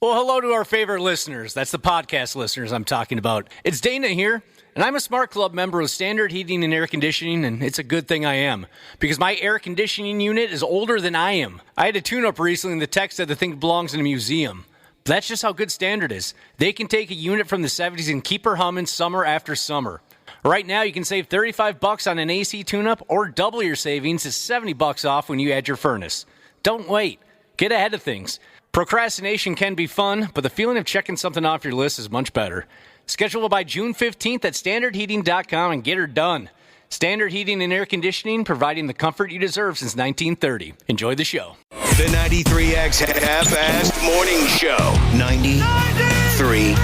Well, hello to our favorite listeners. That's the podcast listeners I'm talking about. It's Dana here, and I'm a Smart Club member of Standard Heating and Air Conditioning, and it's a good thing I am, because my air conditioning unit is older than I am. I had a tune-up recently, and the tech said the thing belongs in a museum. But that's just how good Standard is. They can take a unit from the 70s and keep her humming summer after summer. Right now, you can save $35 on an AC tune-up, or double your savings to $70 off when you add your furnace. Don't wait. Get ahead of things. Procrastination can be fun, but the feeling of checking something off your list is much better. Schedule by June 15th at standardheating.com and get her done. Standard Heating and Air Conditioning, providing the comfort you deserve since 1930. Enjoy the show. The 93X Half-Assed Morning Show. 93.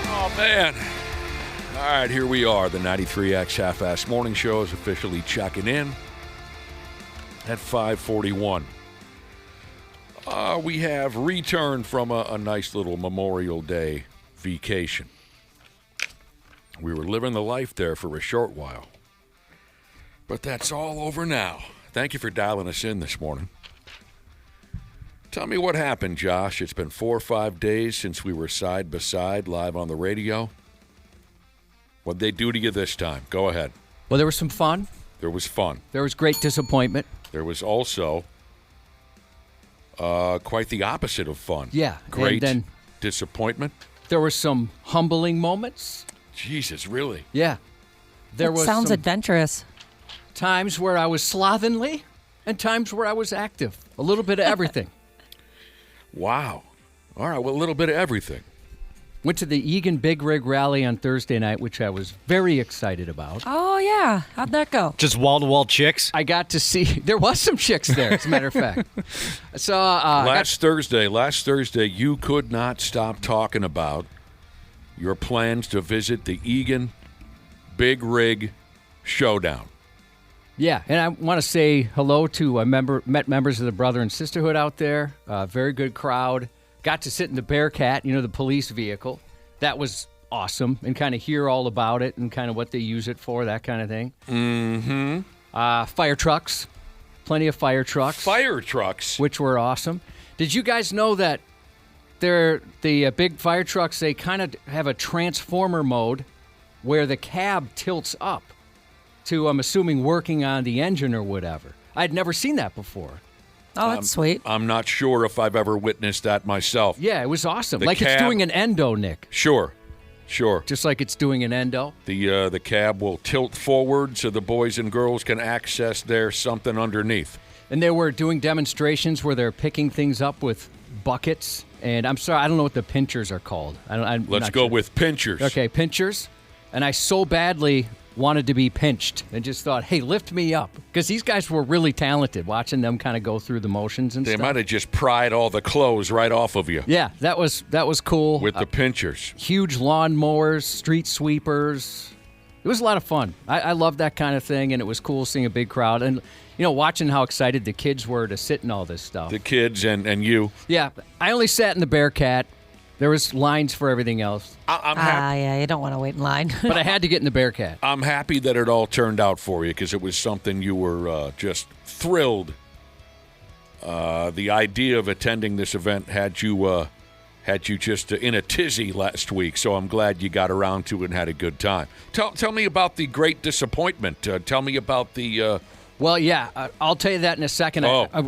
Oh, man. All right, here we are. The 93X Half-Assed Morning Show is officially checking in at 5:41. We have returned from a nice little Memorial Day vacation. We were living the life there for a short while. But that's all over now. Thank you for dialing us in this morning. Tell me what happened, Josh. It's been 4 or 5 days since we were side by side live on the radio. What'd they do to you this time? Go ahead. Well, there was some fun. There was fun. There was great disappointment. There was also quite the opposite of fun. Yeah. Great and then disappointment. there were some humbling moments. Jesus, really? Yeah. There was sounds some adventurous. times where I was slovenly and times where I was active. A little bit of everything. Wow. All right, well, a little bit of everything. Went to the Egan Big Rig Rally on Thursday night, which I was very excited about. Oh, yeah. How'd that go? Just wall-to-wall chicks? I got to see, there was some chicks there, as a matter of fact. So, Last Thursday, you could not stop talking about your plans to visit the Egan Big Rig Showdown. yeah, and I want to say hello to met members of the Brother and Sisterhood out there. Very good crowd. Got to sit in the Bearcat, the police vehicle. That was awesome, and kind of hear all about it and kind of what they use it for, that kind of thing. Mm-hmm. Fire trucks. Plenty of fire trucks. Fire trucks? Which were awesome. Did you guys know that the big fire trucks, they kind of have a transformer mode where the cab tilts up to, I'm assuming, working on the engine or whatever. I'd never seen that before. Oh, that's sweet. I'm not sure if I've ever witnessed that myself. Yeah, it was awesome. The Like cab- it's doing an endo, Nick. Sure. Just like it's doing an endo. The cab will tilt forward so the boys and girls can access their something underneath. And they were doing demonstrations where they're picking things up with buckets. And I'm sorry, I don't know what the pinchers are called. Let's go with pinchers. Okay, pinchers. And I so badly wanted to be pinched and just thought, hey, lift me up. Because these guys were really talented, watching them kind of go through the motions and They stuff. might have just pried all the clothes right off of you. Yeah, that was cool. With the pinchers. Huge lawnmowers, street sweepers. It was a lot of fun. I love that kind of thing, and it was cool seeing a big crowd. And, watching how excited the kids were to sit in all this stuff. The kids and you. Yeah, I only sat in the Bearcat. There was lines for everything else. I'm happy. Yeah, you don't want to wait in line. But I had to get in the Bearcat. I'm happy that it all turned out for you because it was something you were just thrilled. The idea of attending this event had you just in a tizzy last week, so I'm glad you got around to it and had a good time. Tell me about the great disappointment. Tell me about the... Well, yeah, I'll tell you that in a second.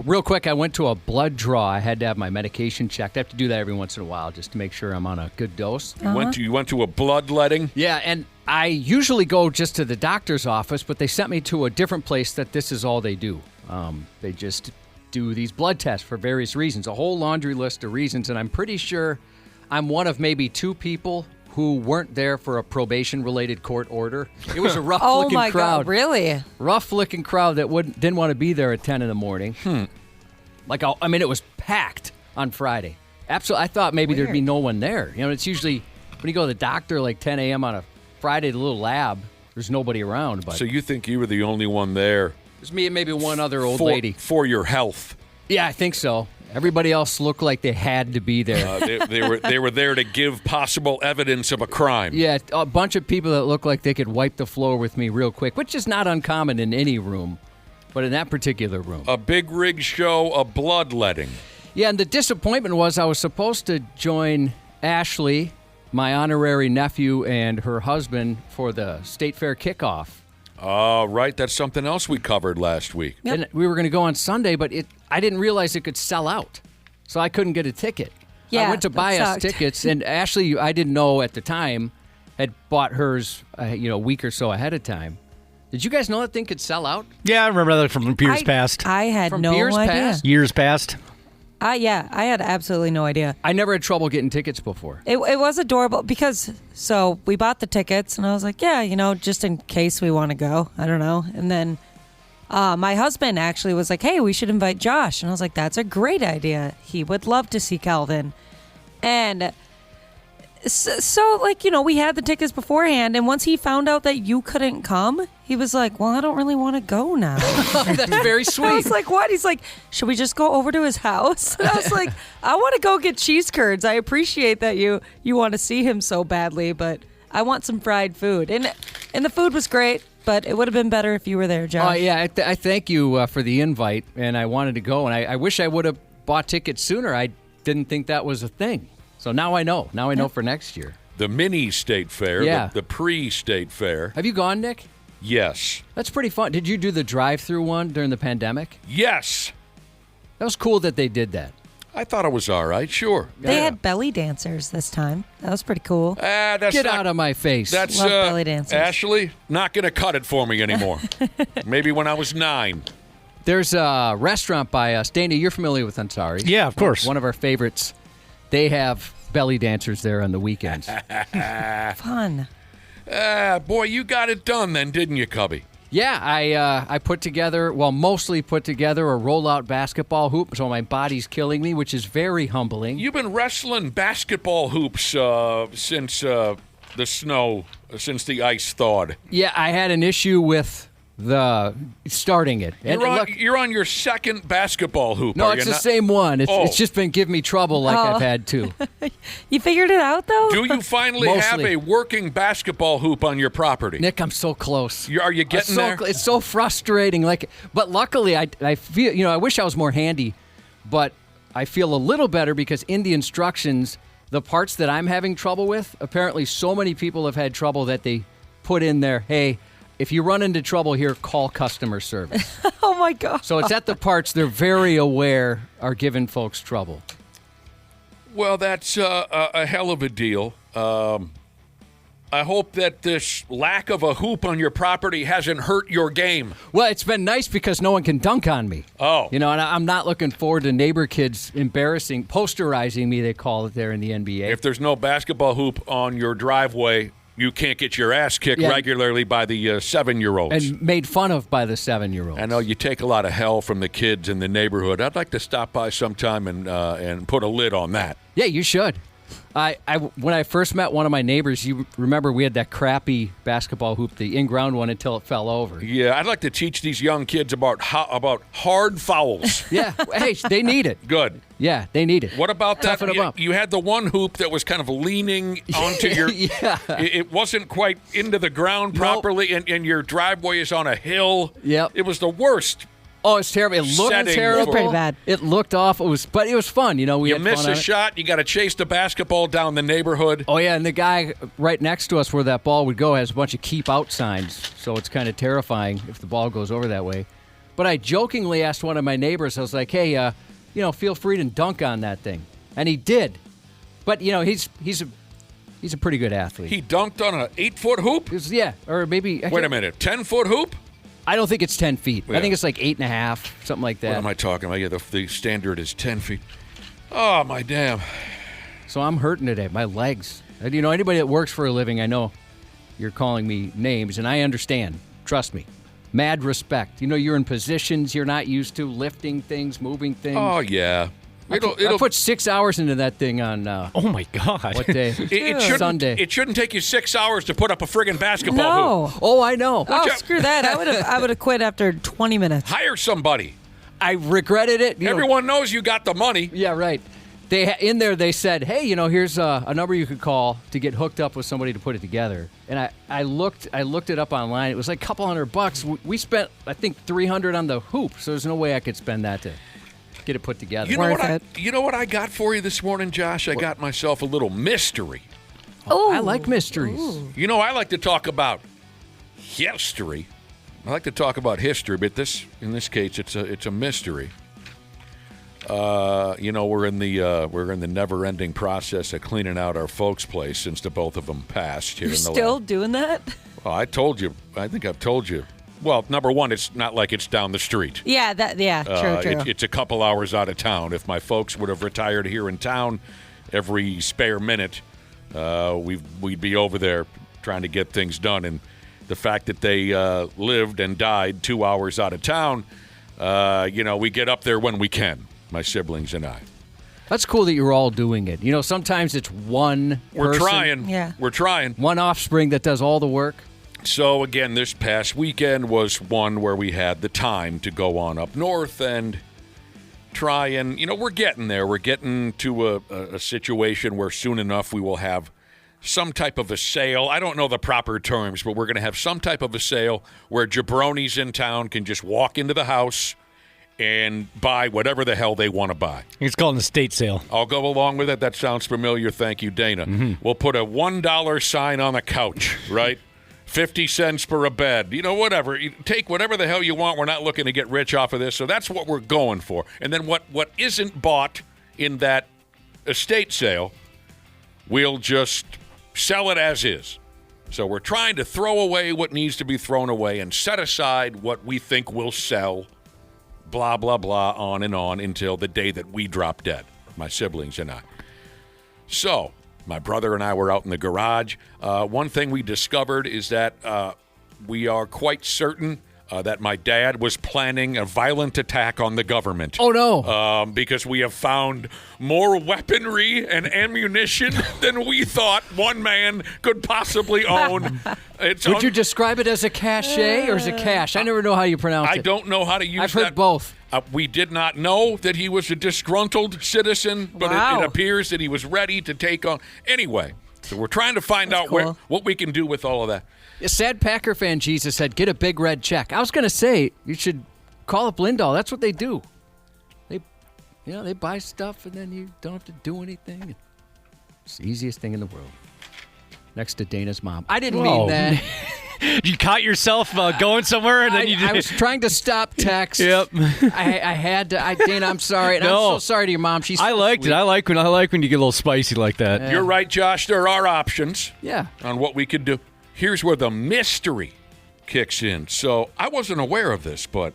Real quick, I went to a blood draw. I had to have my medication checked. I have to do that every once in a while just to make sure I'm on a good dose. You went to a bloodletting? Yeah, and I usually go just to the doctor's office, but they sent me to a different place that this is all they do. They just do these blood tests for various reasons, a whole laundry list of reasons, and I'm pretty sure I'm one of maybe 2 people who weren't there for a probation-related court order. It was a rough-looking crowd. Oh, my God, really? Rough-looking crowd that didn't want to be there at 10 in the morning. It was packed on Friday. Absolutely. I thought maybe there'd be no one there. It's usually when you go to the doctor like 10 a.m. on a Friday, the little lab, there's nobody around. But So you think you were the only one there? There's me and maybe one other old lady. For your health. Yeah, I think so. Everybody else looked like they had to be there. They were there to give possible evidence of a crime. Yeah, a bunch of people that looked like they could wipe the floor with me real quick, which is not uncommon in any room, but in that particular room. A big rig show of bloodletting. Yeah, and the disappointment was I was supposed to join Ashley, my honorary nephew, and her husband for the State Fair kickoff. Right. That's something else we covered last week. Yep. And we were going to go on Sunday, but I didn't realize it could sell out, so I couldn't get a ticket. Yeah, I went to buy that us sucked. tickets, and Ashley, I didn't know at the time, had bought hers a week or so ahead of time. Did you guys know that thing could sell out? Yeah, I remember that from years past. I had From no years idea. past? Years past. I had absolutely no idea. I never had trouble getting tickets before. It was adorable because we bought the tickets and I was like, yeah, just in case we want to go. I don't know. And then my husband actually was like, hey, we should invite Josh. And I was like, that's a great idea. He would love to see Calvin. And so we had the tickets beforehand. And once he found out that you couldn't come, he was like, well, I don't really want to go now. That's very sweet. I was like, what? He's like, should we just go over to his house? And I was like, I want to go get cheese curds. I appreciate that you want to see him so badly, but I want some fried food. And the food was great, but it would have been better if you were there, Josh. Oh, yeah, I thank you for the invite, and I wanted to go, and I wish I would have bought tickets sooner. I didn't think that was a thing. So now I know. Now I know for next year. The mini state fair, Yeah. the pre-state fair. Have you gone, Nick? Yes. That's pretty fun. Did you do the drive-through one during the pandemic? Yes. That was cool that they did that. I thought it was all right, sure. They had belly dancers this time. That was pretty cool. That's Get not- out of my face. That's Love belly dancers. Ashley, not going to cut it for me anymore. Maybe when I was 9. There's a restaurant by us. Dana, you're familiar with Ansari. Yeah, of course. One of our favorites. They have belly dancers there on the weekends. Fun. Boy, you got it done then, didn't you, Cubby? Yeah, I mostly put together a rollout basketball hoop, so my body's killing me, which is very humbling. You've been wrestling basketball hoops since the ice thawed. Yeah, I had an issue with the starting it. And look, You're on your second basketball hoop. no, are it's you the not? same one. It's, Oh. it's just been giving me trouble like I've had to. You figured it out, though? Do you finally have Mostly. a working basketball hoop on your property? Nick, I'm so close. Are you getting there? It's so frustrating. But luckily, I feel, I wish I was more handy, but I feel a little better because in the instructions, the parts that I'm having trouble with, apparently so many people have had trouble that they put in there, hey, if you run into trouble here, call customer service. Oh, my God. So it's at the parts they're very aware are giving folks trouble. Well, that's a hell of a deal. I hope that this lack of a hoop on your property hasn't hurt your game. Well, it's been nice because no one can dunk on me. Oh. And I'm not looking forward to neighbor kids posterizing me, they call it there in the NBA. If there's no basketball hoop on your driveway, you can't get your ass kicked Yeah. regularly by the 7-year-olds. And made fun of by the 7-year-olds. I know you take a lot of hell from the kids in the neighborhood. I'd like to stop by sometime and put a lid on that. Yeah, you should. When I first met one of my neighbors, you remember we had that crappy basketball hoop, the in-ground one, until it fell over. Yeah, I'd like to teach these young kids about hard fouls. Yeah, hey, they need it. Good. Yeah, they need it. What about that? Toughen 'em up. You had the one hoop that was kind of leaning onto your. Yeah. It wasn't quite into the ground properly, and your driveway is on a hill. Yep. It was the worst. Oh, it's terrible. It looked Setting terrible. for- Pretty bad. It looked awful. But it was fun. We You had miss fun a on it. shot, you got to chase the basketball down the neighborhood. Oh, yeah, and the guy right next to us where that ball would go has a bunch of keep out signs, so it's kind of terrifying if the ball goes over that way. But I jokingly asked one of my neighbors, I was like, hey, feel free to dunk on that thing. And he did. But, he's a pretty good athlete. He dunked on an 8-foot hoop? Or maybe... Wait a minute, 10-foot hoop? I don't think it's 10 feet. Yeah. I think it's like 8.5, something like What that. am I talking about? Yeah, the standard is 10 feet. Oh, my damn. So I'm hurting today. My legs. And, anybody that works for a living, I know you're calling me names, and I understand. Trust me. Mad respect. You're in positions you're not used to, lifting things, moving things. Oh, yeah. I put 6 hours into that thing on Oh, my God. what day? Sunday. It shouldn't take you 6 hours to put up a friggin' basketball hoop. No. Oh, I know. Oh, screw that. I would have quit after 20 minutes. Hire somebody. I regretted it. Everyone knows you got the money. Yeah, right. In there they said, hey, here's a number you could call to get hooked up with somebody to put it together. And I looked it up online. It was like a couple $100. We spent, I think, $300 on the hoop. So there's no way I could spend that to get it put together. You know what I got for you this morning, Josh? I got myself a little mystery. Oh, I like mysteries. Ooh. I like to talk about history. I like to talk about history, but in this case, it's a mystery. We're in the never-ending process of cleaning out our folks' place since the both of them passed here. You're still doing that? Well, I told you. I think I've told you. Well, number one, it's not like it's down the street. Yeah, true. It's a couple hours out of town. If my folks would have retired here in town, every spare minute, we'd be over there trying to get things done. And the fact that they lived and died 2 hours out of town, we get up there when we can. My siblings and I. That's cool that you're all doing it. Sometimes it's one We're person, trying. Yeah. We're trying. one offspring that does all the work. So, again, this past weekend was one where we had the time to go on up north and try and, we're getting there. We're getting to a situation where soon enough we will have some type of a sale. I don't know the proper terms, but we're going to have some type of a sale where jabronis in town can just walk into the house and buy whatever the hell they want to buy. It's called an estate sale. I'll go along with it. That sounds familiar. Thank you, Dana. Mm-hmm. We'll put a $1 sign on the couch, right? 50 cents for a bed. Whatever. You take whatever the hell you want. We're not looking to get rich off of this, so that's what we're going for. And then what isn't bought in that estate sale, we'll just sell it as is. So we're trying to throw away what needs to be thrown away and set aside what we think will sell. Blah, blah, blah, on and on until the day that we drop dead, my siblings and I. So, my brother and I were out in the garage. One thing we discovered is that we are quite certain that my dad was planning a violent attack on the government. Oh, no. Because we have found more weaponry and ammunition than we thought one man could possibly own. Would you describe it as a cache or is it cash? I never know how you pronounce it. I don't know how to use I've that. heard both. We did not know that he was a disgruntled citizen, but Wow. it appears that he was ready to take on. Anyway, so we're trying to find out cool. what we can do with all of that. A sad Packer fan, Jesus, said, get a big red check. I was going to say, you should call up Lindahl. That's what they do. They buy stuff, and then you don't have to do anything. It's the easiest thing in the world. Next to Dana's mom. I didn't mean that. You caught yourself going somewhere, and then you did. I was trying to stop text. Yep. I had to. Dana, I'm sorry. And No. I'm so sorry to your mom. She's I liked it. I like when you get a little spicy like that. Yeah. You're right, Josh. There are options Yeah. on what we could do. Here's where the mystery kicks in. So I wasn't aware of this, but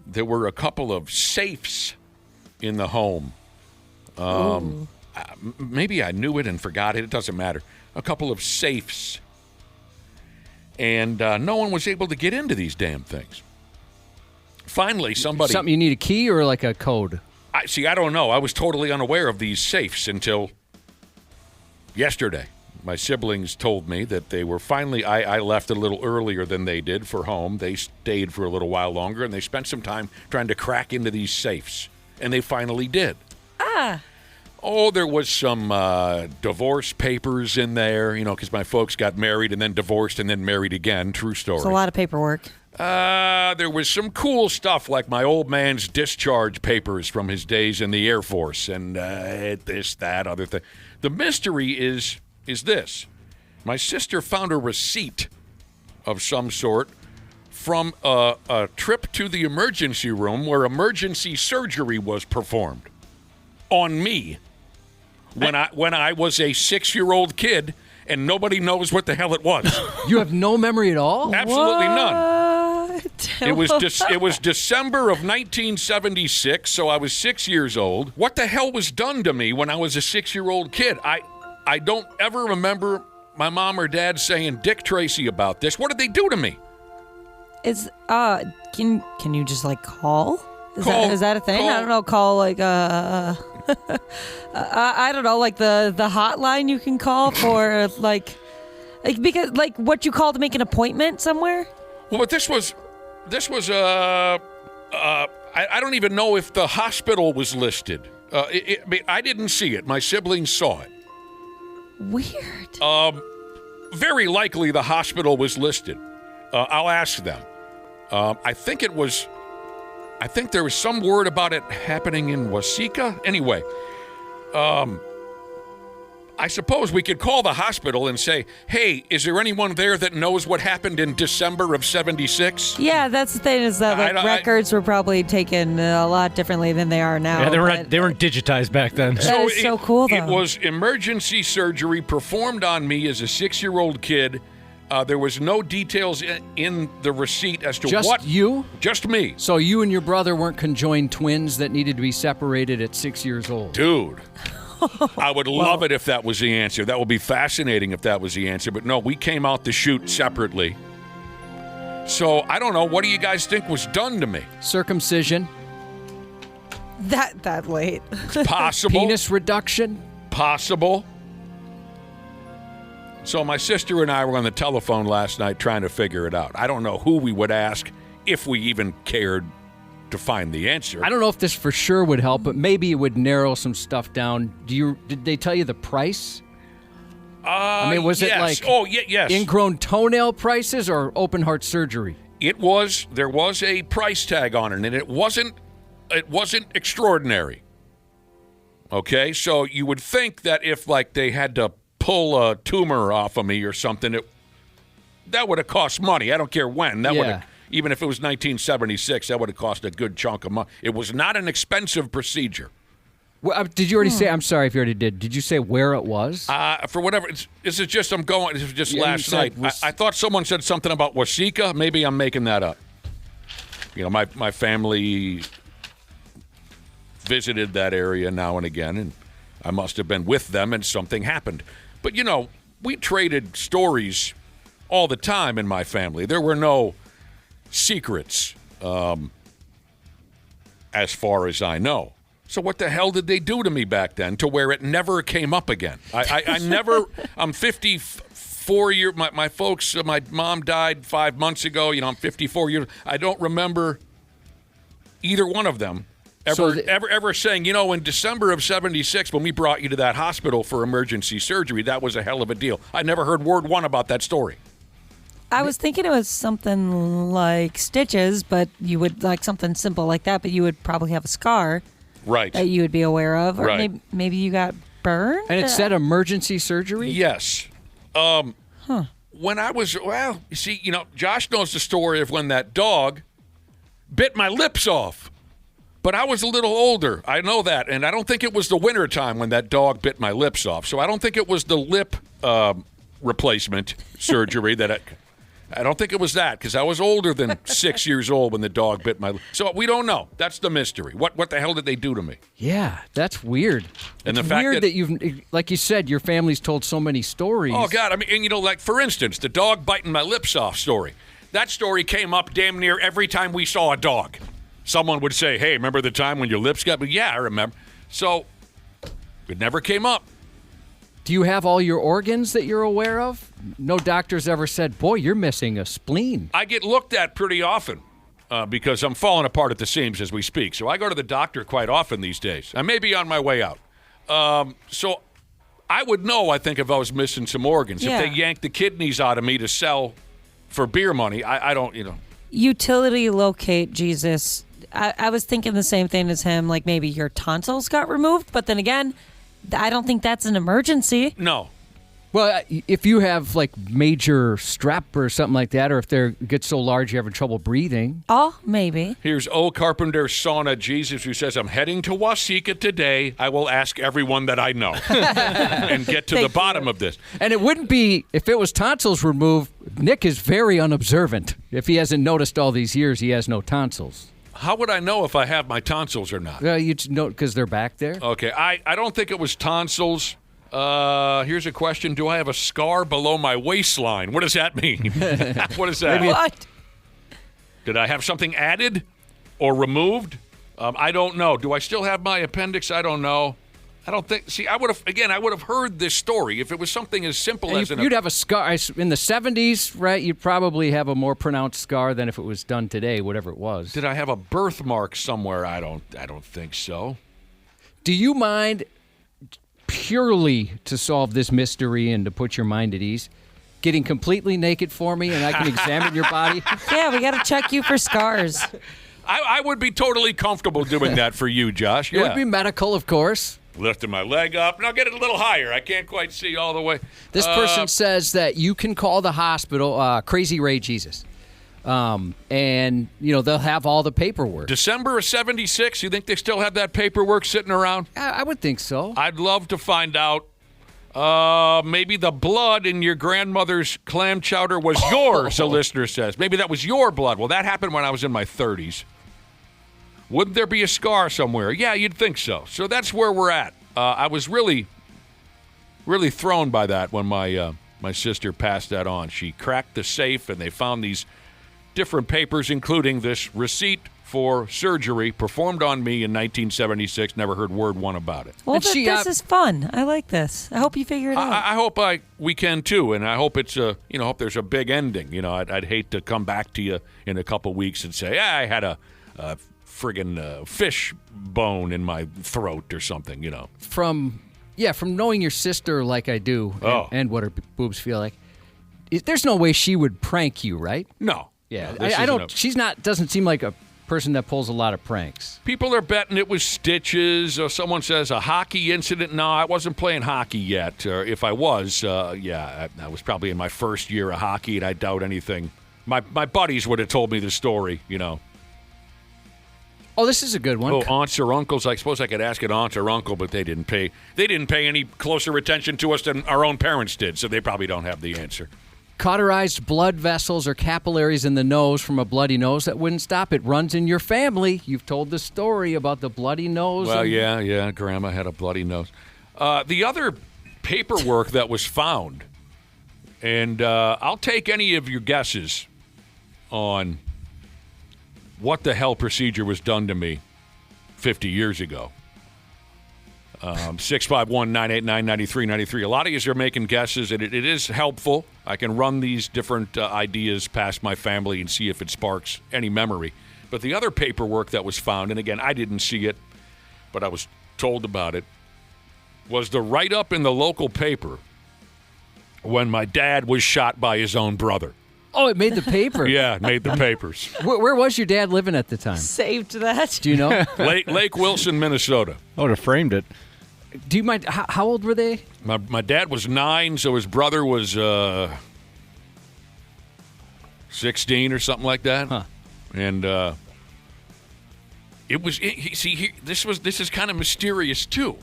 there were a couple of safes in the home. Maybe I knew it and forgot it. It doesn't matter. A couple of safes. And no one was able to get into these damn things. Finally, somebody... Something you need a key or like a code? I don't know. I was totally unaware of these safes until yesterday. My siblings told me that they were finally... I left a little earlier than they did for home. They stayed for a little while longer, and they spent some time trying to crack into these safes. And they finally did. Oh, there was some divorce papers in there, because my folks got married and then divorced and then married again. True story. It's a lot of paperwork. There was some cool stuff like my old man's discharge papers from his days in the Air Force and this, that, other thing. The mystery is this. My sister found a receipt of some sort from a trip to the emergency room where emergency surgery was performed on me when I was a 6-year-old kid and nobody knows what the hell it was. You have no memory at all? Absolutely none. What? It was December of 1976, so I was 6 years old. What the hell was done to me when I was a 6-year-old kid? I don't ever remember my mom or dad saying, Dick Tracy, about this. What did they do to me? Can you just call? Is that a thing? Call. I don't know. Call I don't know, the hotline you can call for because what you call to make an appointment somewhere. Well, but this was I I don't even know if the hospital was listed. I didn't see it. My siblings saw it. Weird. Very likely the hospital was listed. I'll ask them. I think there was some word about it happening in Waseca. Anyway, I suppose we could call the hospital and say, hey, is there anyone there that knows what happened in December of 76? Yeah, that's the thing is that records were probably taken a lot differently than they are now. Yeah, they weren't digitized back then. That is so cool, though. It was emergency surgery performed on me as a 6-year-old kid. There was no details in the receipt as to Just what. you? Just me. So you and your brother weren't conjoined twins that needed to be separated at 6 years old? Dude. I would love it if that was the answer. That would be fascinating if that was the answer. But no, we came out the chute separately. So I don't know. What do you guys think was done to me? Circumcision? That late. Possible. Penis reduction? Possible. So my sister and I were on the telephone last night trying to figure it out. I don't know who we would ask if we even cared to find the answer. I don't know if this for sure would help, but maybe it would narrow some stuff down. Did they tell you the price? I mean, was it like yes. ingrown toenail prices or open heart surgery? There was a price tag on it, and it wasn't extraordinary. Okay, so you would think that if like they had to pull a tumor off of me or something, that would have cost money. I don't care when. That would have, even if it was 1976, that would have cost a good chunk of money. It was not an expensive procedure. Well, did you already say? I'm sorry if you already did. Did you say where it was? For whatever. This is just last night. I thought someone said something about Waseca. Maybe I'm making that up. You know, my family visited that area now and again, and I must have been with them, and something happened. But, you know, we traded stories all the time in my family. There were no secrets, as far as I know. So what the hell did they do to me back then to where it never came up again? I never, I'm 54 years, my folks, my mom died 5 months ago. You know, I'm 54 years. I don't remember either one of them ever saying, you know, in December of 76, when we brought you to that hospital for emergency surgery, that was a hell of a deal. I never heard word one about that story. I was thinking it was something like stitches, but you would like something simple like that, but you would probably have a scar. Right. That you would be aware of. Or right. maybe you got burned? And it said emergency surgery? Yes. When I was, well, you see, you know, Josh knows the story of when that dog bit my lips off. But I was a little older. I know that. And I don't think it was the winter time when that dog bit my lips off. So I don't think it was the lip replacement surgery that I don't think it was that, because I was older than 6 years old when the dog bit my lip. So we don't know. That's the mystery. What the hell did they do to me? Yeah, that's weird. And it's the fact weird that you've, like you said, your family's told so many stories. Oh, God. I mean, and you know, like, for instance, the dog biting my lips off story. That story came up damn near every time we saw a dog. Someone would say, hey, remember the time when your lips got bit? Yeah, I remember. So it never came up. Do you have all your organs that you're aware of? No doctor's ever said, boy, you're missing a spleen. I get looked at pretty often because I'm falling apart at the seams as we speak. So I go to the doctor quite often these days. I may be on my way out. So I would know, I think, if I was missing some organs. Yeah. If they yanked the kidneys out of me to sell for beer money, I don't, you know. Utility locate, Jesus. I was thinking the same thing as him, like maybe your tonsils got removed, but then again, I don't think that's an emergency. No. Well, if you have like major strep or something like that, or if they get so large you're having trouble breathing. Oh, maybe. Here's O. Carpenter Sauna Jesus, who says, I'm heading to Waseca today. I will ask everyone that I know and get to the bottom of this. And it wouldn't be, if it was tonsils removed, Nick is very unobservant. If he hasn't noticed all these years, he has no tonsils. How would I know if I have my tonsils or not? You'd know because they're back there. Okay, I don't think it was tonsils. Here's a question. Do I have a scar below my waistline? What does that mean? What is that? What? Did I have something added or removed? I don't know. Do I still have my appendix? I don't know. I don't think. See, I would have heard this story if it was something as simple as you'd have a scar in the 70s, right? You'd probably have a more pronounced scar than if it was done today, whatever it was. Did I have a birthmark somewhere? I don't think so. Do you mind, purely to solve this mystery and to put your mind at ease, getting completely naked for me and I can examine your body? Yeah, we got to check you for scars. I would be totally comfortable doing that for you, Josh. It would be medical, of course. Lifting my leg up. Now get it a little higher. I can't quite see all the way. This person says that you can call the hospital Crazy Ray Jesus. And, they'll have all the paperwork. December of 76, you think they still have that paperwork sitting around? I would think so. I'd love to find out. Maybe the blood in your grandmother's clam chowder was yours, a listener says. Maybe that was your blood. Well, that happened when I was in my 30s. Wouldn't there be a scar somewhere? Yeah, you'd think so. So that's where we're at. I was really, really thrown by that when my sister passed that on. She cracked the safe, and they found these different papers, including this receipt for surgery performed on me in 1976. Never heard word one about it. Well, this is fun. I like this. I hope you figure it out. I hope we can too, and I hope it's hope there's a big ending. I'd hate to come back to you in a couple weeks and say, I had a friggin' fish bone in my throat or something. From knowing your sister like I do, and what her boobs feel like, there's no way she would prank you, right? No. Yeah, I don't. She's not. Doesn't seem like a person that pulls a lot of pranks. People are betting it was stitches, or someone says a hockey incident. No, I wasn't playing hockey yet. Or if I was, I was probably in my first year of hockey, and I doubt anything. My buddies would have told me the story, Oh, this is a good one. Oh, aunts or uncles. I suppose I could ask an aunt or uncle, but they didn't pay. They didn't pay any closer attention to us than our own parents did, so they probably don't have the answer. Cauterized blood vessels or capillaries in the nose from a bloody nose that wouldn't stop. It runs in your family. You've told the story about the bloody nose. Well, yeah. Grandma had a bloody nose. The other paperwork that was found, and I'll take any of your guesses on what the hell procedure was done to me 50 years ago. 651-989-9393. A lot of you are making guesses, and it is helpful. I can run these different ideas past my family and see if it sparks any memory. But the other paperwork that was found, and again, I didn't see it, but I was told about it, was the write-up in the local paper when my dad was shot by his own brother. Oh, it made the paper. Yeah, it made the papers. Where was your dad living at the time? Saved that. Do you know? Lake Wilson, Minnesota. I would have framed it. Do you mind? How old were they? My dad was 9, so his brother was 16 or something like that. Huh. And it was. This is kind of mysterious too.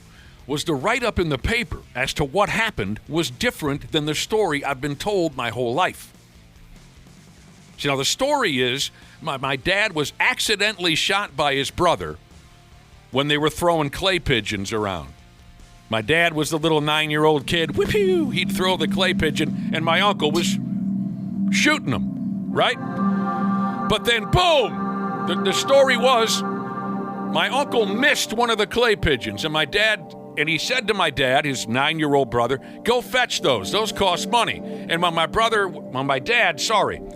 Was the write-up in the paper as to what happened was different than the story I've been told my whole life. See, now the story is my dad was accidentally shot by his brother when they were throwing clay pigeons around. My dad was the little 9-year-old kid. Whip-pew! He'd throw the clay pigeon, and my uncle was shooting him, right? But then, boom! The story was my uncle missed one of the clay pigeons, and he said to my dad, his 9-year-old brother, go fetch those. Those cost money. And when my dad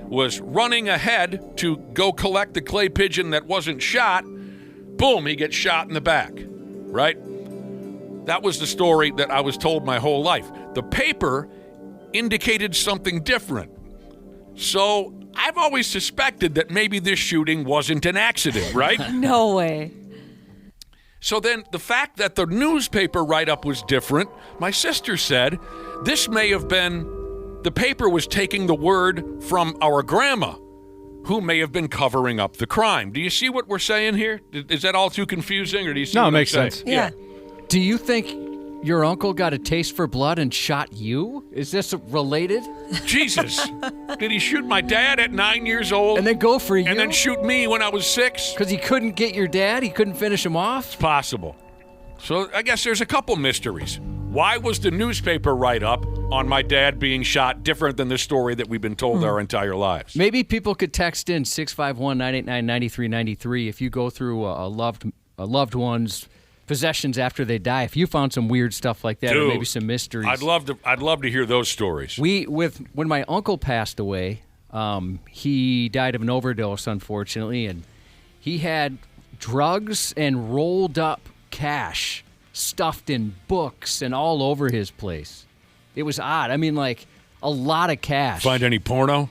was running ahead to go collect the clay pigeon that wasn't shot, boom, he gets shot in the back, right? That was the story that I was told my whole life. The paper indicated something different. So I've always suspected that maybe this shooting wasn't an accident, right? No way. So then the fact that the newspaper write-up was different, my sister said this may have been, the paper was taking the word from our grandma, who may have been covering up the crime. Do you see what we're saying here? Is that all too confusing, or do you see No, what it makes I'm sense. saying? Yeah. Do you think your uncle got a taste for blood and shot you? Is this related? Jesus. Did he shoot my dad at 9 years old? And then go for you? And then shoot me when I was 6? Because he couldn't get your dad? He couldn't finish him off? Possible. So I guess there's a couple mysteries. Why was the newspaper write-up on my dad being shot different than the story that we've been told our entire lives? Maybe people could text in 651-989-9393 if you go through a loved one's possessions after they die. If you found some weird stuff like that, or Dude, maybe some mysteries. I'd love to hear those stories. When my uncle passed away, he died of an overdose, unfortunately, and he had drugs and rolled up cash stuffed in books and all over his place. It was odd. I mean, like, a lot of cash. Find any porno?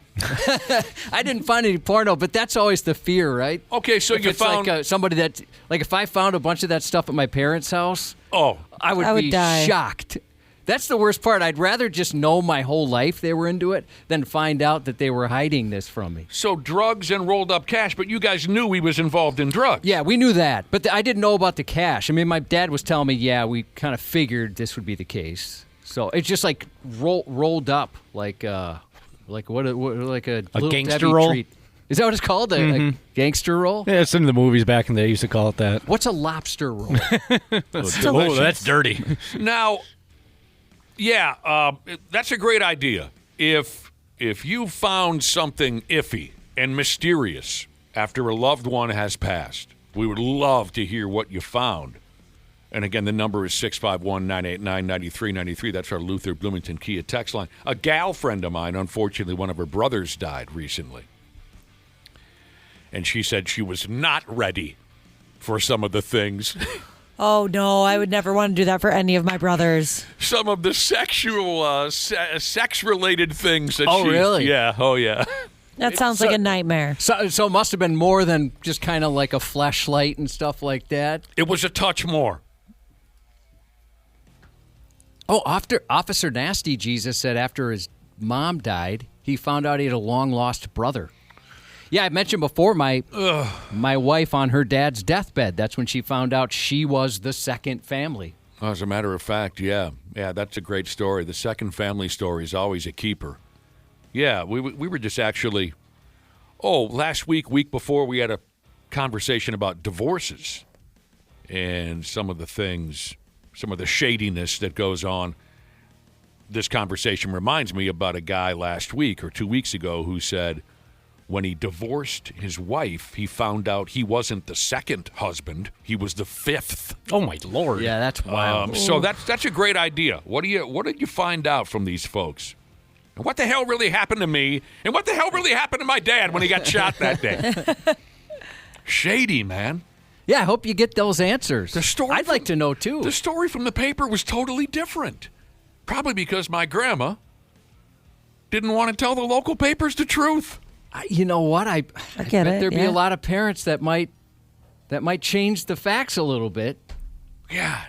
I didn't find any porno, but that's always the fear, right? Okay, so if you it's found like somebody that, like, if I found a bunch of that stuff at my parents' house, I would be die. shocked. That's the worst part. I'd rather just know my whole life they were into it than find out that they were hiding this from me. So drugs and rolled up cash, but you guys knew he was involved in drugs. Yeah, we knew that, but I didn't know about the cash. I mean, my dad was telling me, yeah, we kind of figured this would be the case. So it's just like rolled up, like a little gangster Debbie roll? treat. Is that what it's called? A gangster roll? Yeah, it's in the movies back in the day. Used to call it that. What's a lobster roll? Oh, that's dirty. Now, that's a great idea. If you found something iffy and mysterious after a loved one has passed, we would love to hear what you found. And again, the number is 651-989-9393. That's our Luther Bloomington Kia text line. A gal friend of mine, unfortunately, one of her brothers died recently. And she said she was not ready for some of the things. Oh, no, I would never want to do that for any of my brothers. Some of the sexual, sex-related things that Oh, really? Yeah, oh, yeah. That sounds like a nightmare. So it must have been more than just kind of like a fleshlight and stuff like that. It was a touch more. Oh, Officer Nasty Jesus said after his mom died, he found out he had a long-lost brother. Yeah, I mentioned before my wife on her dad's deathbed. That's when she found out she was the second family. As a matter of fact, yeah, that's a great story. The second family story is always a keeper. Yeah, we were just actually, last week before, we had a conversation about divorces and some of the things, some of the shadiness that goes on. This conversation reminds me about a guy last week or 2 weeks ago who said when he divorced his wife, he found out he wasn't the second husband, he was the fifth. Oh, my Lord. Yeah, that's wild. So that's a great idea. What did you find out from these folks? And what the hell really happened to me? And what the hell really happened to my dad when he got shot that day? Shady, man. Yeah, I hope you get those answers. The story I'd like to know, too. The story from the paper was totally different. Probably because my grandma didn't want to tell the local papers the truth. You know what? I get bet it, there'd be yeah. a lot of parents that might change the facts a little bit. Yeah.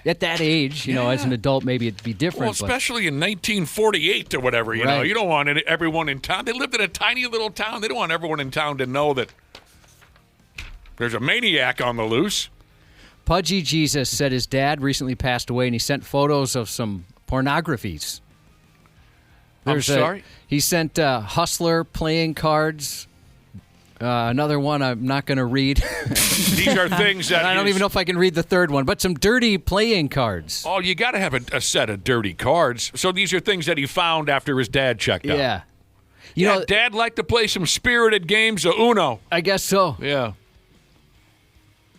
At that age, you know, as an adult, maybe it'd be different. Well, especially in 1948 or whatever, you know. Right. You don't want everyone in town. They lived in a tiny little town. They don't want everyone in town to know that there's a maniac on the loose. Pudgy Jesus said his dad recently passed away, and he sent photos of some pornographies. I'm sorry? He sent Hustler playing cards. Another one I'm not going to read. These are things that I don't even know if I can read the third one, but some dirty playing cards. Oh, you got to have a set of dirty cards. So these are things that he found after his dad checked out. Yeah. You know, Dad liked to play some spirited games of Uno. I guess so. Yeah.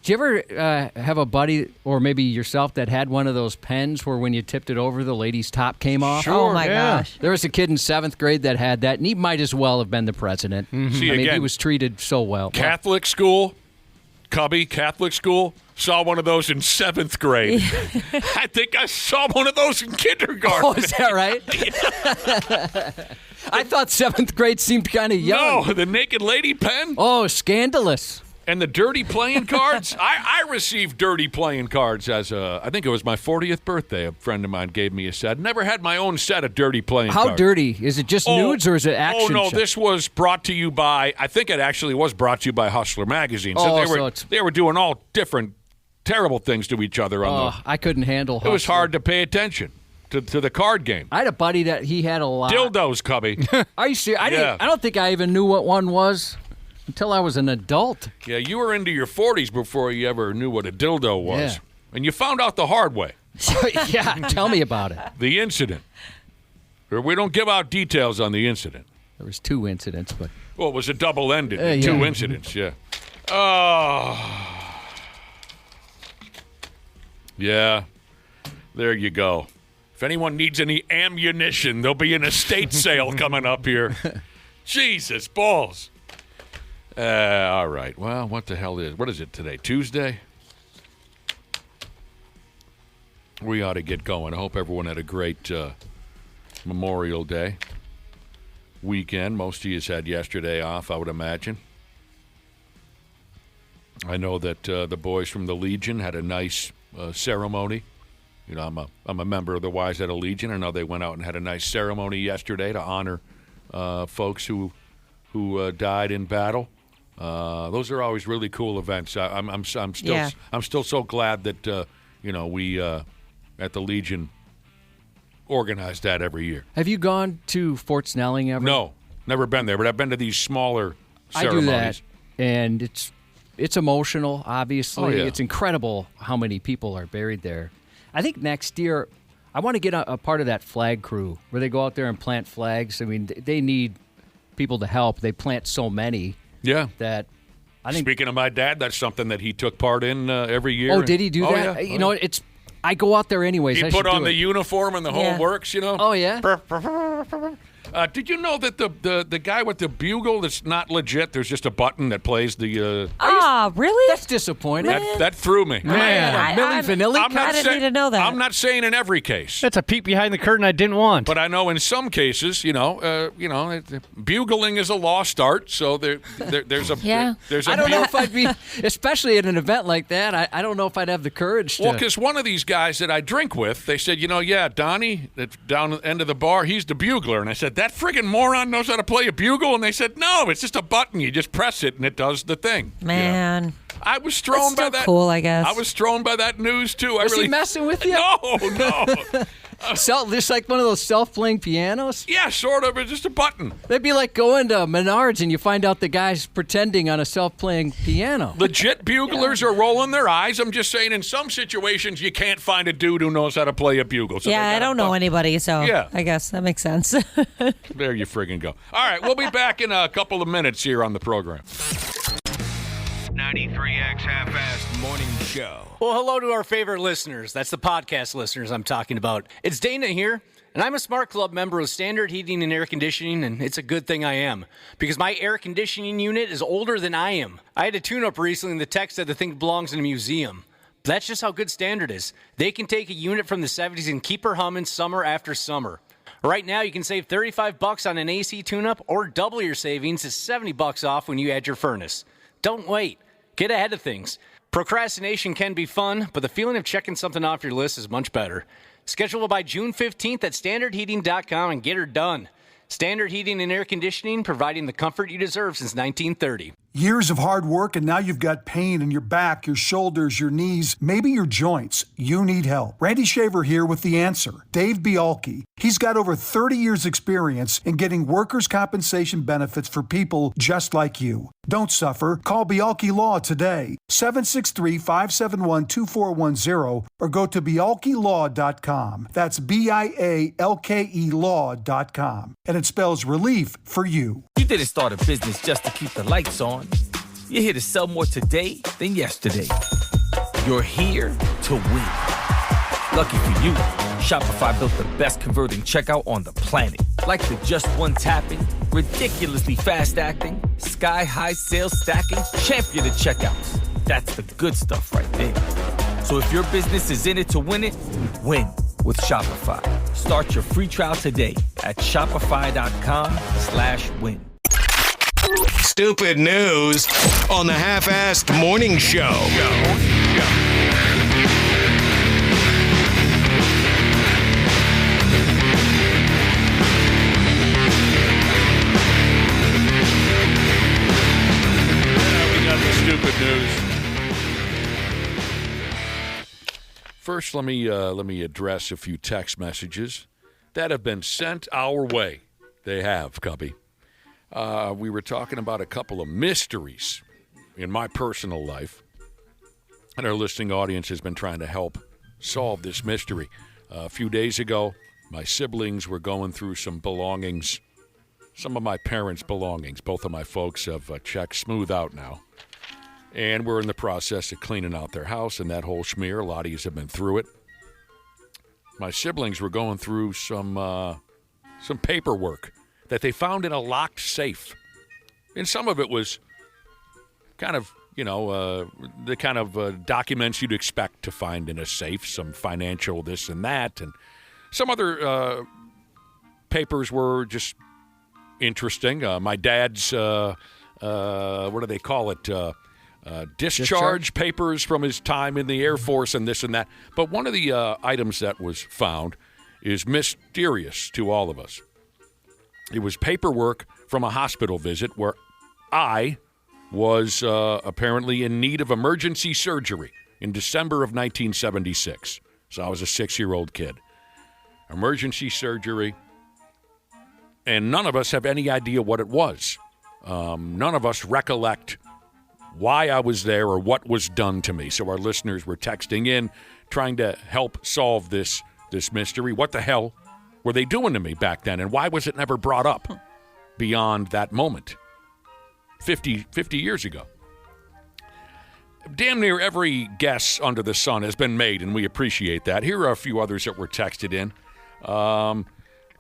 Did you ever have a buddy or maybe yourself that had one of those pens where when you tipped it over, the lady's top came off? Oh, my gosh. There was a kid in 7th grade that had that, and he might as well have been the president. See, I mean, again, he was treated so well. Catholic school, Cubby, Catholic school, saw one of those in 7th grade. I think I saw one of those in kindergarten. Oh, is that right? I thought 7th grade seemed kind of young. No, the naked lady pen Oh, scandalous. and the dirty playing cards. I received dirty playing cards as I think it was my 40th birthday. A friend of mine gave me a set. Never had my own set of dirty playing cards. How dirty? Is it just nudes or is it action? Oh, no, shots? this was brought to you by, I think it actually was brought to you by Hustler Magazine. So, Oh, they were doing all different terrible things to each other on the. I couldn't handle It was Hustler. hard to pay attention to the card game. I had a buddy that he had a lot. Dildos, Cubby. Are you serious? Yeah. I don't think I even knew what one was until I was an adult. Yeah, you were into your 40s before you ever knew what a dildo was. Yeah. And you found out the hard way. Yeah, tell me about it. The incident. Or we don't give out details on the incident. There was 2 incidents, but Well, it was a double-ended. Yeah. 2 incidents, yeah. Oh. Yeah, there you go. If anyone needs any ammunition, there'll be an estate sale coming up here. Jesus balls. All right. Well, what the hell what is it today? Tuesday? We ought to get going. I hope everyone had a great Memorial Day weekend. Most of you had yesterday off, I would imagine. I know that the boys from the Legion had a nice ceremony. You know, I'm a member of the Wayzata Legion. I know they went out and had a nice ceremony yesterday to honor folks who died in battle. Those are always really cool events. I'm still so glad that we at the Legion organize that every year. Have you gone to Fort Snelling ever? No, never been there, but I've been to these smaller ceremonies. I do that, and it's emotional, obviously. Oh, yeah. It's incredible how many people are buried there. I think next year I want to get a part of that flag crew where they go out there and plant flags. I mean, they need people to help. They plant so many. Yeah. That I think. Speaking of my dad, that's something that he took part in every year. Oh, did he do that? Yeah. You know, I go out there anyways. He put on the uniform and the whole works, you know? Oh, yeah? Did you know that the guy with the bugle that's not legit, there's just a button that plays the... really? That's disappointing. That threw me. Man, Milli Vanilli? I didn't need to know that. I'm not saying in every case. That's a peek behind the curtain I didn't want. But I know in some cases, bugling is a lost art, so there's a... Yeah. There's a I don't know if I'd be, especially at an event like that, I don't know if I'd have the courage to... Well, because one of these guys that I drink with, they said, Donnie, that's down at the end of the bar, he's the bugler. And I said, that friggin' moron knows how to play a bugle? And they said, no, it's just a button. You just press it, and it does the thing. Man. I was thrown by that. Cool, I guess. I was thrown by that news, too. Was he messing with you? No. Just like one of those self-playing pianos? Yeah, sort of. It's just a button. That'd be like going to Menards and you find out the guy's pretending on a self-playing piano. Legit buglers are rolling their eyes. I'm just saying in some situations you can't find a dude who knows how to play a bugle. So I don't know anybody, so I guess that makes sense. There you friggin' go. All right, we'll be back in a couple of minutes here on the program. 93X Half-Assed Morning Show. Well, hello to our favorite listeners. That's the podcast listeners I'm talking about. It's Dana here, and I'm a Smart Club member of Standard Heating and Air Conditioning, and it's a good thing I am, because my air conditioning unit is older than I am. I had a tune-up recently, and the tech said the thing belongs in a museum. That's just how good Standard is. They can take a unit from the 70s and keep her humming summer after summer. Right now, you can save $35 on an AC tune-up, or double your savings to $70 off when you add your furnace. Don't wait. Get ahead of things. Procrastination can be fun, but the feeling of checking something off your list is much better. Schedule it by June 15th at standardheating.com and get her done. Standard Heating and Air Conditioning, providing the comfort you deserve since 1930. Years of hard work, and now you've got pain in your back, your shoulders, your knees, maybe your joints. You need help. Randy Shaver here with the answer. Dave Bialke. He's got over 30 years experience in getting workers' compensation benefits for people just like you. Don't suffer. Call Bialke Law today. 763-571-2410 or go to bialkelaw.com. That's BIALKE law.com. And it spells relief for you. You didn't start a business just to keep the lights on. You're here to sell more today than yesterday. You're here to win. Lucky for you, Shopify built the best converting checkout on the planet. Like the just one tapping, ridiculously fast acting, sky-high sales stacking, champion of checkouts. That's the good stuff right there. So if your business is in it to win it, win with Shopify. Start your free trial today at shopify.com/win. Stupid news on the Half-Assed Morning Show. We got the stupid news. First, let me address a few text messages that have been sent our way. They have, Cubby. We were talking about a couple of mysteries in my personal life, and our listening audience has been trying to help solve this mystery. A few days ago, my siblings were going through some belongings, some of my parents' belongings. Both of my folks have checked smooth out now. And we're in the process of cleaning out their house and that whole schmear. A lot of you have been through it. My siblings were going through some paperwork that they found in a locked safe. And some of it was kind of, the kind of documents you'd expect to find in a safe, some financial this and that. And some other papers were just interesting. My dad's, what do they call it? Discharge papers from his time in the Air Force and this and that. But one of the items that was found is mysterious to all of us. It was paperwork from a hospital visit where I was apparently in need of emergency surgery in December of 1976. So I was a 6-year-old kid. Emergency surgery. And none of us have any idea what it was. None of us recollect why I was there or what was done to me. So our listeners were texting in, trying to help solve this mystery. What the hell were they doing to me back then, and why was it never brought up beyond that moment 50 years ago? Damn near every guess under the sun has been made, and we appreciate that. Here are a few others that were texted in.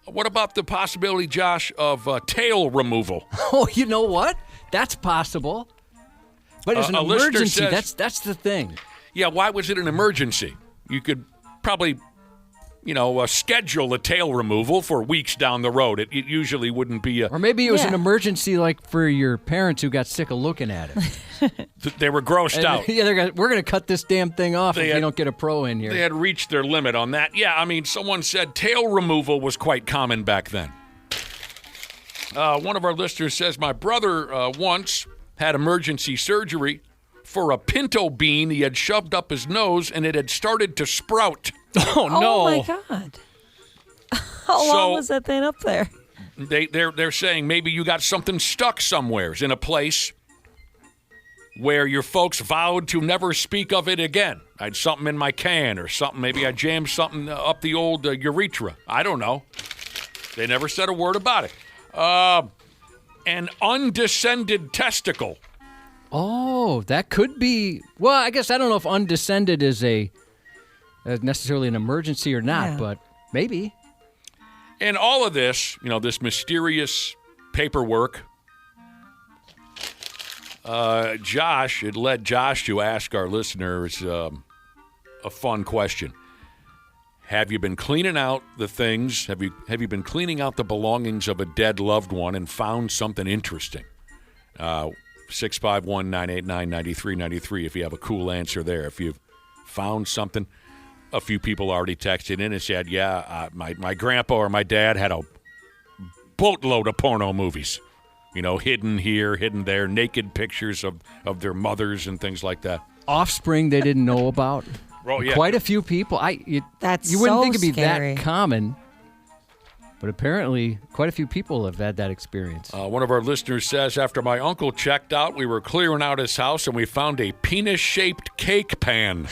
What about the possibility, Josh, of tail removal? Oh, you know what? That's possible. But it's an emergency. Says, that's the thing. Yeah, why was it an emergency? You could probably, schedule a tail removal for weeks down the road. It usually wouldn't be a... Or maybe it was an emergency like for your parents who got sick of looking at it. They were grossed out. Yeah, we're going to cut this damn thing off if we don't get a pro in here. They had reached their limit on that. Yeah, I mean, someone said tail removal was quite common back then. One of our listeners says, my brother once had emergency surgery for a pinto bean he had shoved up his nose, and it had started to sprout. Oh, no. Oh, my God. How long was that thing up there? They're saying maybe you got something stuck somewheres in a place where your folks vowed to never speak of it again. I had something in my can or something. Maybe I jammed something up the old urethra. I don't know. They never said a word about it. An undescended testicle. Oh, that could be. Well, I guess I don't know if undescended is necessarily an emergency or not, but maybe. And all of this, this mysterious paperwork, it led Josh to ask our listeners a fun question. Have you been cleaning out the things? Have you been cleaning out the belongings of a dead loved one and found something interesting? 651-989-9393 if you have a cool answer there. If you've found something. A few people already texted in and said, my grandpa or my dad had a boatload of porno movies. Hidden here, hidden there, naked pictures of their mothers and things like that. Offspring they didn't know about. Oh, yeah. Quite a few people. You wouldn't think it'd be scary. that common, but apparently quite a few people have had that experience. One of our listeners says, after my uncle checked out, we were clearing out his house and we found a penis-shaped cake pan.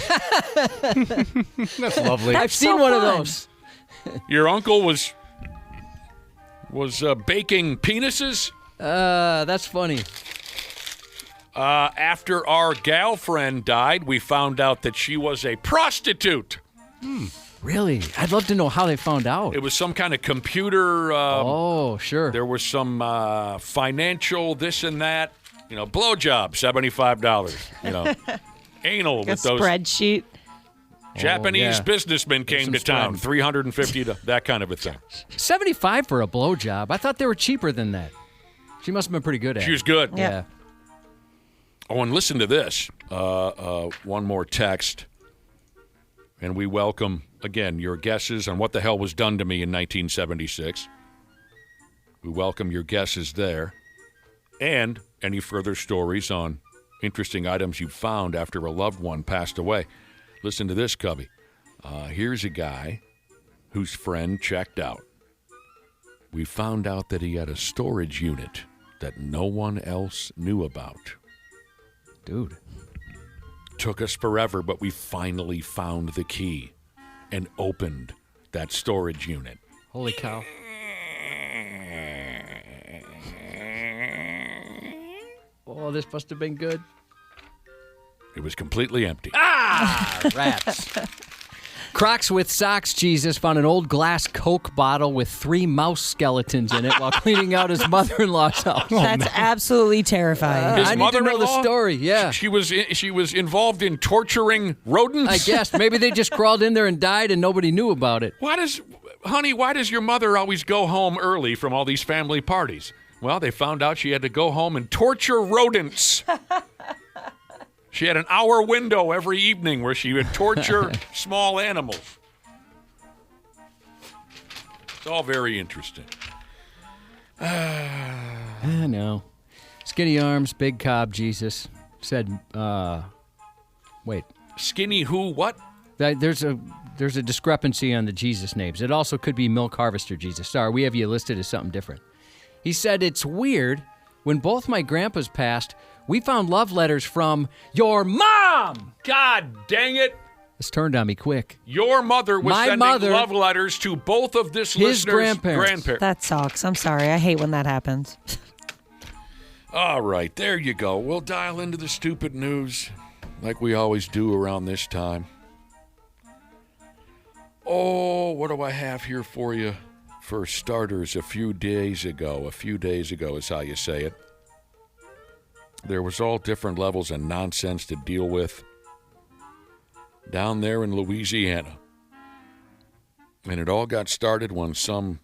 That's lovely. I've seen so one of fun. those. Your uncle was baking penises? That's funny. After our gal friend died, we found out that she was a prostitute. Really? I'd love to know how they found out. It was some kind of computer. Oh, sure. There was some financial this and that. Blowjob, $75. Anal Like with a those spreadsheet. Japanese businessmen came some to town. spreading. $350, that kind of a thing. $75 for a blowjob. I thought they were cheaper than that. She must have been pretty good at it. She was good. Yeah. Oh, and listen to this. One more text. And we welcome, again, your guesses on what the hell was done to me in 1976. We welcome your guesses there. And any further stories on interesting items you found after a loved one passed away. Listen to this, Cubby. Here's a guy whose friend checked out. We found out that he had a storage unit that no one else knew about. Dude. Took us forever, but we finally found the key and opened that storage unit. Holy cow. Oh, this must have been good. It was completely empty. Rats. Crocs with Socks Jesus found an old glass Coke bottle with 3 mouse skeletons in it while cleaning out his mother-in-law's house. That's absolutely terrifying. His I need to know the mother-in-law? story, yeah. She was involved in torturing rodents? I guess. Maybe they just crawled in there and died and nobody knew about it. Why does your mother always go home early from all these family parties? Well, they found out she had to go home and torture rodents. She had an hour window every evening where she would torture small animals. It's all very interesting. I know. Skinny arms, big cob Jesus said, wait. Skinny who, what? There's a discrepancy on the Jesus names. It also could be Milk Harvester Jesus. Sorry, we have you listed as something different. He said, it's weird. When both my grandpas passed, we found love letters from your mom. God dang it. This turned on me quick. Your mother was My sending mother- love letters to both of this His listener's grandparents. That sucks. I'm sorry. I hate when that happens. All right, there you go. We'll dial into the stupid news like we always do around this time. Oh, what do I have here for you? For starters, a few days ago is how you say it, there was all different levels of nonsense to deal with down there in Louisiana. And it all got started when some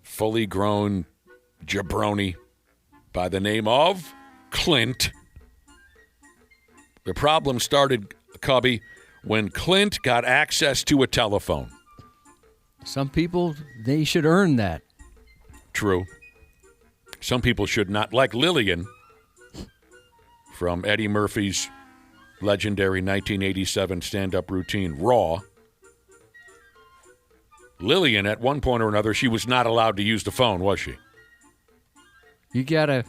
fully grown jabroni by the name of Clint. The problem started, Cubby, when Clint got access to a telephone. Some people, they should earn that. True. Some people should not, like Lillian from Eddie Murphy's legendary 1987 stand-up routine, Raw. Lillian, at one point or another, she was not allowed to use the phone, was she? You gotta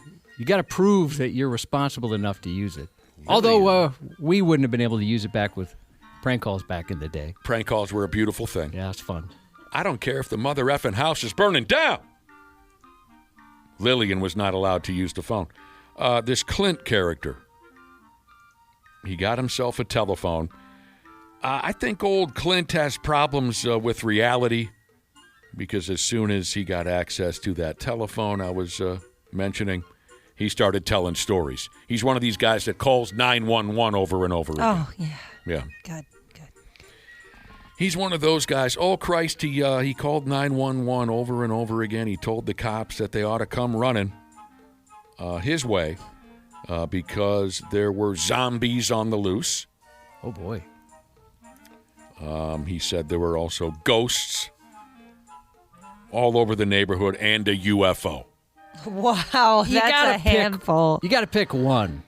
prove that you're responsible enough to use it. Although we wouldn't have been able to use it back with prank calls back in the day. Prank calls were a beautiful thing. Yeah, it's fun. I don't care if the mother effing house is burning down. Lillian was not allowed to use the phone. This Clint character, he got himself a telephone. I think old Clint has problems with reality because as soon as he got access to that telephone I was mentioning, he started telling stories. He's one of these guys that calls 911 over and over again. Oh, yeah. Yeah. Good. He's one of those guys. Oh, Christ, he called 911 over and over again. He told the cops that they ought to come running his way because there were zombies on the loose. Oh, boy. He said there were also ghosts all over the neighborhood and a UFO. Wow, that's a handful. You got to pick one.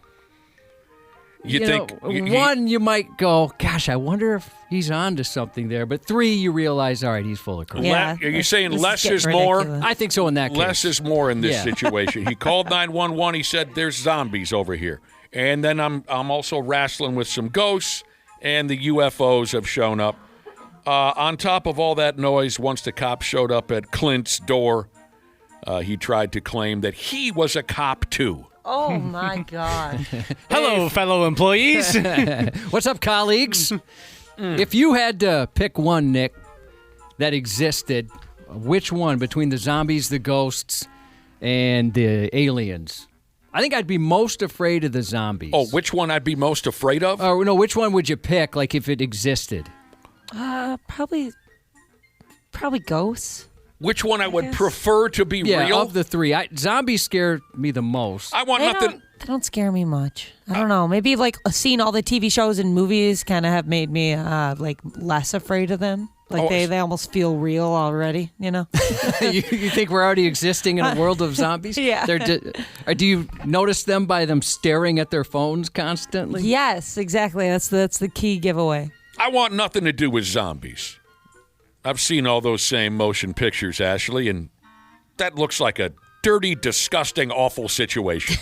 You think one, you might go, gosh, I wonder if he's on to something there. But 3, you realize, all right, he's full of crap. Yeah, are you saying this less getting is more? ridiculous. I think so in that case. Less is more in this Yeah. situation. He called 911. He said, "There's zombies over here," and then I'm also wrestling with some ghosts, and the UFOs have shown up. On top of all that noise, once the cops showed up at Clint's door, he tried to claim that he was a cop too. Oh, my God. Hello, fellow employees. What's up, colleagues? If you had to pick one, Nick, that existed, which one between the zombies, the ghosts, and the aliens? I think I'd be most afraid of the zombies. Oh, which one I'd be most afraid of? Oh, no, which one would you pick, like, if it existed? Probably ghosts. Which one I would guess. prefer to be Yeah, real? of the 3. Zombies scare me the most. I want nothing. They don't scare me much. I don't know. Maybe like seeing all the TV shows and movies kind of have made me like less afraid of them. Like they almost feel real already, you know? you think we're already existing in a world of zombies? Yeah. Do you notice them by them staring at their phones constantly? Yes, exactly. That's the key giveaway. I want nothing to do with zombies. I've seen all those same motion pictures, Ashley, and that looks like a dirty, disgusting, awful situation.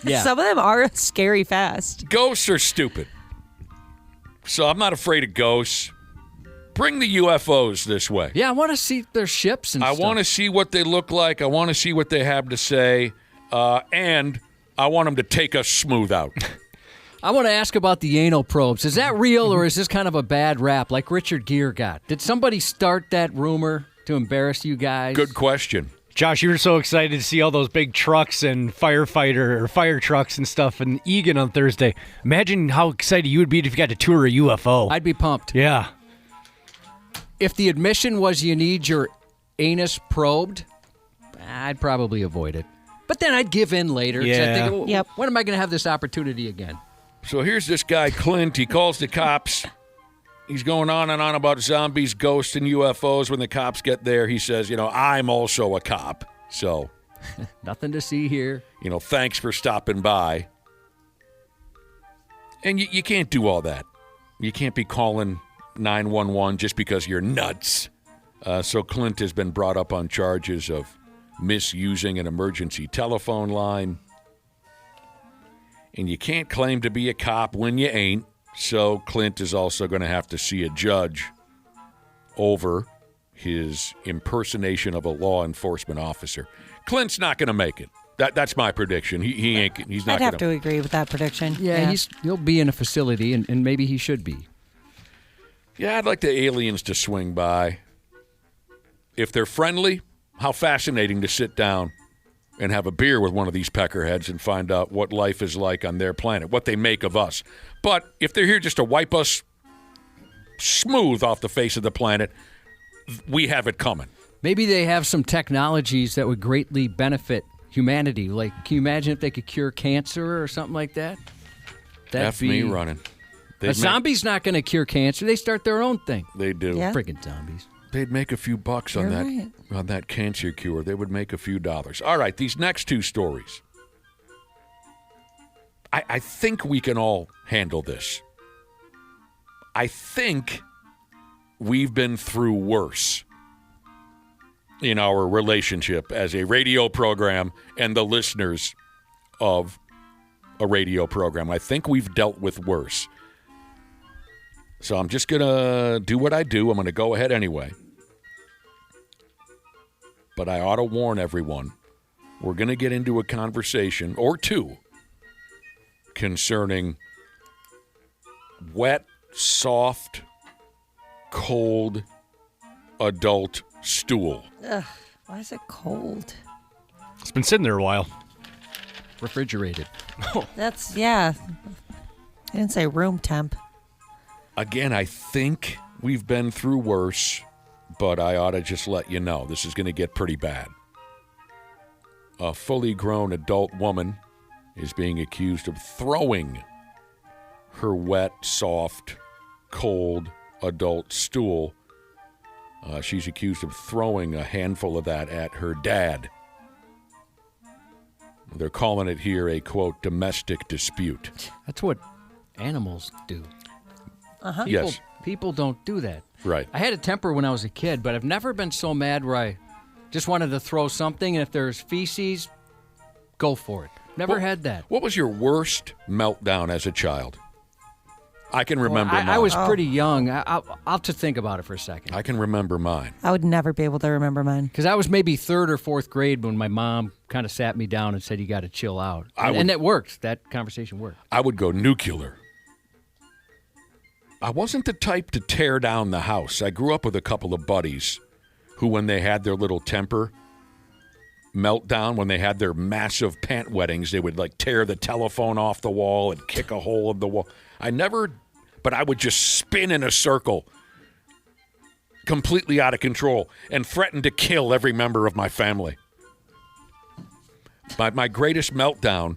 Yeah. Some of them are scary fast. Ghosts are stupid. So I'm not afraid of ghosts. Bring the UFOs this way. Yeah, I want to see their ships and I stuff. want to see what they look like. I want to see what they have to say. And I want them to take us smooth out. I want to ask about the anal probes. Is that real or is this kind of a bad rap like Richard Gere got? Did somebody start that rumor to embarrass you guys? Good question. Josh, you were so excited to see all those big trucks and fire trucks and stuff in Egan on Thursday. Imagine how excited you would be if you got to tour a UFO. I'd be pumped. Yeah. If the admission was you need your anus probed, I'd probably avoid it. But then I'd give in later. 'Cause Yeah. I think, Yep. when am I going to have this opportunity again? So here's this guy, Clint. He calls the cops. He's going on and on about zombies, ghosts, and UFOs. When the cops get there, he says, I'm also a cop. So, Nothing to see here. thanks for stopping by. And you can't do all that. You can't be calling 911 just because you're nuts. So Clint has been brought up on charges of misusing an emergency telephone line. And you can't claim to be a cop when you ain't. So Clint is also going to have to see a judge over his impersonation of a law enforcement officer. Clint's not going to make it. That's my prediction. He ain't. He's not. I'd have to agree with that prediction. Yeah, he'll be in a facility, and maybe he should be. Yeah, I'd like the aliens to swing by. If they're friendly, how fascinating to sit down and have a beer with one of these peckerheads and find out what life is like on their planet, what they make of us. But if they're here just to wipe us smooth off the face of the planet, we have it coming. Maybe they have some technologies that would greatly benefit humanity. Like, can you imagine if they could cure cancer or something like that? That's me running. A zombie's not going to cure cancer. They start their own thing. They do. Yeah. Friggin' zombies. They'd make a few bucks on You're that right. on that cancer cure. They would make a few dollars. All right, these next two stories. I think we can all handle this. I think we've been through worse in our relationship as a radio program and the listeners of a radio program. I think we've dealt with worse. So I'm just going to do what I do. I'm going to go ahead anyway. But I ought to warn everyone, we're going to get into a conversation or two concerning wet, soft, cold adult stool. Ugh, why is it cold? It's been sitting there a while. Refrigerated. That's, yeah. I didn't say room temp. Again, I think we've been through worse, but I ought to just let you know this is going to get pretty bad. A fully grown adult woman is being accused of throwing her wet, soft, cold adult stool. She's accused of throwing a handful of that at her dad. They're calling it here a, quote, domestic dispute. That's what animals do. Yes. People don't do that. Right. I had a temper when I was a kid, but I've never been so mad where I just wanted to throw something, and if there's feces, go for it. Never had that. What was your worst meltdown as a child? I can remember mine. I was pretty young. I'll have to think about it for a second. I can remember mine. I would never be able to remember mine. Because I was maybe third or fourth grade when my mom kind of sat me down and said, you got to chill out. And it worked. That conversation worked. I would go nuclear. I wasn't the type to tear down the house. I grew up with a couple of buddies who, when they had their little temper meltdown, when they had their massive pant weddings, they would like tear the telephone off the wall and kick a hole in the wall. But I would just spin in a circle, completely out of control, and threaten to kill every member of my family. My greatest meltdown,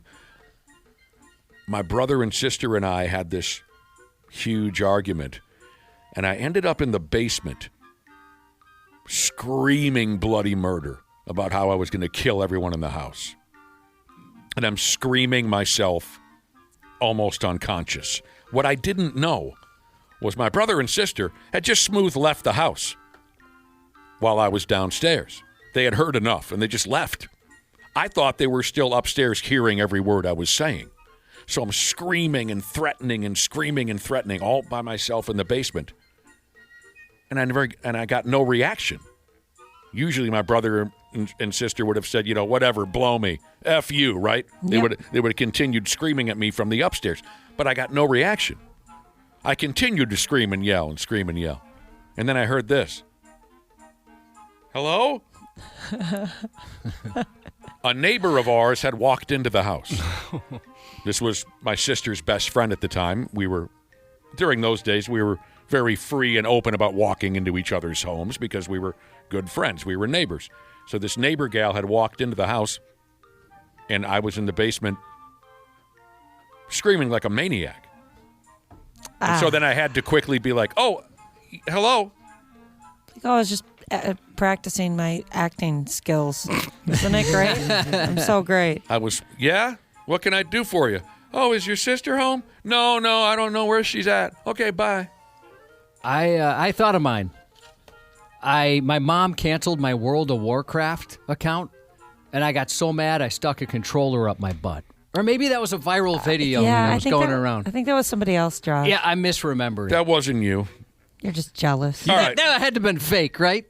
my brother and sister and I had this huge argument, and I ended up in the basement screaming bloody murder about how I was going to kill everyone in the house. And I'm screaming myself almost unconscious. What I didn't know was my brother and sister had just smooth left the house while I was downstairs. They had heard enough, and they just left. I thought they were still upstairs hearing every word I was saying. So I'm screaming and threatening and screaming and threatening all by myself in the basement. And I got no reaction. Usually my brother and sister would have said, whatever, blow me. F you, right? Yep. They would have continued screaming at me from the upstairs. but I got no reaction. I continued to scream and yell and scream and yell. And then I heard this. Hello? A neighbor of ours had walked into the house. This was my sister's best friend at the time. During those days, we were very free and open about walking into each other's homes because we were good friends. We were neighbors. So this neighbor gal had walked into the house, and I was in the basement screaming like a maniac. And so then I had to quickly be like, oh, hello. I was just practicing my acting skills. Isn't it great? I'm so great. Yeah? What can I do for you? Oh, is your sister home? No, I don't know where she's at. Okay, bye. I thought of mine. My mom canceled my World of Warcraft account, and I got so mad I stuck a controller up my butt. Or maybe that was a viral video that was going around. I think that was somebody else, Josh. Yeah, I misremembered. That wasn't you. You're just jealous. All right. That had to have been fake, right?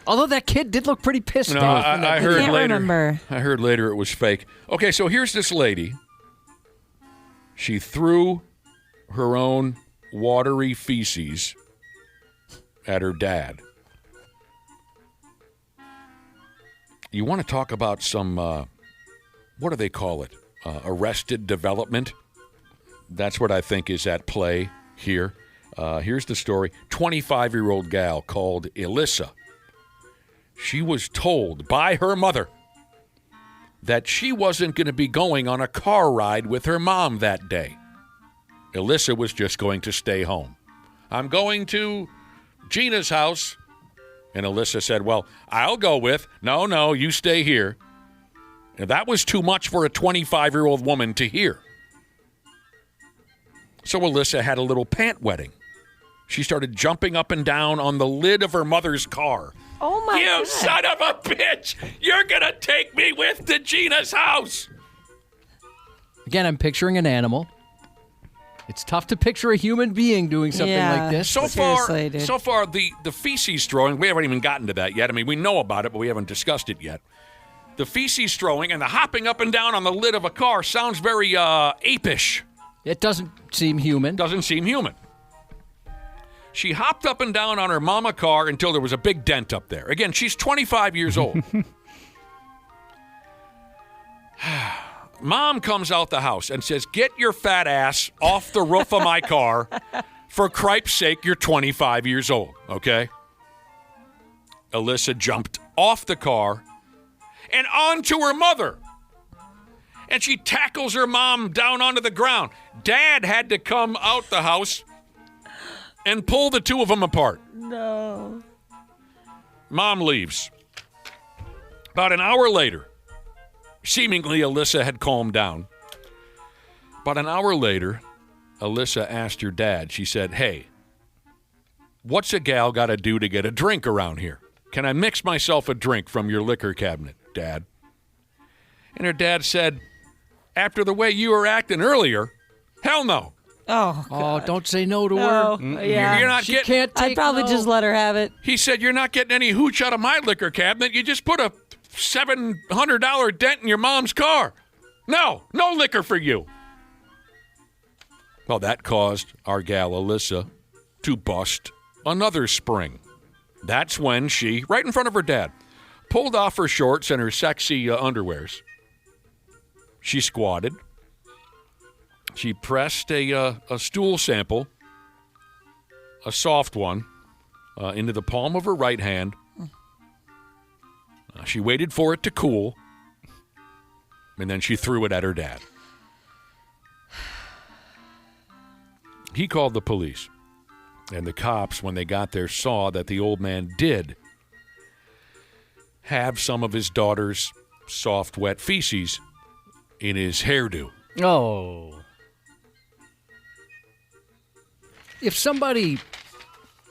Although that kid did look pretty pissed No, off. I heard can't later. remember. I heard later it was fake. Okay, so here's this lady. She threw her own watery feces at her dad. You want to talk about some, what do they call it? Arrested development? That's what I think is at play here. Here's the story. 25-year-old gal called Alyssa. She was told by her mother that she wasn't going to be going on a car ride with her mom that day. Alyssa was just going to stay home. I'm going to Gina's house. And Alyssa said, well, I'll go with. No, you stay here. And that was too much for a 25-year-old woman to hear. So Alyssa had a little pant wetting. She started jumping up and down on the lid of her mother's car. Oh, my God. You son of a bitch! You're going to take me with to Gina's house! Again, I'm picturing an animal. It's tough to picture a human being doing something like this. So Seriously, dude. far, the feces throwing, we haven't even gotten to that yet. I mean, we know about it, but we haven't discussed it yet. The feces throwing and the hopping up and down on the lid of a car sounds very apish. It doesn't seem human. Doesn't seem human. She hopped up and down on her mama car until there was a big dent up there. Again, she's 25 years old. Mom comes out the house and says, get your fat ass off the roof of my car. For cripe's sake, you're 25 years old, okay? Alyssa jumped off the car and onto her mother. And she tackles her mom down onto the ground. Dad had to come out the house and pull the two of them apart. No. Mom leaves. About an hour later, seemingly Alyssa had calmed down. About an hour later, Alyssa asked her dad, she said, hey, what's a gal got to do to get a drink around here? Can I mix myself a drink from your liquor cabinet, Dad? And her dad said, after the way you were acting earlier, hell no. Oh, God. Oh, don't say no to her. Yeah. You're not She getting. can't take I'd probably no. just let her have it. He said, you're not getting any hooch out of my liquor cabinet. You just put a $700 dent in your mom's car. No liquor for you. Well, that caused our gal Alyssa to bust another spring. That's when she, right in front of her dad, pulled off her shorts and her sexy underwears. She squatted. She pressed a stool sample, a soft one, into the palm of her right hand. She waited for it to cool, and then she threw it at her dad. He called the police, and the cops, when they got there, saw that the old man did have some of his daughter's soft, wet feces in his hairdo. Oh. If somebody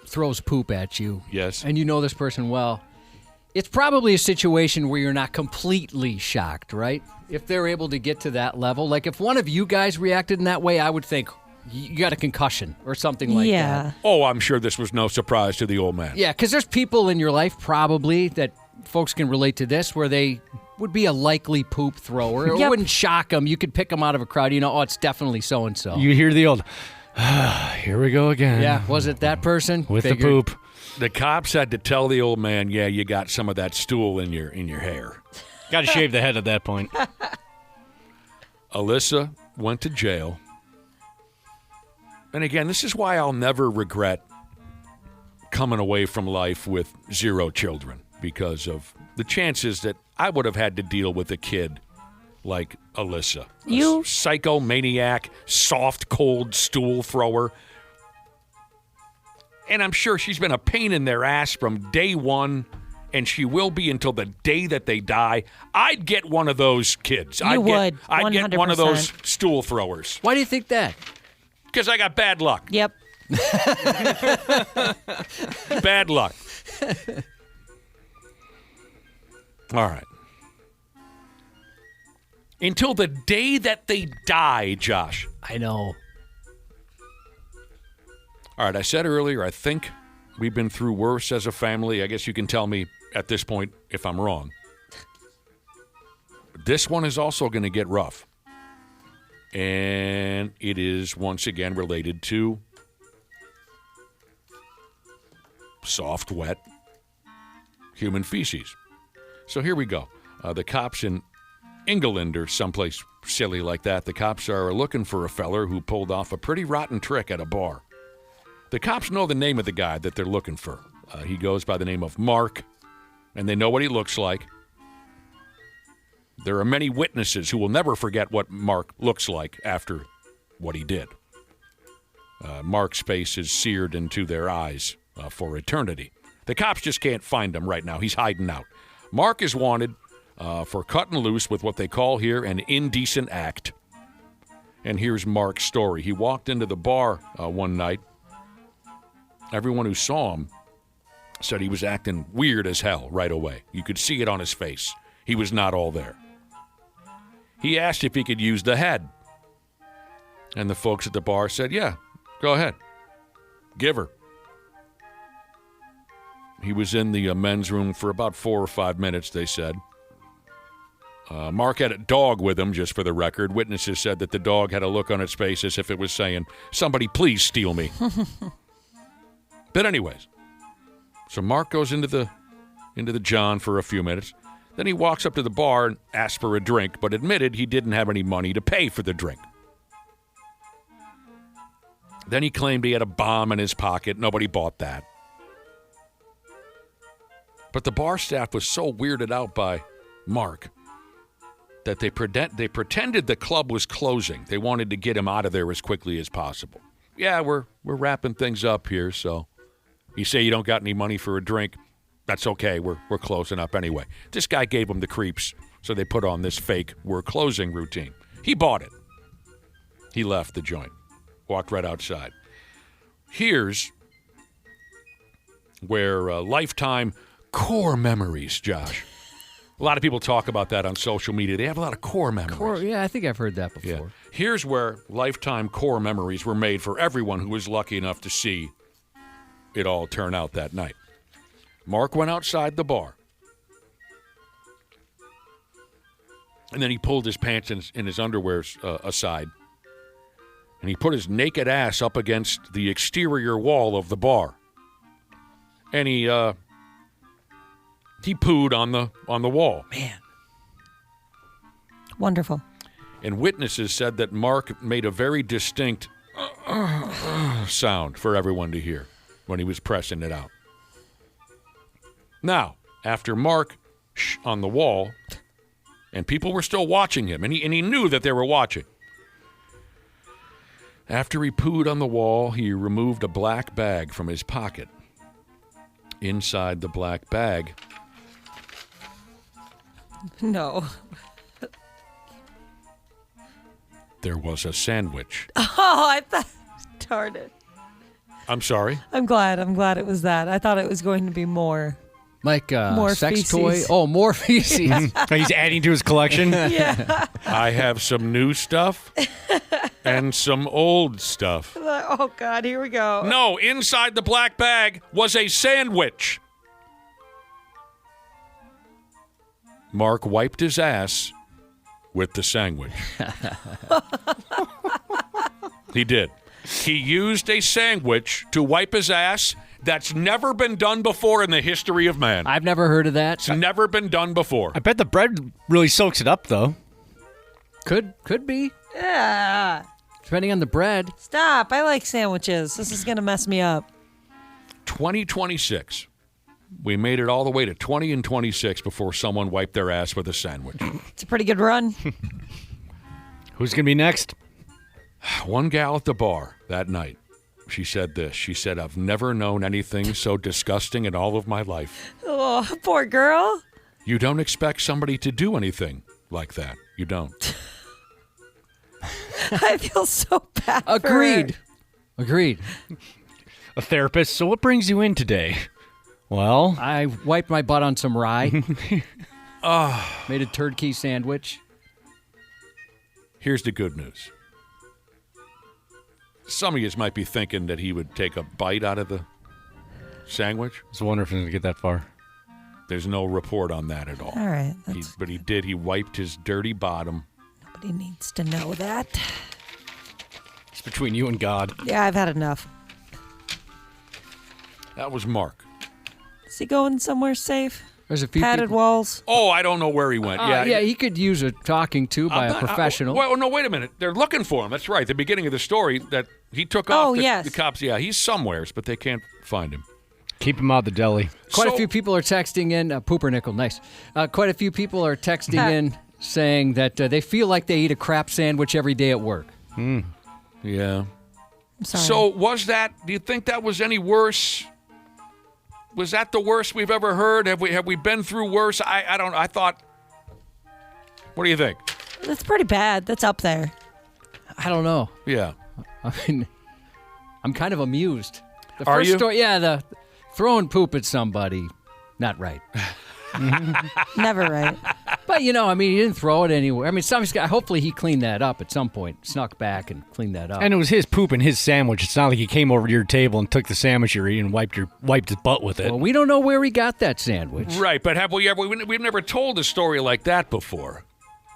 throws poop at you, Yes. and you know this person well, it's probably a situation where you're not completely shocked, right? If they're able to get to that level. Like if one of you guys reacted in that way, I would think you got a concussion or something like that. Oh, I'm sure this was no surprise to the old man. Yeah, because there's people in your life probably that folks can relate to this where they would be a likely poop thrower. It Yep. wouldn't shock them. You could pick them out of a crowd. You know, oh, it's definitely so-and-so. You hear the old, here we go again. Yeah, was it that person? With Figured. the poop. The cops had to tell the old man, yeah, you got some of that stool in your hair. Got to shave the head at that point. Alyssa went to jail. And again, this is why I'll never regret coming away from life with 0 children, because of the chances that I would have had to deal with a kid like Alyssa. You- A psychomaniac, soft, cold stool thrower. And I'm sure she's been a pain in their ass from day one, and she will be until the day that they die. I'd get one of those kids. I'd would, get one of those 100%. stool throwers. Why do you think that? Because I got bad luck. Yep. Bad luck. All right. Until the day that they die, Josh. I know. All right, I said earlier, I think we've been through worse as a family. I guess you can tell me at this point if I'm wrong. This one is also going to get rough. And it is once again related to soft, wet human feces. So here we go. The cops in England or someplace silly like that, the cops are looking for a feller who pulled off a pretty rotten trick at a bar. The cops know the name of the guy that they're looking for. He goes by the name of Mark, and they know what he looks like. There are many witnesses who will never forget what Mark looks like after what he did. Mark's face is seared into their eyes for eternity. The cops just can't find him right now. He's hiding out. Mark is wanted for cutting loose with what they call here an indecent act. And here's Mark's story. He walked into the bar one night. Everyone who saw him said he was acting weird as hell right away. You could see it on his face. He was not all there. He asked if he could use the head. And the folks at the bar said, yeah, go ahead. Give her. He was in the men's room for about 4 or 5 minutes, they said. Mark had a dog with him, just for the record. Witnesses said that the dog had a look on its face as if it was saying, somebody please steal me. But anyways, so Mark goes into the John for a few minutes. Then he walks up to the bar and asks for a drink, but admitted he didn't have any money to pay for the drink. Then he claimed he had a bomb in his pocket. Nobody bought that. But the bar staff was so weirded out by Mark that they pretended the club was closing. They wanted to get him out of there as quickly as possible. Yeah, we're wrapping things up here, so you say you don't got any money for a drink. That's okay. We're closing up anyway. This guy gave them the creeps, so they put on this fake we're closing routine. He bought it. He left the joint. Walked right outside. Here's where lifetime core memories, Josh. A lot of people talk about that on social media. They have a lot of core memories. Yeah, I think I've heard that before. Yeah. Here's where lifetime core memories were made for everyone who was lucky enough to see it all turn out that night. Mark went outside the bar. And then he pulled his pants and his underwear aside. And he put his naked ass up against the exterior wall of the bar. And he pooed on the wall. Man. Wonderful. And witnesses said that Mark made a very distinct sound for everyone to hear when he was pressing it out. Now, after Mark on the wall, and people were still watching him, and he knew that they were watching. After he pooed on the wall, he removed a black bag from his pocket. Inside the black bag, No. there was a sandwich. Oh, I thought. Darn it. I'm sorry? I'm glad it was that. I thought it was going to be more. Like More sex feces. toy? Oh, more feces. He's adding to his collection. Yeah. I have some new stuff and some old stuff. Oh, God. Here we go. No, inside the black bag was a sandwich. Mark wiped his ass with the sandwich. He did. He used a sandwich to wipe his ass. That's never been done before in the history of man. I've never heard of that. It's never been done before. I bet the bread really soaks it up, though. Could be. Yeah. Depending on the bread. Stop. I like sandwiches. This is going to mess me up. 2026. We made it all the way to 20 and 26 before someone wiped their ass with a sandwich. It's a pretty good run. Who's going to be next? One gal at the bar that night, she said this. She said, I've never known anything so disgusting in all of my life. Oh, poor girl. You don't expect somebody to do anything like that. You don't. I feel so bad. Agreed. For her. Agreed. A therapist. So what brings you in today? Well, I wiped my butt on some rye. Made a turkey sandwich. Here's the good news. Some of you might be thinking that he would take a bite out of the sandwich. I was wondering if it would get that far. There's no report on that at all. All right. But he did. He wiped his dirty bottom. Nobody needs to know that. It's between you and God. Yeah, I've had enough. That was Mark. Is he going somewhere safe? There's a few Padded people. walls? Oh, I don't know where he went. Yeah, he could use a talking to by a professional. Well, no, wait a minute. They're looking for him. That's right. The beginning of the story that he took Oh, off. yes. The cops. Yeah, he's somewheres, but they can't find him. Keep him out of the deli. Quite a So- few people are texting in, Poopernickel, nice. Quite a few people are texting in saying that they feel like they eat a crap sandwich every day at work. Yeah. I'm sorry. So was that? Do you think that was any worse? Was that the worst we've ever heard? Have we been through worse? I don't. I thought. What do you think? That's pretty bad. That's up there. I don't know. Yeah. I mean, I'm kind of amused. The Are first you? story, yeah, the throwing poop at somebody, not right. Never right. But, you know, I mean, he didn't throw it anywhere. I mean, hopefully he cleaned that up at some point, snuck back and cleaned that up. And it was his poop and his sandwich. It's not like he came over to your table and took the sandwich you're eating and wiped his butt with it. Well, we don't know where he got that sandwich. Right, but have we ever? We've never told a story like that before.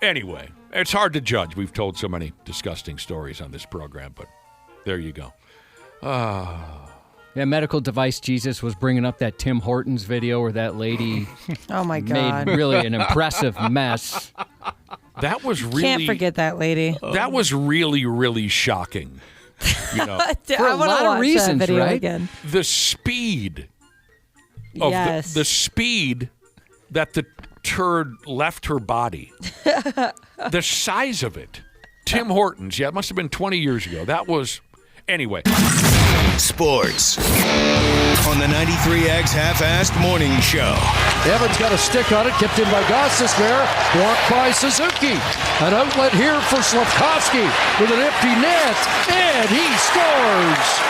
Anyway, it's hard to judge. We've told so many disgusting stories on this program, but there you go. Yeah, Medical Device Jesus was bringing up that Tim Hortons video where that lady Oh, my God. made really an impressive mess. That was really. Can't forget that lady. That was really, really shocking. You know, I a want lot to of watch reasons, that video right? again. the speed of Yes. the speed that the turd left her body, the size of it. Tim Hortons, yeah, it must have been 20 years ago. That was, anyway. Sports on the 93X Half-Assed Morning Show. Evans got a stick on it, kept in by Gossesbear, blocked by Suzuki. An outlet here for Slavkovsky with an empty net, and he scores!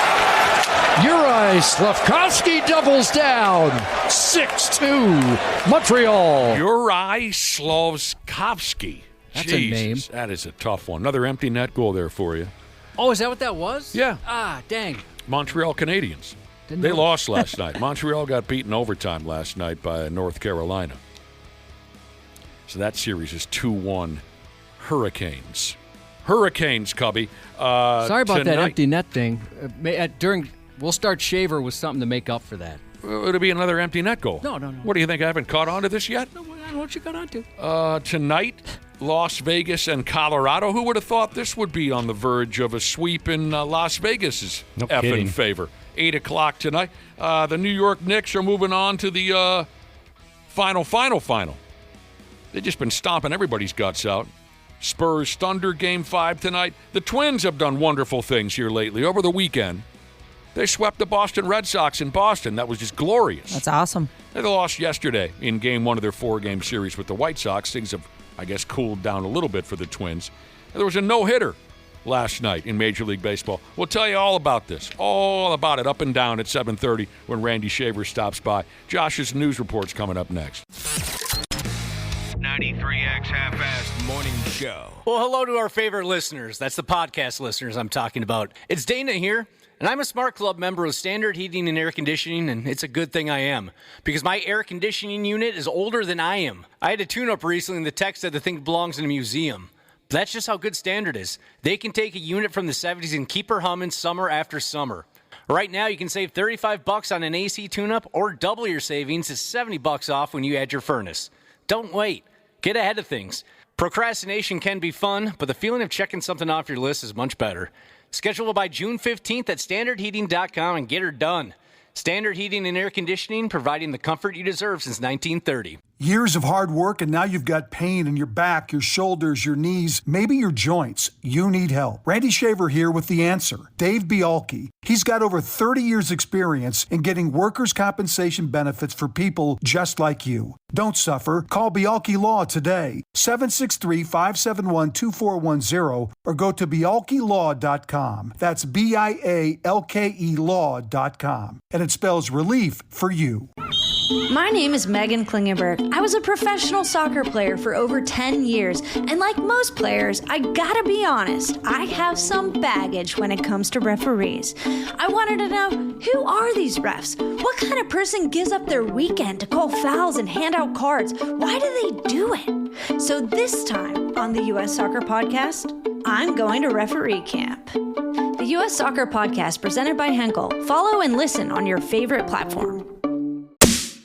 Uri Slavkovsky doubles down, 6-2, Montreal. Uri Slavkovsky. That's a name. That is a tough one. Another empty net goal there for you. Oh, is that what that was? Yeah. Ah, dang. Montreal Canadiens. Didn't They know. lost last night. Montreal got beaten overtime last night by North Carolina. So that series is 2-1 Hurricanes. Hurricanes, Cubby. Sorry about that tonight- empty net thing. We'll start Shaver with something to make up for that. It'll be another empty net goal. No. What do you think? I haven't caught on to this yet? I don't know what you got onto. Tonight, Las Vegas and Colorado. Who would have thought this would be on the verge of a sweep in Las Vegas's No effing kidding. favor? 8 o'clock tonight. The New York Knicks are moving on to the final. They've just been stomping everybody's guts out. Spurs Thunder Game 5 tonight. The Twins have done wonderful things here lately. Over the weekend, they swept the Boston Red Sox in Boston. That was just glorious. That's awesome. They lost yesterday in Game 1 of their 4-game series with the White Sox. Things have, I guess, cooled down a little bit for the Twins. And there was a no-hitter last night in Major League Baseball. We'll tell you all about this, all about it, up and down at 7:30 when Randy Shaver stops by. Josh's news report's coming up next. 93X Half-Assed Morning Show. Well, hello to our favorite listeners. That's the podcast listeners I'm talking about. It's Dana here, and I'm a Smart Club member of Standard Heating and Air Conditioning, and it's a good thing I am, because my air conditioning unit is older than I am. I had a tune-up recently, and the tech said the thing belongs in a museum. But that's just how good Standard is. They can take a unit from the 70s and keep her humming summer after summer. Right now, you can save $35 on an AC tune-up, or double your savings to $70 off when you add your furnace. Don't wait. Get ahead of things. Procrastination can be fun, but the feeling of checking something off your list is much better. Schedule it by June 15th at standardheating.com and get her done. Standard Heating and Air Conditioning, providing the comfort you deserve since 1930. Years of hard work, and now you've got pain in your back, your shoulders, your knees, maybe your joints. You need help. Randy Shaver here with the answer. Dave Bialke. He's got over 30 years experience in getting workers' compensation benefits for people just like you. Don't suffer. Call Bialke Law today. 763-571-2410 or go to bialkelaw.com. That's BIALKE law.com. And it spells relief for you. My name is Megan Klingenberg. I was a professional soccer player for over 10 years, and like most players, I gotta be honest, I have some baggage when it comes to referees. I wanted to know, who are these refs? What kind of person gives up their weekend to call fouls and hand out cards? Why do they do it? So this time on the U.S. Soccer Podcast, I'm going to referee camp. The U.S. Soccer Podcast presented by Henkel. Follow and listen on your favorite platform.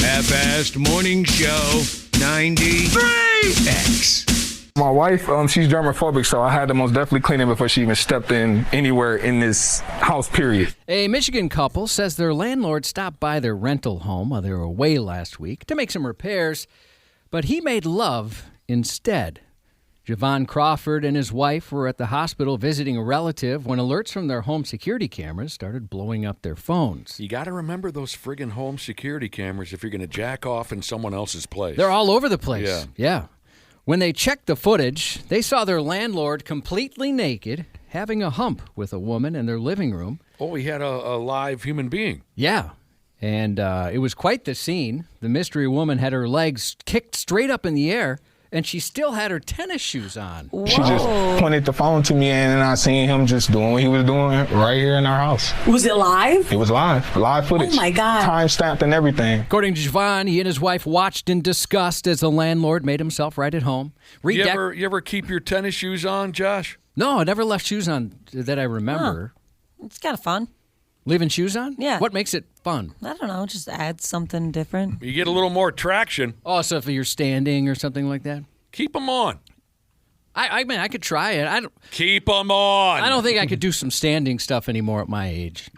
Half-Assed Morning Show 93X. My wife, she's germophobic, so I had to most definitely clean it before she even stepped in anywhere in this house, period. A Michigan couple says their landlord stopped by their rental home while they were away last week to make some repairs, but he made love instead. Javon Crawford and his wife were at the hospital visiting a relative when alerts from their home security cameras started blowing up their phones. You got to remember those friggin' home security cameras if you're going to jack off in someone else's place. They're all over the place. Yeah. When they checked the footage, they saw their landlord completely naked, having a hump with a woman in their living room. Oh, he had a live human being. Yeah. And it was quite the scene. The mystery woman had her legs kicked straight up in the air, and she still had her tennis shoes on. Whoa. She just pointed the phone to me, and I seen him just doing what he was doing right here in our house. Was it live? It was live. Live footage. Oh, my God. Time-stamped and everything. According to Javon, he and his wife watched in disgust as the landlord made himself right at home. You ever keep your tennis shoes on, Josh? No, I never left shoes on that I remember. Huh. It's kind of fun. Leaving shoes on? Yeah. What makes it fun? I don't know. Just add something different. You get a little more traction. Oh, so if you're standing or something like that? Keep them on. I mean, I could try it. Keep them on. I don't think I could do some standing stuff anymore at my age.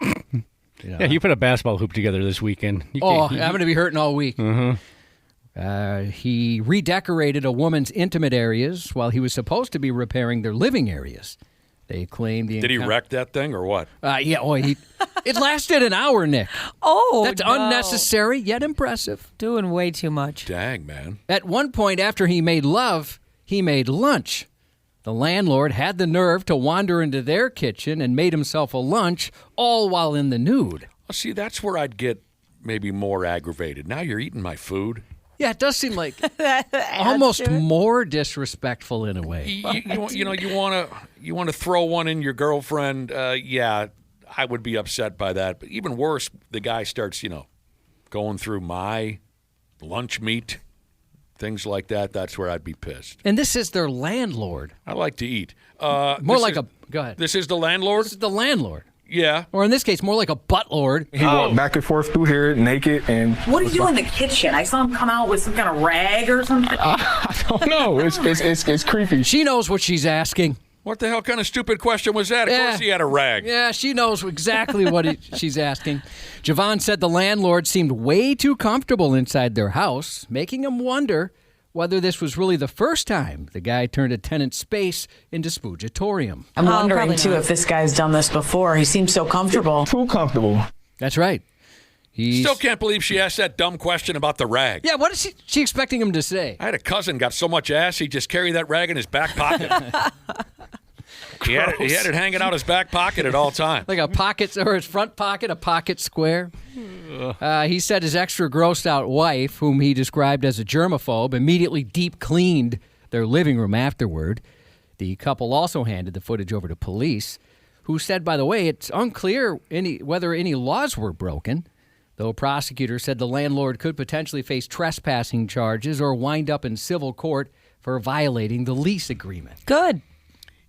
Yeah, you put a basketball hoop together this weekend. I'm going to be hurting all week. Mm-hmm. He redecorated a woman's intimate areas while he was supposed to be repairing their living areas. They claimed Did he wreck that thing or what? Yeah. Oh, it lasted an hour, Nick. Oh, that's unnecessary yet impressive. Doing way too much. Dang, man. At one point, after he made love, he made lunch. The landlord had the nerve to wander into their kitchen and made himself a lunch, all while in the nude. Well, see, that's where I'd get maybe more aggravated. Now you're eating my food. Yeah, it does seem like almost more disrespectful in a way. You want to throw one in your girlfriend. Yeah, I would be upset by that. But even worse, the guy starts, going through my lunch meat, things like that. That's where I'd be pissed. And this is their landlord. I like to eat. Go ahead. This is the landlord? This is the landlord. Yeah. Or in this case, more like a buttlord. He walked back and forth through here naked. And what do you do in the kitchen? I saw him come out with some kind of rag or something. I don't know. It's creepy. She knows what she's asking. What the hell kind of stupid question was that? Of course he had a rag. Yeah, she knows exactly what she's asking. Javon said the landlord seemed way too comfortable inside their house, making him wonder whether this was really the first time the guy turned a tenant's space into Spoogatorium. I'm wondering, too, if this guy's done this before. He seems so comfortable. Too comfortable. That's right. Still can't believe she asked that dumb question about the rag. Yeah, what is she expecting him to say? I had a cousin got so much ass, he just carried that rag in his back pocket. He had it hanging out his back pocket at all times. Like a pocket, or his front pocket, a pocket square. He said his extra grossed out wife, whom he described as a germaphobe, immediately deep cleaned their living room afterward. The couple also handed the footage over to police, who said, by the way, it's unclear whether any laws were broken, though prosecutors said the landlord could potentially face trespassing charges or wind up in civil court for violating the lease agreement. Good.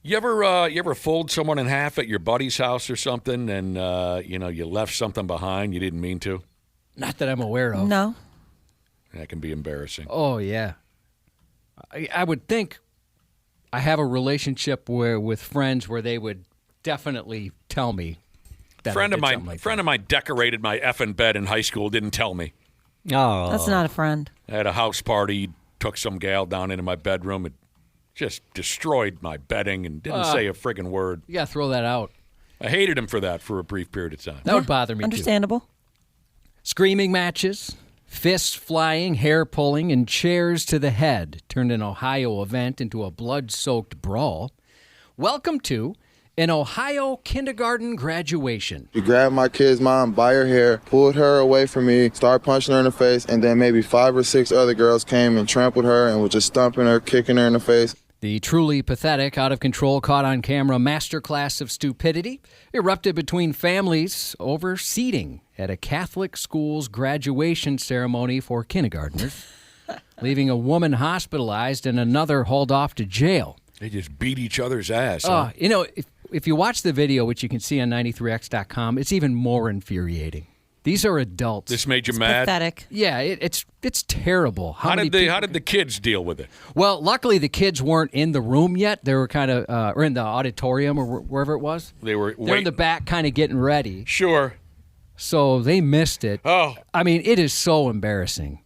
You ever fold someone in half at your buddy's house or something, and you left something behind you didn't mean to? Not that I'm aware of. No. That can be embarrassing. Oh yeah, I would think I have a relationship with friends where they would definitely tell me. That friend of mine decorated my effing bed in high school. Didn't tell me. Oh, That's not a friend. I had a house party. Took some gal down into my bedroom and just destroyed my bedding and didn't say a friggin' word. You gotta throw that out. I hated him for that for a brief period of time. That would bother me Understandable. too. Screaming matches, fists flying, hair pulling, and chairs to the head turned an Ohio event into a blood-soaked brawl. Welcome to an Ohio kindergarten graduation. You grabbed my kid's mom by her hair, pulled her away from me, started punching her in the face, and then maybe 5 or 6 other girls came and trampled her and were just stomping her, kicking her in the face. The truly pathetic, out-of-control, caught-on-camera masterclass of stupidity erupted between families over seating at a Catholic school's graduation ceremony for kindergartners, leaving a woman hospitalized and another hauled off to jail. They just beat each other's ass. Huh? If you watch the video, which you can see on 93x.com, it's even more infuriating. These are adults. This made you mad? Pathetic. Yeah, it's terrible. How did the kids deal with it? Well, luckily the kids weren't in the room yet. They were kind of or in the auditorium or wherever it was. They're in the back, kind of getting ready. Sure. So they missed it. Oh, I mean, it is so embarrassing.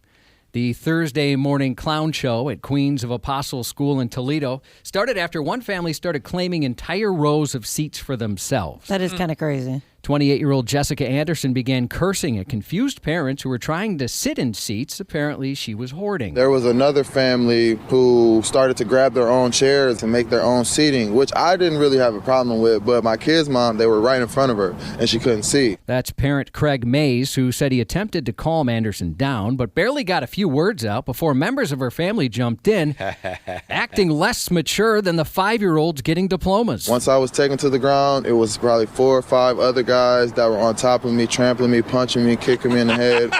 The Thursday morning clown show at Queens of Apostles School in Toledo started after one family started claiming entire rows of seats for themselves. That is kind of crazy. 28-year-old Jessica Anderson began cursing at confused parents who were trying to sit in seats. Apparently, she was hoarding. There was another family who started to grab their own chairs and make their own seating, which I didn't really have a problem with, but my kid's mom, they were right in front of her, and she couldn't see. That's parent Craig Mays, who said he attempted to calm Anderson down, but barely got a few words out before members of her family jumped in, acting less mature than the 5-year-olds getting diplomas. Once I was taken to the ground, it was probably 4 or 5 other guys that were on top of me, trampling me, punching me, kicking me in the head.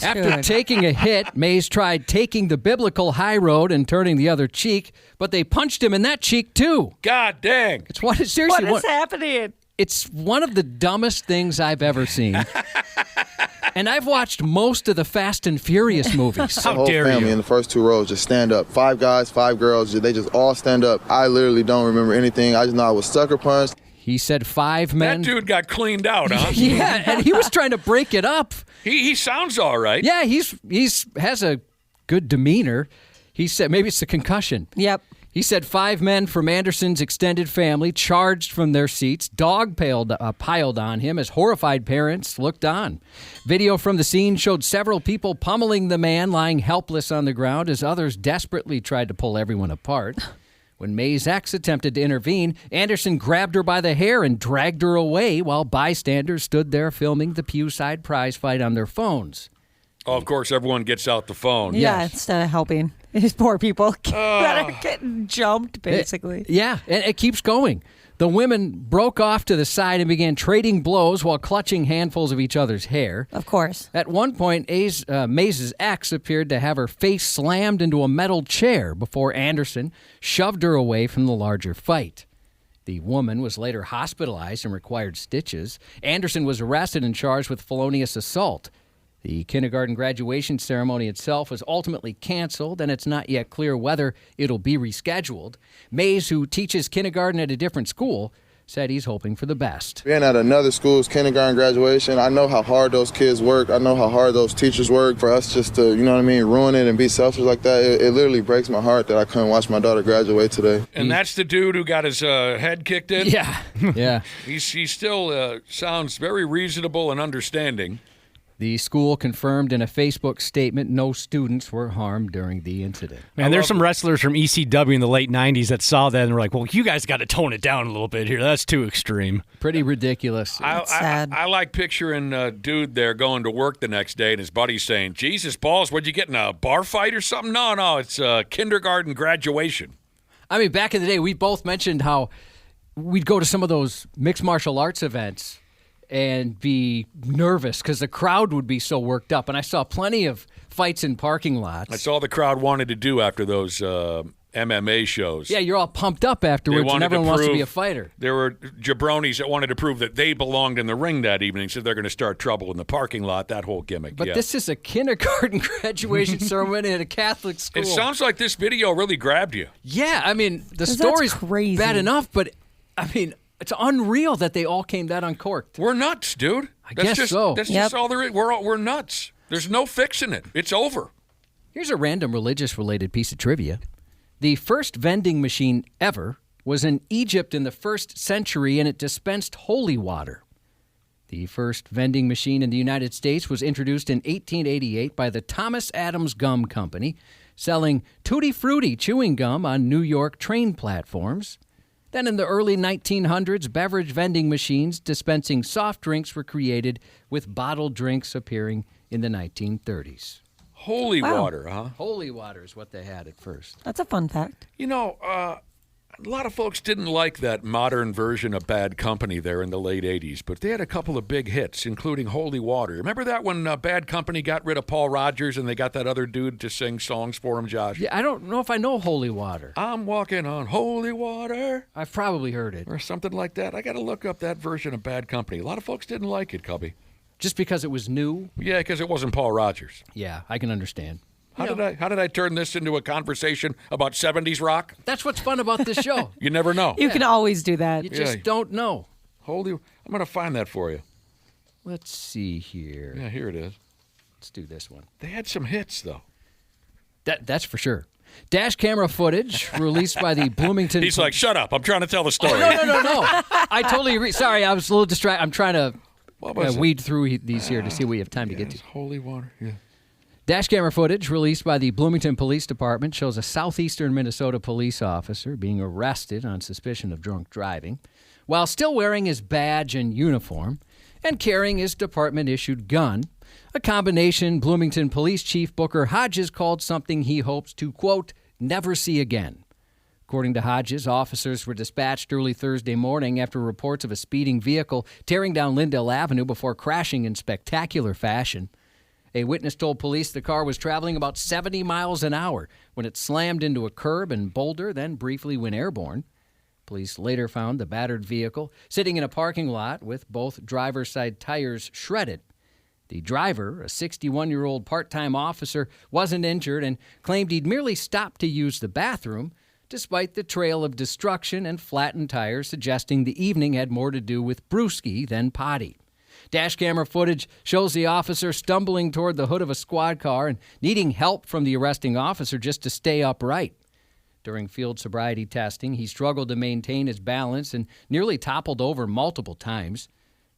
After taking a hit, Mays tried taking the biblical high road and turning the other cheek, but they punched him in that cheek too. God dang. Seriously, What is happening? It's one of the dumbest things I've ever seen. And I've watched most of the Fast and Furious movies. The whole family in the first 2 rows just stand up. 5 guys, 5 girls, they just all stand up. I literally don't remember anything. I just know I was sucker punched. He said 5 men. That dude got cleaned out, huh? Yeah, and he was trying to break it up. He sounds all right. Yeah, he's has a good demeanor. He said maybe it's a concussion. Yep. He said 5 men from Anderson's extended family charged from their seats, piled on him as horrified parents looked on. Video from the scene showed several people pummeling the man lying helpless on the ground as others desperately tried to pull everyone apart. When May's ex attempted to intervene, Anderson grabbed her by the hair and dragged her away while bystanders stood there filming the Pewside prize fight on their phones. Oh, of course, everyone gets out the phone. Yeah, instead of helping these poor people that are getting jumped, basically. And it keeps going. The women broke off to the side and began trading blows while clutching handfuls of each other's hair. Of course. At one point, Mays' ex appeared to have her face slammed into a metal chair before Anderson shoved her away from the larger fight. The woman was later hospitalized and required stitches. Anderson was arrested and charged with felonious assault. The kindergarten graduation ceremony itself was ultimately canceled, and it's not yet clear whether it'll be rescheduled. Mays, who teaches kindergarten at a different school, said he's hoping for the best. Being at another school's kindergarten graduation, I know how hard those kids work. I know how hard those teachers work. For us just to, ruin it and be selfish like that, it literally breaks my heart that I couldn't watch my daughter graduate today. And that's the dude who got his head kicked in? Yeah. He still sounds very reasonable and understanding. The school confirmed in a Facebook statement no students were harmed during the incident. Man, there's some wrestlers from ECW in the late 90s that saw that and were like, well, you guys got to tone it down a little bit here. That's too extreme. Pretty ridiculous. I like picturing a dude there going to work the next day and his buddy's saying, Jesus balls, what'd you get in a bar fight or something? No, it's kindergarten graduation. I mean, back in the day, we both mentioned how we'd go to some of those mixed martial arts events and be nervous because the crowd would be so worked up. And I saw plenty of fights in parking lots. That's all the crowd wanted to do after those MMA shows. Yeah, you're all pumped up afterwards, and everyone wants to be a fighter. There were jabronis that wanted to prove that they belonged in the ring that evening, so they're going to start trouble in the parking lot, that whole gimmick. But this is a kindergarten graduation ceremony at a Catholic school. It sounds like this video really grabbed you. Yeah, I mean, the story's crazy. Bad enough, but, I mean, it's unreal that they all came that uncorked. We're nuts, dude. I guess so. That's just all there is. We're nuts. There's no fixing it. It's over. Here's a random religious-related piece of trivia. The first vending machine ever was in Egypt in the 1st century, and it dispensed holy water. The first vending machine in the United States was introduced in 1888 by the Thomas Adams Gum Company, selling Tutti Frutti chewing gum on New York train platforms. Then in the early 1900s, beverage vending machines dispensing soft drinks were created, with bottled drinks appearing in the 1930s. Holy water, huh? Holy water is what they had at first. That's a fun fact. You know, a lot of folks didn't like that modern version of Bad Company there in the late 80s, but they had a couple of big hits, including Holy Water. Remember that when Bad Company got rid of Paul Rogers and they got that other dude to sing songs for him, Josh? Yeah, I don't know if I know Holy Water. I'm walking on holy water. I've probably heard it. Or something like that. I got to look up that version of Bad Company. A lot of folks didn't like it, Cubby. Just because it was new? Yeah, because it wasn't Paul Rogers. Yeah, I can understand. How did I turn this into a conversation about 70s rock? That's what's fun about this show. You never know. You can always do that. You just don't know. I'm going to find that for you. Let's see here. Yeah, here it is. Let's do this one. They had some hits, though. That's for sure. Dash camera footage released by the Bloomington... He's like, shut up. I'm trying to tell the story. Oh, no. I totally agree. Sorry, I was a little distracted. I'm trying to weed through these here to see what we have time to get to. Holy water, yeah. Dash camera footage released by the Bloomington Police Department shows a southeastern Minnesota police officer being arrested on suspicion of drunk driving while still wearing his badge and uniform and carrying his department-issued gun, a combination Bloomington Police Chief Booker Hodges called something he hopes to, quote, never see again. According to Hodges, officers were dispatched early Thursday morning after reports of a speeding vehicle tearing down Lindell Avenue before crashing in spectacular fashion. A witness told police the car was traveling about 70 miles an hour when it slammed into a curb in Boulder, then briefly went airborne. Police later found the battered vehicle sitting in a parking lot with both driver's side tires shredded. The driver, a 61-year-old part-time officer, wasn't injured and claimed he'd merely stopped to use the bathroom, despite the trail of destruction and flattened tires suggesting the evening had more to do with brewski than potty. Dash camera footage shows the officer stumbling toward the hood of a squad car and needing help from the arresting officer just to stay upright. During field sobriety testing, he struggled to maintain his balance and nearly toppled over multiple times.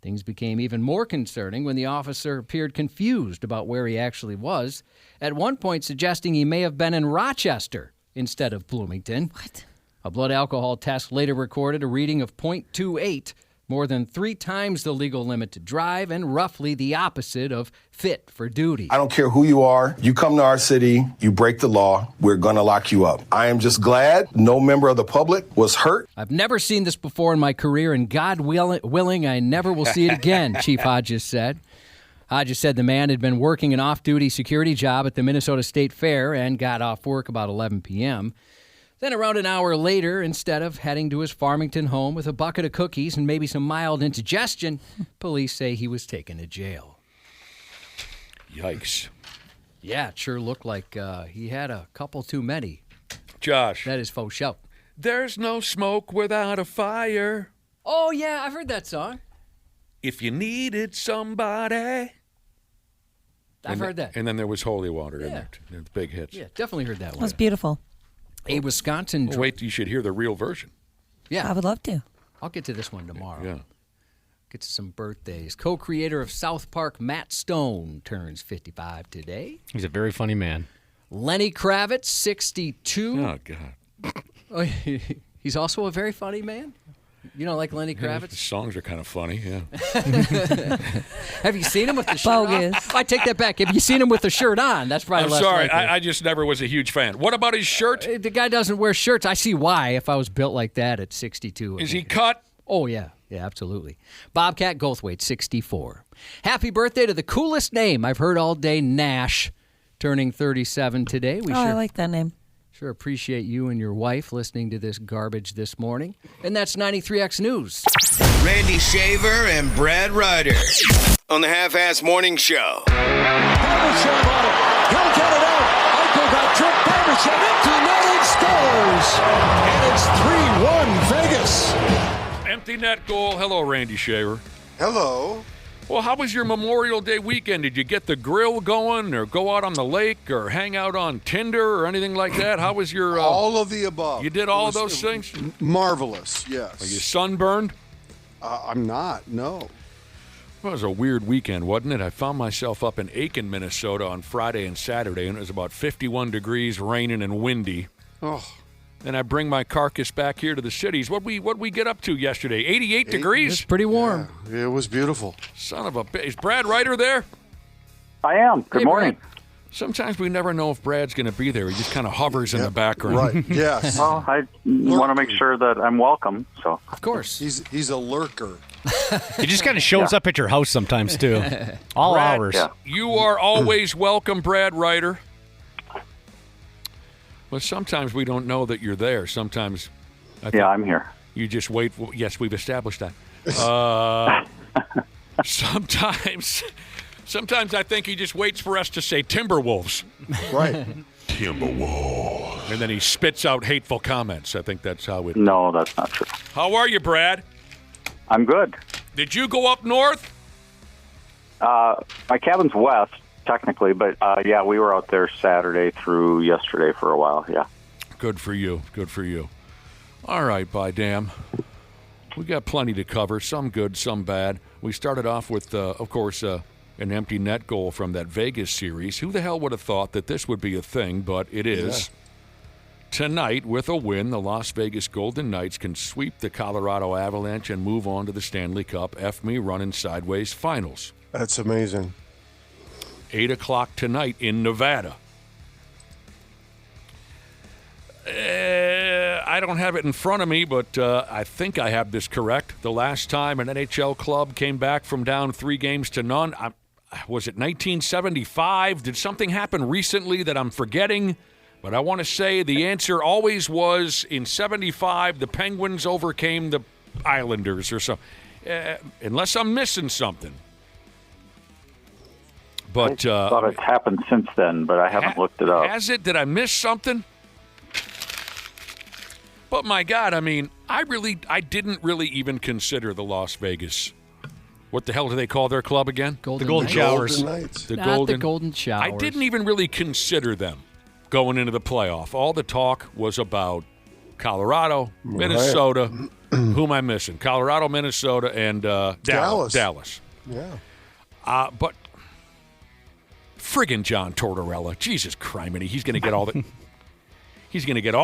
Things became even more concerning when the officer appeared confused about where he actually was, at one point suggesting he may have been in Rochester instead of Bloomington. What? A blood alcohol test later recorded a reading of .28, more than 3 times the legal limit to drive and roughly the opposite of fit for duty. I don't care who you are. You come to our city, you break the law, we're going to lock you up. I am just glad no member of the public was hurt. I've never seen this before in my career, and God willing, I never will see it again, Chief Hodges said. Hodges said the man had been working an off-duty security job at the Minnesota State Fair and got off work about 11 p.m., Then around an hour later, instead of heading to his Farmington home with a bucket of cookies and maybe some mild indigestion, police say he was taken to jail. Yikes. Yeah, it sure looked like he had a couple too many. Josh. That is faux show. There's no smoke without a fire. Oh, yeah, I've heard that song. If you needed somebody. I've heard that. And then there was Holy Water in there. The big hits. Yeah, definitely heard that one. That was beautiful. A Wisconsin... Wait, you should hear the real version. Yeah. I would love to. I'll get to this one tomorrow. Yeah. Get to some birthdays. Co-creator of South Park, Matt Stone, turns 55 today. He's a very funny man. Lenny Kravitz, 62. Oh, God. Oh, he's also a very funny man. You don't like Lenny Kravitz? His songs are kind of funny, yeah. Have you seen him with the shirt on? I take that back. Have you seen him with the shirt on? That's probably I'm less sorry. likely. I just never was a huge fan. What about his shirt? The guy doesn't wear shirts. I see why if I was built like that at 62. Is he cut? Oh, yeah. Yeah, absolutely. Bobcat Goldthwait, 64. Happy birthday to the coolest name I've heard all day, Nash, turning 37 today. I like that name. Sure appreciate you and your wife listening to this garbage this morning. And that's 93X News. Randy Shaver and Brad Ryder on the Half-Ass Morning Show. Barbashev on it. He'll get it out. Eichel got tripped. Barbashev empty net. It scores. And it's 3-1 Vegas. Empty net goal. Hello, Randy Shaver. Hello. Well, how was your Memorial Day weekend? Did you get the grill going or go out on the lake or hang out on Tinder or anything like that? How was your... all of the above. You did all of those things? Marvelous, yes. Are you sunburned? I'm not, no. Well, it was a weird weekend, wasn't it? I found myself up in Aiken, Minnesota on Friday and Saturday, and it was about 51 degrees, raining and windy. Oh. Then I bring my carcass back here to the cities. What'd we get up to yesterday? 88 degrees? It's pretty warm. Yeah, it was beautiful. Son of a bitch. Is Brad Ryder there? I am. Good morning. Brad. Sometimes we never know if Brad's going to be there. He just kind of hovers in the background. Right, yes. Well, I want to make sure that I'm welcome, so. Of course. He's a lurker. He just kind of shows up at your house sometimes, too. All Brad, hours. Yeah. You are always welcome, Brad Ryder. But sometimes we don't know that you're there. Sometimes I think I'm here. You just wait. Yes, we've established that. Sometimes I think he just waits for us to say Timberwolves. Right. Timberwolves. And then he spits out hateful comments. I think that's how it... No, that's not true. How are you, Brad? I'm good. Did you go up north? My cabin's west, technically, but yeah, we were out there Saturday through yesterday for a while, yeah. Good for you. Good for you. All right, by damn. We got plenty to cover, some good, some bad. We started off with, of course, an empty net goal from that Vegas series. Who the hell would have thought that this would be a thing, but it is. Yeah. Tonight, with a win, the Las Vegas Golden Knights can sweep the Colorado Avalanche and move on to the Stanley Cup F me running sideways finals. That's amazing. 8 o'clock tonight in Nevada. I don't have it in front of me, but I think I have this correct. The last time an NHL club came back from down 3-0 to none, was it 1975? Did something happen recently that I'm forgetting? But I want to say the answer always was in 75, the Penguins overcame the Islanders or something. Unless I'm missing something. But I thought it's happened since then, but I haven't looked it up. Has it? Did I miss something? But my God, I mean, I didn't really even consider the Las Vegas. What the hell do they call their club again? The Golden Showers. The Golden Showers. I didn't even really consider them going into the playoff. All the talk was about Colorado, Minnesota. Who am I missing? Colorado, Minnesota, and Dallas. Yeah. But friggin' John Tortorella, Jesus criminy, he's going to get all the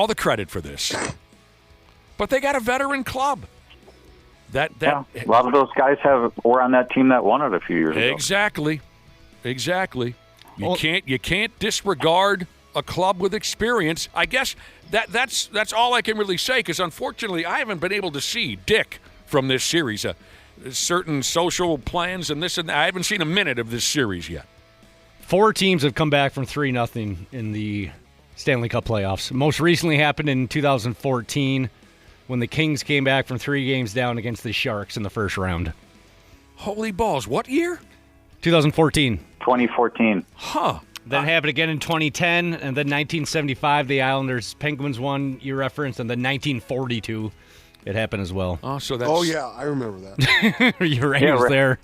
the credit for this. But they got a veteran club. A lot of those guys were on that team that won it a few years ago. Exactly. You can't disregard a club with experience. I guess that's all I can really say, because unfortunately I haven't been able to see Dick from this series. Certain social plans and this and that. I haven't seen a minute of this series yet. 4 teams have come back from 3-0 in the Stanley Cup playoffs. Most recently happened in 2014 when the Kings came back from 3 games down against the Sharks in the first round. Holy balls, what year? 2014. 2014. Huh. Then happened again in 2010, and then 1975, the Islanders, Penguins won, you referenced, and then 1942, it happened as well. Oh, so that's... Oh, yeah, I remember that. Randy was there.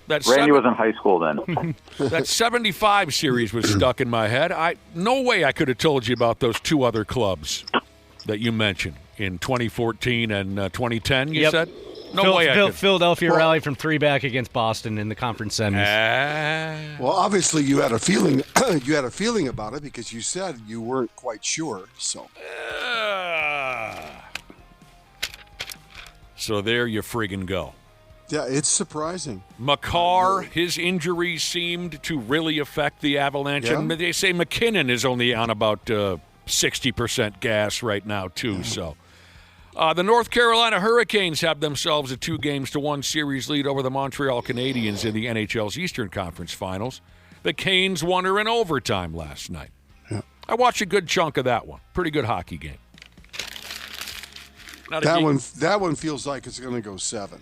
Randy was in high school then. That 75 series was stuck in my head. No way I could have told you about those 2 other clubs that you mentioned in 2014 and 2010, you said? No way I could. Philadelphia rallied from 3 back against Boston in the conference semis. Well, obviously you had a feeling. You had a feeling about it because you said you weren't quite sure. So there you friggin' go. Yeah, it's surprising. McCarr, his injuries seemed to really affect the Avalanche. Yeah. And they say McKinnon is only on about 60% gas right now, too. So the North Carolina Hurricanes have themselves a 2-1 series lead over the Montreal Canadiens in the NHL's Eastern Conference Finals. The Canes won her in overtime last night. Yeah. I watched a good chunk of that one. Pretty good hockey game. That one feels like it's going to go 7.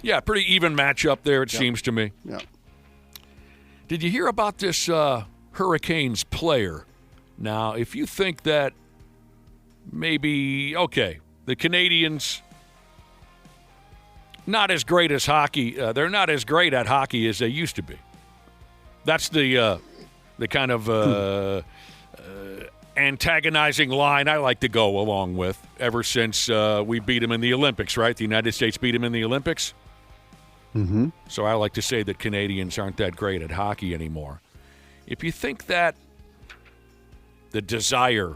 Yeah, pretty even matchup there, it seems to me. Yeah. Did you hear about this Hurricanes player? Now, if you think that maybe, the Canadians not as great as hockey, they're not as great at hockey as they used to be. That's the kind of antagonizing line I like to go along with ever since we beat them in the Olympics, right? The United States beat them in the Olympics. Mm-hmm. So I like to say that Canadians aren't that great at hockey anymore. If you think that the desire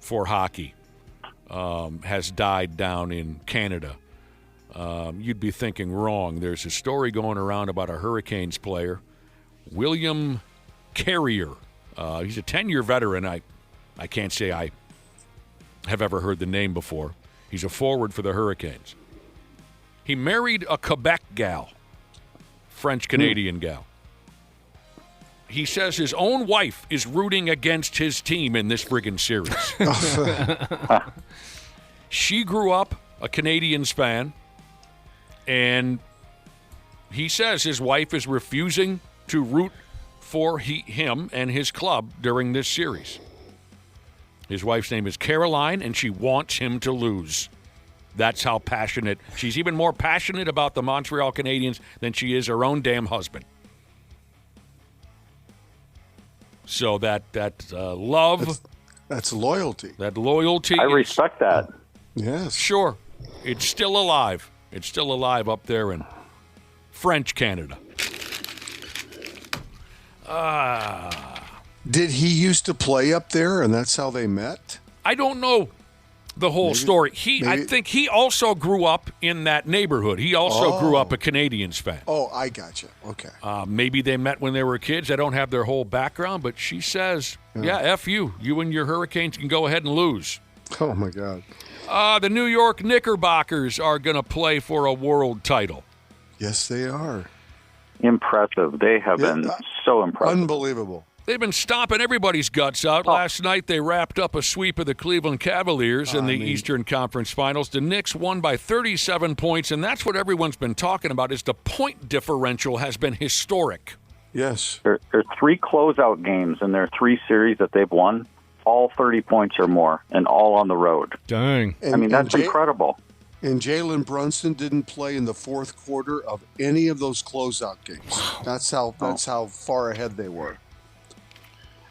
for hockey has died down in Canada, you'd be thinking wrong. There's a story going around about a Hurricanes player, William Carrier. He's a 10-year veteran. I can't say I have ever heard the name before. He's a forward for the Hurricanes. He married a Quebec gal, French-Canadian gal. He says his own wife is rooting against his team in this friggin' series. She grew up a Canadiens fan, and he says his wife is refusing to root for him and his club during this series. His wife's name is Caroline, and she wants him to lose. That's how passionate. She's even more passionate about the Montreal Canadiens than she is her own damn husband. So that love. That's loyalty. That loyalty. I respect that. Yes. Sure. It's still alive. It's still alive up there in French Canada. Did he used to play up there, and that's how they met? I don't know the whole story. I think he also grew up in that neighborhood. He also grew up a Canadiens fan. Oh, I gotcha. Okay. Maybe they met when they were kids. I don't have their whole background, but she says, F you. You and your Hurricanes can go ahead and lose. Oh, my God. The New York Knickerbockers are going to play for a world title. Yes, they are. Impressive. They have been so impressive. Unbelievable. They've been stomping everybody's guts out. Last night, they wrapped up a sweep of the Cleveland Cavaliers in the Eastern Conference Finals. The Knicks won by 37 points, and that's what everyone's been talking about is the point differential has been historic. Yes. There are 3 closeout games in their 3 series that they've won, all 30 points or more, and all on the road. Dang. That's incredible. And Jalen Brunson didn't play in the fourth quarter of any of those closeout games. Wow. That's how far ahead they were.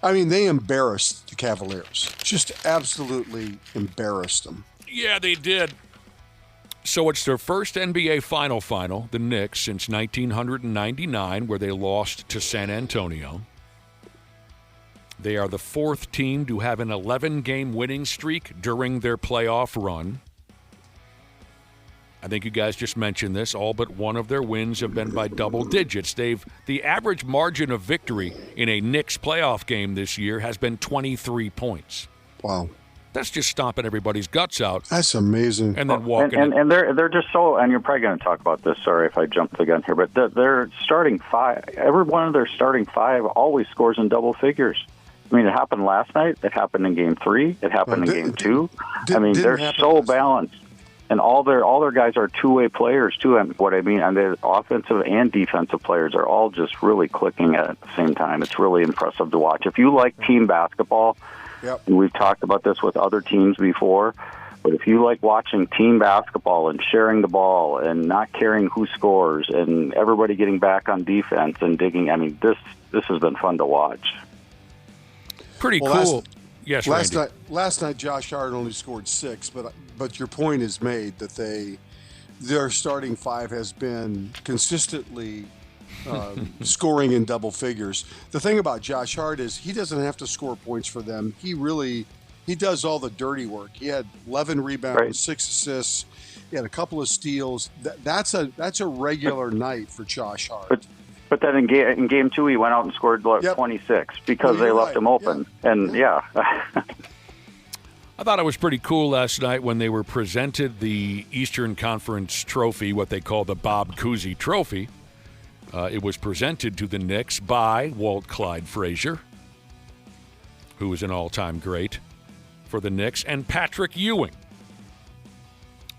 I mean, they embarrassed the Cavaliers. Just absolutely embarrassed them. Yeah, they did. So it's their first NBA final, the Knicks, since 1999, where they lost to San Antonio. They are the 4th team to have an 11-game winning streak during their playoff run. I think you guys just mentioned this. All but one of their wins have been by double digits. The average margin of victory in a Knicks playoff game this year has been 23 points. Wow. That's just stomping everybody's guts out. That's amazing. And then walking. And they're just so. And you're probably going to talk about this. Sorry if I jumped the gun here, but they're starting 5. Every one of their starting 5 always scores in double figures. I mean, it happened last night. It happened in Game 3. It happened in Game 2. They're so balanced. And all their guys are two-way players, too. And what I mean, and the offensive and defensive players are all just really clicking at the same time. It's really impressive to watch. If you like team basketball, and we've talked about this with other teams before, but if you like watching team basketball and sharing the ball and not caring who scores and everybody getting back on defense and digging, I mean, this has been fun to watch. Pretty cool. Last night, Josh Hart only scored 6, but your point is made that their starting five has been consistently scoring in double figures. The thing about Josh Hart is he doesn't have to score points for them. He does all the dirty work. He had 11 rebounds, 6 assists. He had a couple of steals. That's a regular night for Josh Hart. But then in game 2, he went out and scored 26 because they left him open. Yeah. And I thought it was pretty cool last night when they were presented the Eastern Conference trophy, what they call the Bob Cousy Trophy. It was presented to the Knicks by Walt Clyde Frazier, who was an all-time great for the Knicks, and Patrick Ewing.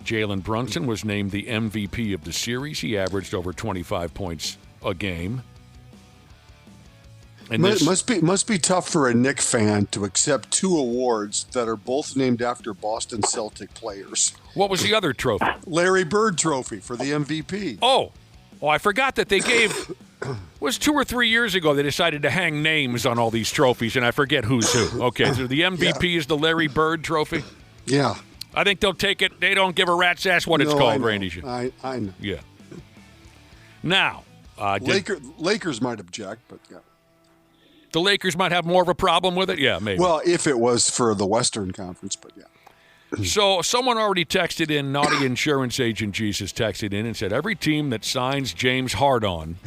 Jalen Brunson was named the MVP of the series. He averaged over 25 points a game. And must be tough for a Knick fan to accept 2 awards that are both named after Boston Celtic players. What was the other trophy? Larry Bird Trophy for the MVP. Oh, I forgot that they gave. It was 2 or 3 years ago they decided to hang names on all these trophies, and I forget who's who. Okay, so the MVP is the Larry Bird Trophy. Yeah. I think they'll take it. They don't give a rat's ass what it's called, Randy. I know. Yeah. Now, Lakers might object, but yeah. The Lakers might have more of a problem with it? Yeah, maybe. Well, if it was for the Western Conference, but yeah. So someone already texted in, Naughty Insurance Agent Jesus texted in and said, every team that signs James Harden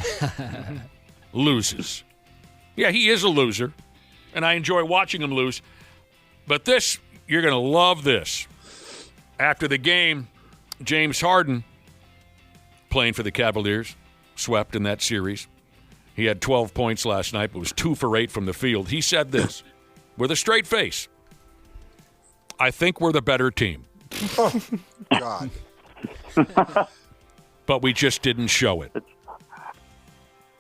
loses. Yeah, he is a loser, and I enjoy watching him lose. But this, you're going to love this. After the game, James Harden, playing for the Cavaliers, swept in that series. He had 12 points last night, but was 2 for 8 from the field. He said this with a straight face. I think we're the better team. Oh, God. But we just didn't show it.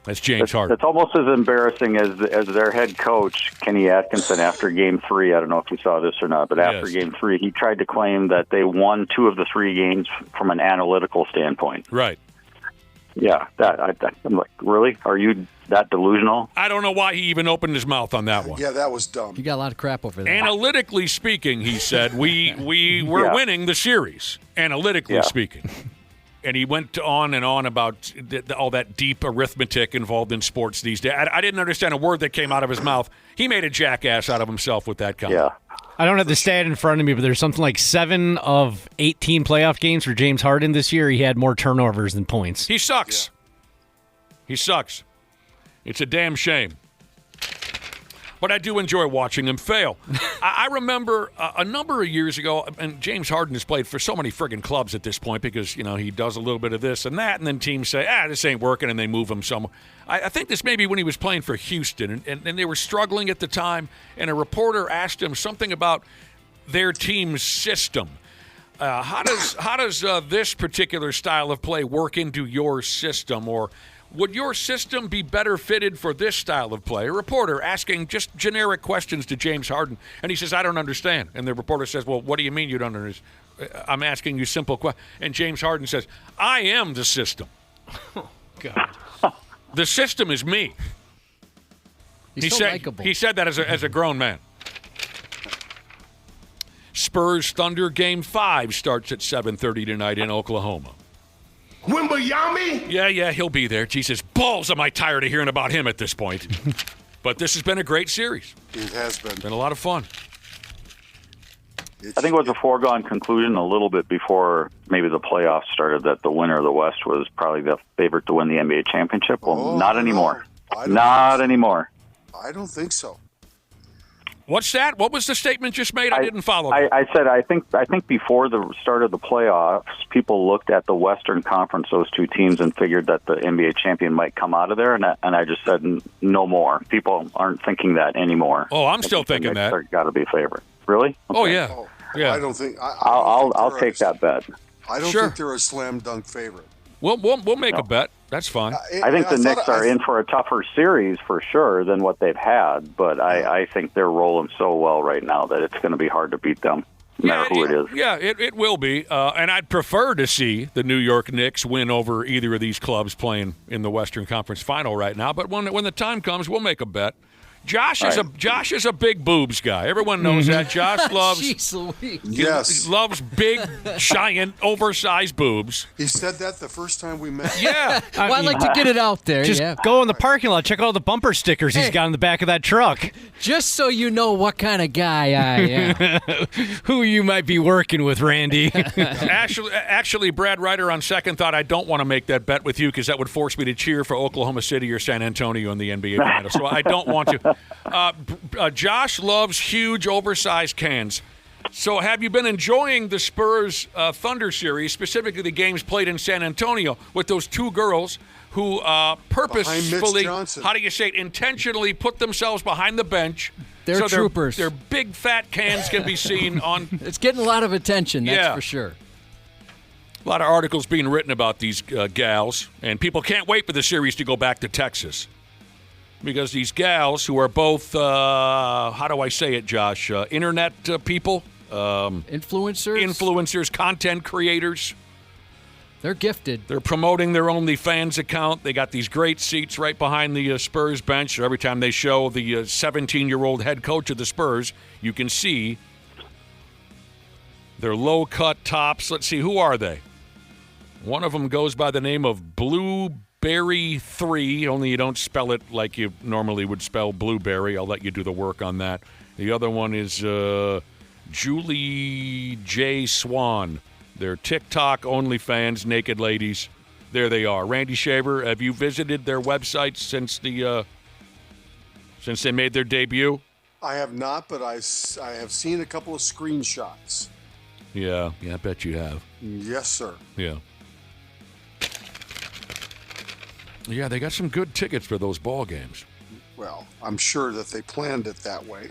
That's James Harden. It's almost as embarrassing as their head coach, Kenny Atkinson, after Game 3. I don't know if you saw this or not, but after Game 3, he tried to claim that they won 2 of the 3 games from an analytical standpoint. Right. Yeah, I'm like, really? Are you that delusional? I don't know why he even opened his mouth on that one. Yeah, that was dumb. You got a lot of crap over there. Analytically speaking, he said, we were winning the series, analytically speaking. And he went on and on about all that deep arithmetic involved in sports these days. I didn't understand a word that came out of his mouth. He made a jackass out of himself with that comment. Yeah. I don't have the stat in front of me, but there's something like 7 of 18 playoff games for James Harden this year. He had more turnovers than points. He sucks. Yeah. He sucks. It's a damn shame. But I do enjoy watching him fail. I remember a number of years ago, and James Harden has played for so many friggin' clubs at this point because, he does a little bit of this and that, and then teams say, this ain't working, and they move him somewhere. I think this may be when he was playing for Houston, and they were struggling at the time, and a reporter asked him something about their team's system. How does this particular style of play work into your system, or would your system be better fitted for this style of play? A reporter asking just generic questions to James Harden, and he says, I don't understand. And the reporter says, well, what do you mean you don't understand? I'm asking you simple questions. And James Harden says, I am the system. Oh, God. The system is me. He's so likable. He said that as a grown man. Spurs Thunder Game 5 starts at 7:30 tonight in Oklahoma. Wimbayami? Yeah, he'll be there. Jesus, balls am I tired of hearing about him at this point. But this has been a great series. It has been. Been a lot of fun. I think it was a foregone conclusion a little bit before maybe the playoffs started that the winner of the West was probably the favorite to win the NBA championship. Well, not anymore. Not anymore. I don't think so. What's that? What was the statement just made? I didn't follow. I said I think before the start of the playoffs, people looked at the Western Conference, those 2 teams, and figured that the NBA champion might come out of there. And I just said no more. People aren't thinking that anymore. Oh, I'm still thinking that. Got to be a favorite. Really? Okay. Oh yeah. Yeah. I don't think. I'll take that bet. I don't think they're a slam dunk favorite. We'll make a bet. That's fine. I think the Knicks are in for a tougher series for sure than what they've had, but I think they're rolling so well right now that it's going to be hard to beat them, no matter who it is. Yeah, it will be. And I'd prefer to see the New York Knicks win over either of these clubs playing in the Western Conference Final right now. But when the time comes, we'll make a bet. Josh is a big boobs guy. Everyone knows that. Josh loves Jeez Louise. Yes. loves big, giant, oversized boobs. He said that the first time we met. Yeah. Well, I like to get it out there. Just yeah. go in the parking lot, check out all the bumper stickers he's got in the back of that truck. Just so you know what kind of guy I am. Who you might be working with, Randy. Actually, Brad Ryder, on second thought, I don't want to make that bet with you because that would force me to cheer for Oklahoma City or San Antonio in the NBA Finals. So I don't want to. Josh loves huge, oversized cans. So have you been enjoying the Spurs Thunder series, specifically the games played in San Antonio with those two girls who purposefully, how do you say it, intentionally put themselves behind the bench? They're so troopers. Their big, fat cans can be seen on. It's getting a lot of attention, that's for sure. A lot of articles being written about these gals, and people can't wait for the series to go back to Texas. Because these gals who are both, how do I say it, Josh, internet people? Influencers, content creators. They're gifted. They're promoting their OnlyFans account. They got these great seats right behind the Spurs bench. So every time they show the 17-year-old head coach of the Spurs, you can see their low-cut tops. Let's see, who are they? One of them goes by the name of Blueberry 3, only you don't spell it like you normally would spell blueberry. I'll let you do the work on that. The other one is Julie J. Swan. They're TikTok OnlyFans, naked ladies. There they are. Randy Shaver, have you visited their website since they made their debut? I have not, but I have seen a couple of screenshots. Yeah, I bet you have. Yes, sir. Yeah. Yeah, they got some good tickets for those ball games. Well, I'm sure that they planned it that way.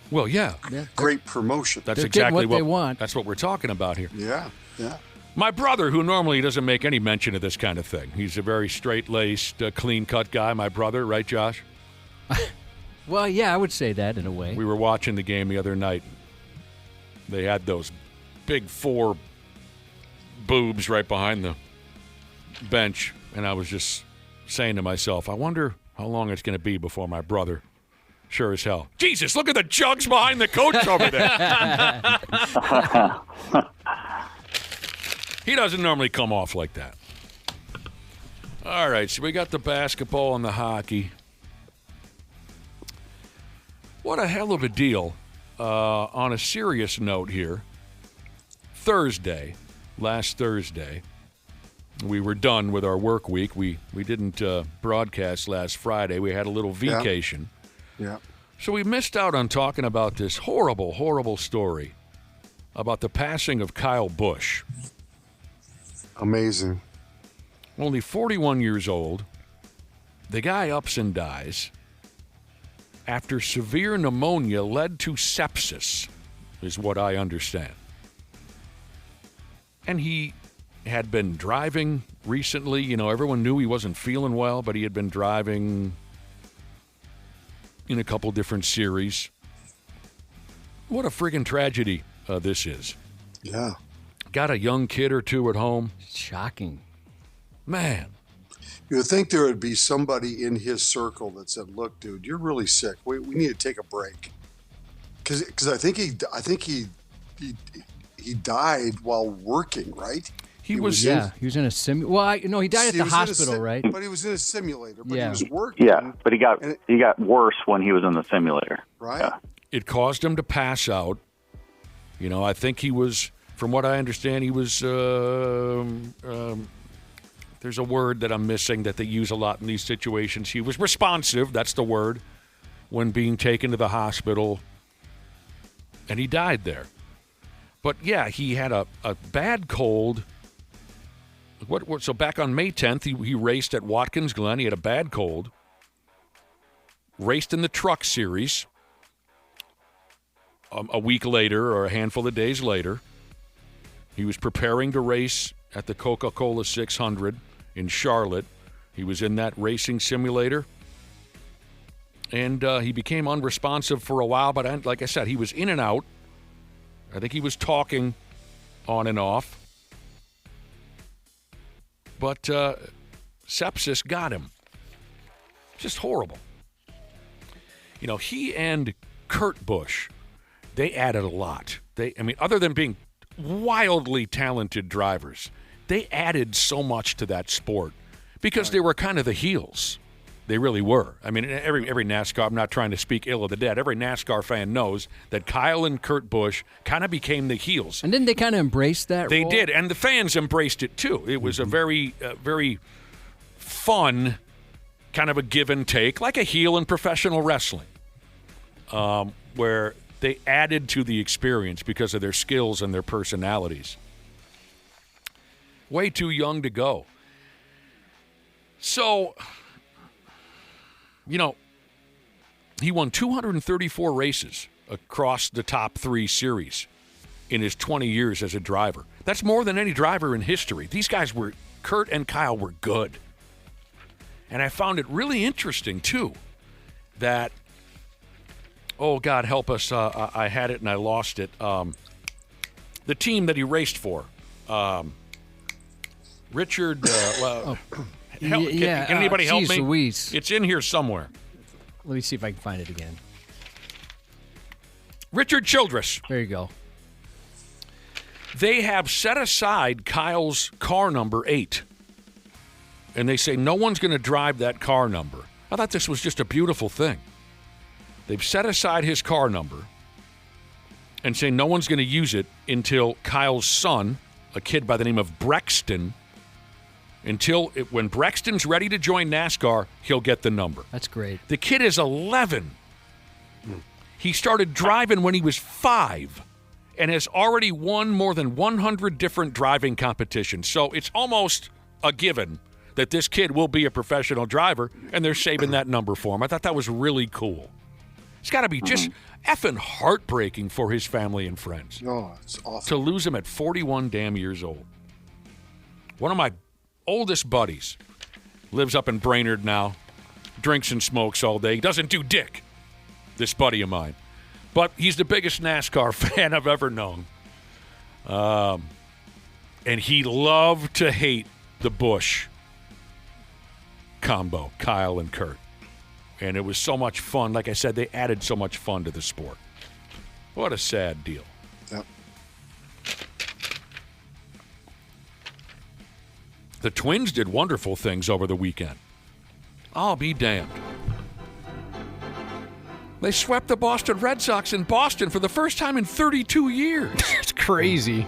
Well, yeah. Great promotion. That's They're exactly what they want. That's what we're talking about here. Yeah. My brother, who normally doesn't make any mention of this kind of thing, he's a very straight-laced, clean-cut guy, my brother, right, Josh? Well, yeah, I would say that in a way. We were watching the game the other night. They had those big 4 boobs right behind the bench, and I was just saying to myself, I wonder how long it's going to be before my brother, sure as hell, Jesus, look at the jugs behind the coach over there. He doesn't normally come off like that. All right, so we got the basketball and the hockey. What a hell of a deal. On a serious note here, last Thursday, we were done with our work week. We didn't broadcast last Friday. We had a little vacation. Yeah. So we missed out on talking about this horrible, horrible story about the passing of Kyle Busch. Amazing. Only 41 years old. The guy ups and dies after severe pneumonia led to sepsis, is what I understand. And he had been driving recently. You know, everyone knew he wasn't feeling well, but he had been driving in a couple different series. What a friggin' tragedy this is. Yeah. Got a young kid or two at home. Shocking. Man. You would think there would be somebody in his circle that said, "Look, dude, you're really sick. We need to take a break." Because I think he died while working, right? He was in a simulator. Well, he died at the hospital, right? But he was in a simulator. But he was working. Yeah, but he got worse when he was in the simulator. Right. Yeah. It caused him to pass out. You know, I think he was, from what I understand, he was. There's a word that I'm missing that they use a lot in these situations. He was responsive. That's the word. When being taken to the hospital, and he died there. But yeah, he had a bad cold. So back on May 10th, he raced at Watkins Glen. He had a bad cold. Raced in the truck series. A week later, or a handful of days later, he was preparing to race at the Coca-Cola 600 in Charlotte. He was in that racing simulator. And he became unresponsive for a while, but like I said, he was in and out. I think he was talking on and off. But sepsis got him. Just horrible. he and Kurt Busch, they added a lot. Other than being wildly talented drivers, they added so much to that sport because they were kind of the heels. They really were. Every NASCAR, I'm not trying to speak ill of the dead, every NASCAR fan knows that Kyle and Kurt Busch kind of became the heels. And didn't they kind of embrace that They role? did, and the fans embraced it too. It was a very, very fun kind of a give and take, like a heel in professional wrestling, where they added to the experience because of their skills and their personalities. Way too young to go. So, he won 234 races across the top 3 series in his 20 years as a driver. That's more than any driver in history. These guys Kurt and Kyle were good. And I found it really interesting, too, that, oh, God help us, I had it and I lost it. The team that he raced for, Richard, can anybody help me? Louise. It's in here somewhere. Let me see if I can find it again. Richard Childress. There you go. They have set aside Kyle's car number 8. And they say no one's going to drive that car number. I thought this was just a beautiful thing. They've set aside his car number and say no one's going to use it until Kyle's son, a kid by the name of Brexton, when Brexton's ready to join NASCAR, he'll get the number. That's great. The kid is 11. He started driving when he was 5 and has already won more than 100 different driving competitions. So it's almost a given that this kid will be a professional driver, and they're saving that number for him. I thought that was really cool. It's got to be just effing heartbreaking for his family and friends. Oh, it's awful. To lose him at 41 damn years old. One of my oldest buddies lives up in Brainerd now, drinks and smokes all day. He doesn't do dick, this buddy of mine. But he's the biggest NASCAR fan I've ever known. And he loved to hate the Busch combo, Kyle and Kurt. And it was so much fun. Like I said, they added so much fun to the sport. What a sad deal. Yep. The Twins did wonderful things over the weekend. I'll be damned. They swept the Boston Red Sox in Boston for the first time in 32 years. It's crazy.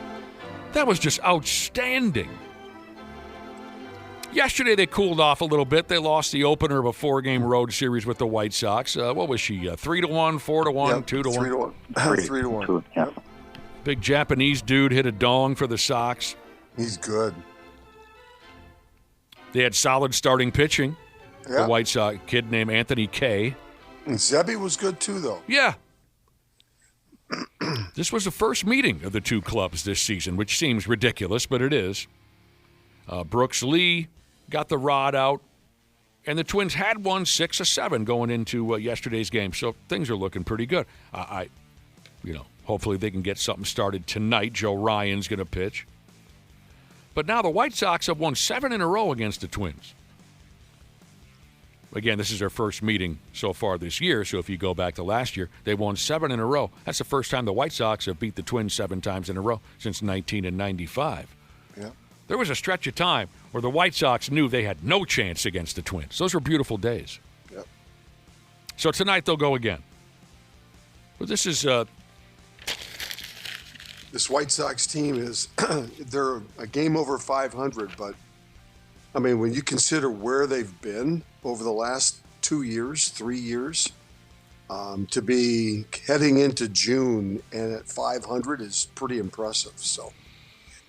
That was just outstanding. Yesterday they cooled off a little bit. They lost the opener of a 4-game road series with the White Sox. What was she? 3-1, 4-1, 2-1? 3-1. 3-1. Yeah. Big Japanese dude hit a dong for the Sox. He's good. They had solid starting pitching. Yeah. The White Sox kid named Anthony Kay. And Zebby was good too, though. Yeah. This was the first meeting of the two clubs this season, which seems ridiculous, but it is. Brooks Lee got the rod out, and the Twins had won 6-7 going into yesterday's game, so things are looking pretty good. Hopefully they can get something started tonight. Joe Ryan's going to pitch. But now the White Sox have won 7 in a row against the Twins. Again, this is their first meeting so far this year, so if you go back to last year, they won 7 in a row. That's the first time the White Sox have beat the Twins 7 times in a row since 1995. Yeah. There was a stretch of time where the White Sox knew they had no chance against the Twins. Those were beautiful days. Yep. So tonight they'll go again. But this is... This White Sox team is, they're a game over 500, but, I mean, when you consider where they've been over the last 2 years, 3 years, to be heading into June and at 500 is pretty impressive. So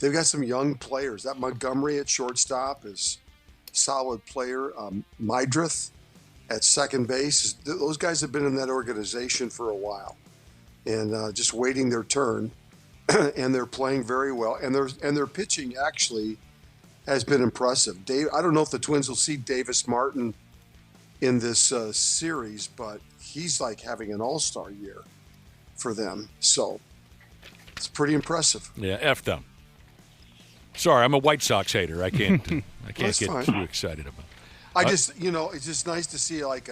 they've got some young players. That Montgomery at shortstop is a solid player. Mydrith at second base. Those guys have been in that organization for a while and just waiting their turn. And they're playing very well. And their pitching actually has been impressive. I don't know if the Twins will see Davis Martin in this series, but he's like having an all-star year for them. So it's pretty impressive. Yeah, F them. Sorry, I'm a White Sox hater. I can't get fine. too excited about it. It's just nice to see like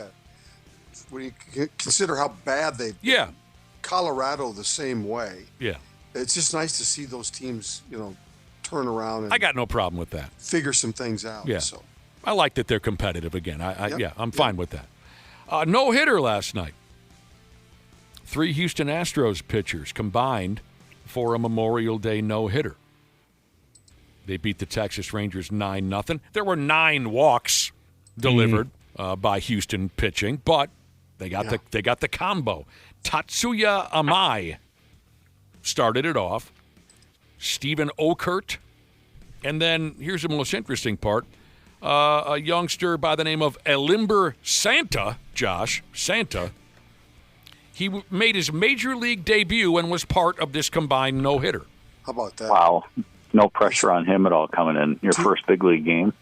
when you consider how bad they've been. Colorado the same way. Yeah. It's just nice to see those teams, turn around and I got no problem with that. figure some things out. Yeah. So I like that they're competitive again. I'm fine with that. No hitter last night. 3 Houston Astros pitchers combined for a Memorial Day no-hitter. They beat the Texas Rangers 9-0. There were 9 walks delivered by Houston pitching, but they got the combo. Tatsuya Amai started it off. Stephen Okert. And then here's the most interesting part. A youngster by the name of Elimber Santa, Josh, Santa. He made his major league debut and was part of this combined no-hitter. How about that? Wow. No pressure on him at all coming in. Your first big league game.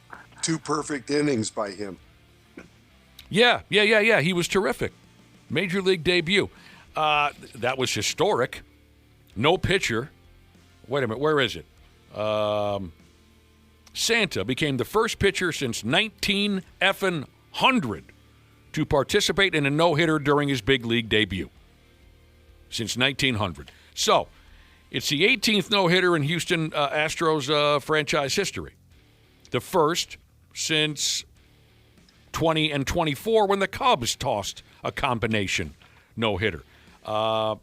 2 perfect innings by him. Yeah. He was terrific. Major league debut. That was historic. No pitcher. Wait a minute. Where is it? Santa became the first pitcher since 1900 to participate in a no-hitter during his big league debut. Since 1900. So, it's the 18th no-hitter in Houston Astros franchise history. The first since 20 and 24 when the Cubs tossed a combination no-hitter. 5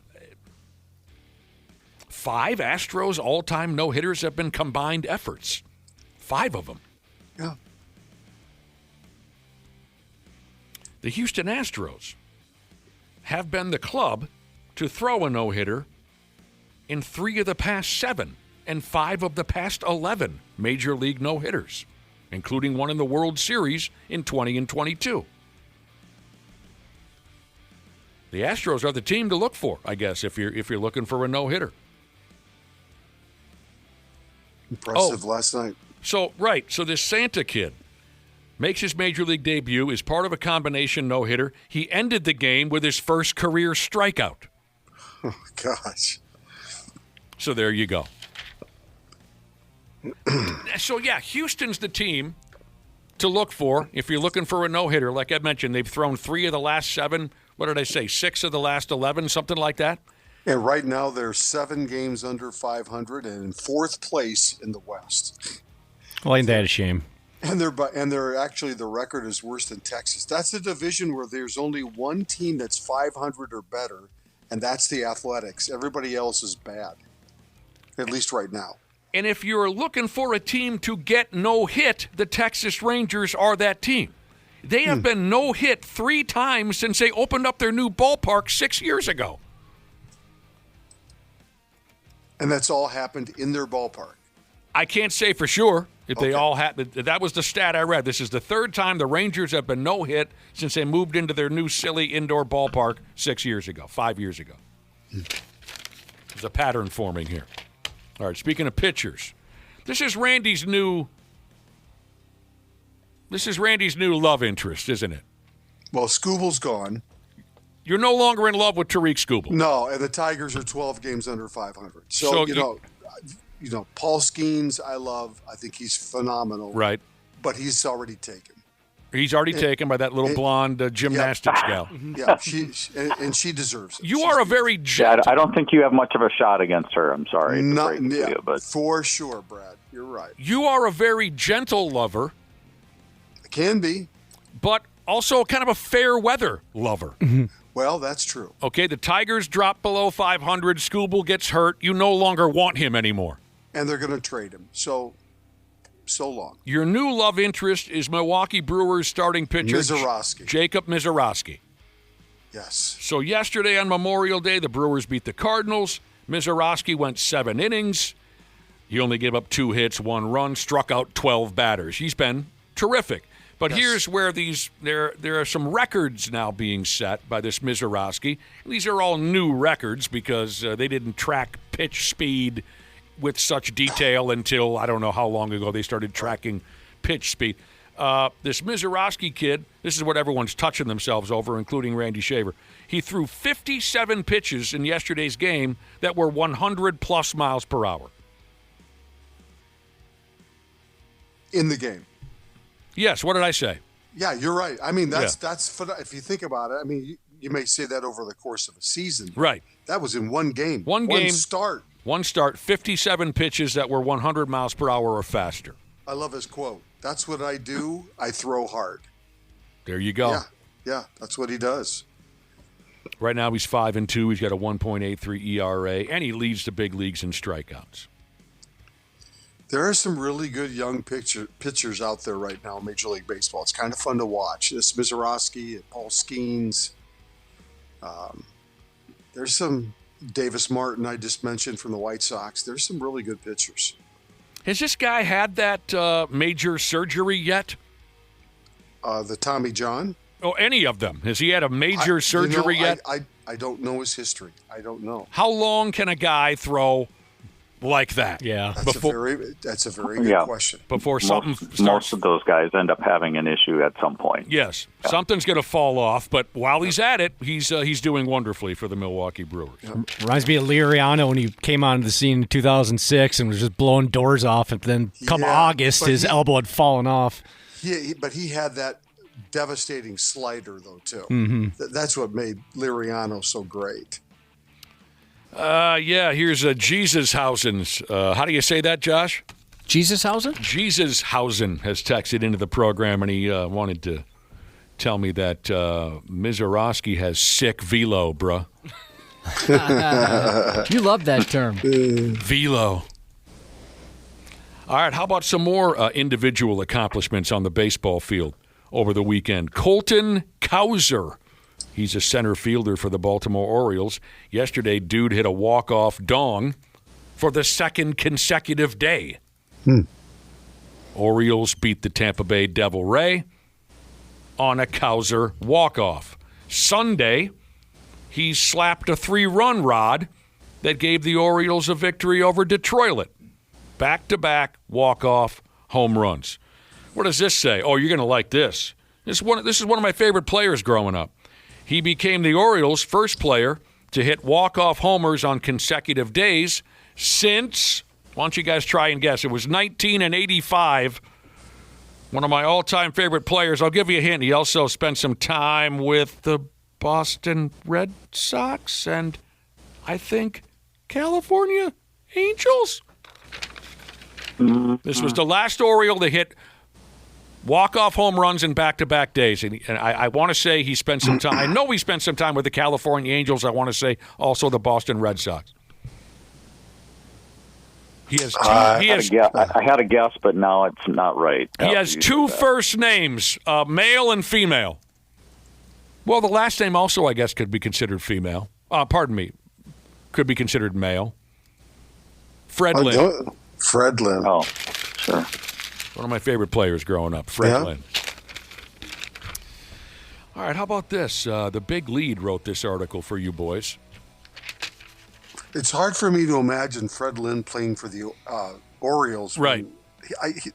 Astros all-time no-hitters have been combined efforts. 5 of them. Yeah. The Houston Astros have been the club to throw a no-hitter in 3 of the past 7 and 5 of the past 11 Major League no-hitters, including one in the World Series in 20 and 22. The Astros are the team to look for, I guess, if you're looking for a no-hitter. Impressive last night. So this Santa kid makes his Major League debut, is part of a combination no-hitter. He ended the game with his first career strikeout. Oh, gosh. So there you go. So, Houston's the team to look for if you're looking for a no-hitter. Like I mentioned, they've thrown 3 of the last 7. What did I say? 6 of the last 11, something like that? And right now they're 7 games under 500 and in 4th place in the West. Well, ain't that a shame? And they're actually, the record is worse than Texas. That's a division where there's only one team that's 500 or better, and that's the Athletics. Everybody else is bad, at least right now. And if you're looking for a team to get no hit, the Texas Rangers are that team. They have been no hit 3 times since they opened up their new ballpark 6 years ago. And that's all happened in their ballpark. I can't say for sure if they all had. That was the stat I read. This is the 3rd time the Rangers have been no hit since they moved into their new silly indoor ballpark 5 years ago. There's a pattern forming here. All right, speaking of pitchers, this is Randy's new love interest, isn't it? Well, Scooble's gone. You're no longer in love with Tariq Skubal. No, and the Tigers are 12 games under 500. So Paul Skeens, I love. I think he's phenomenal. Right. But he's already taken. He's already taken by that little blonde gymnastics gal. Yeah, she deserves it. You are a very gentle. I don't think you have much of a shot against her. I'm sorry. But for sure, Brad. You're right. You are a very gentle lover. I can be. But also kind of a fair weather lover. Well, that's true. Okay, the Tigers drop below 500. Skubal gets hurt. You no longer want him anymore. And they're going to trade him. So long. Your new love interest is Milwaukee Brewers starting pitcher Jacob Mizorowski. Yes. So yesterday on Memorial Day, the Brewers beat the Cardinals. Mizorowski went 7 innings. He only gave up 2 hits, 1 run, struck out 12 batters. He's been terrific. But here's where there are some records now being set by this Mizorowski. These are all new records because they didn't track pitch speed with such detail until I don't know how long ago they started tracking pitch speed. This Mizorowski kid, this is what everyone's touching themselves over, including Randy Shaver. He threw 57 pitches in yesterday's game that were 100-plus miles per hour. In the game. Yes, what did I say? Yeah, you're right. I mean, that's if you think about it. I mean, you may say that over the course of a season. Right. That was in one game. One start. 57 pitches that were 100 miles per hour or faster. I love his quote. That's what I do. I throw hard. There you go. Yeah, that's what he does. Right now he's 5-2. He's got a 1.83 ERA, and he leads the big leagues in strikeouts. There are some really good young pitchers out there right now in Major League Baseball. It's kind of fun to watch. This Mizorowski, Paul Skeens. There's some Davis Martin I just mentioned from the White Sox. There's some really good pitchers. Has this guy had that major surgery yet? The Tommy John? Oh, any of them. Has he had a major surgery yet? I don't know his history. I don't know. How long can a guy throw like that? Yeah. That's a very good question. Before something starts. Most of those guys end up having an issue at some point. Yes. Yeah. Something's going to fall off, but while he's at it, he's doing wonderfully for the Milwaukee Brewers. Yeah. Reminds me of Liriano when he came onto the scene in 2006 and was just blowing doors off, and then come August, his elbow had fallen off. But he had that devastating slider, though, too. Mm-hmm. That's what made Liriano so great. Here's Jesushausen's. How do you say that, Josh? Jesushausen? Jesushausen has texted into the program, and he wanted to tell me that Mizorowski has sick velo, bruh. You love that term. Velo. All right, how about some more individual accomplishments on the baseball field over the weekend? Colton Cowser. He's a center fielder for the Baltimore Orioles. Yesterday, dude hit a walk-off dong for the second consecutive day. Orioles beat the Tampa Bay Devil Ray on a Cowser walk-off. Sunday, he slapped a 3-run rod that gave the Orioles a victory over Detroit. Back-to-back walk-off home runs. What does this say? Oh, you're going to like this. This is one of my favorite players growing up. He became the Orioles' first player to hit walk-off homers on consecutive days since, why don't you guys try and guess, it was 1985. One of my all-time favorite players. I'll give you a hint. He also spent some time with the Boston Red Sox and, I think, California Angels. This was the last Oriole to hit walk-off home runs in back-to-back days. And I want to say he spent some time. I know he spent some time with the California Angels. I want to say also the Boston Red Sox. I had a guess, but now it's not right. He has two first names, male and female. Well, the last name also, I guess, could be considered female. Pardon me. Could be considered male. Fredlin. Fredlin. Oh, sure. One of my favorite players growing up, Fredlin. All right, how about this? The Big Lead wrote this article for you boys. It's hard for me to imagine Fred Lynn playing for the Orioles. Right.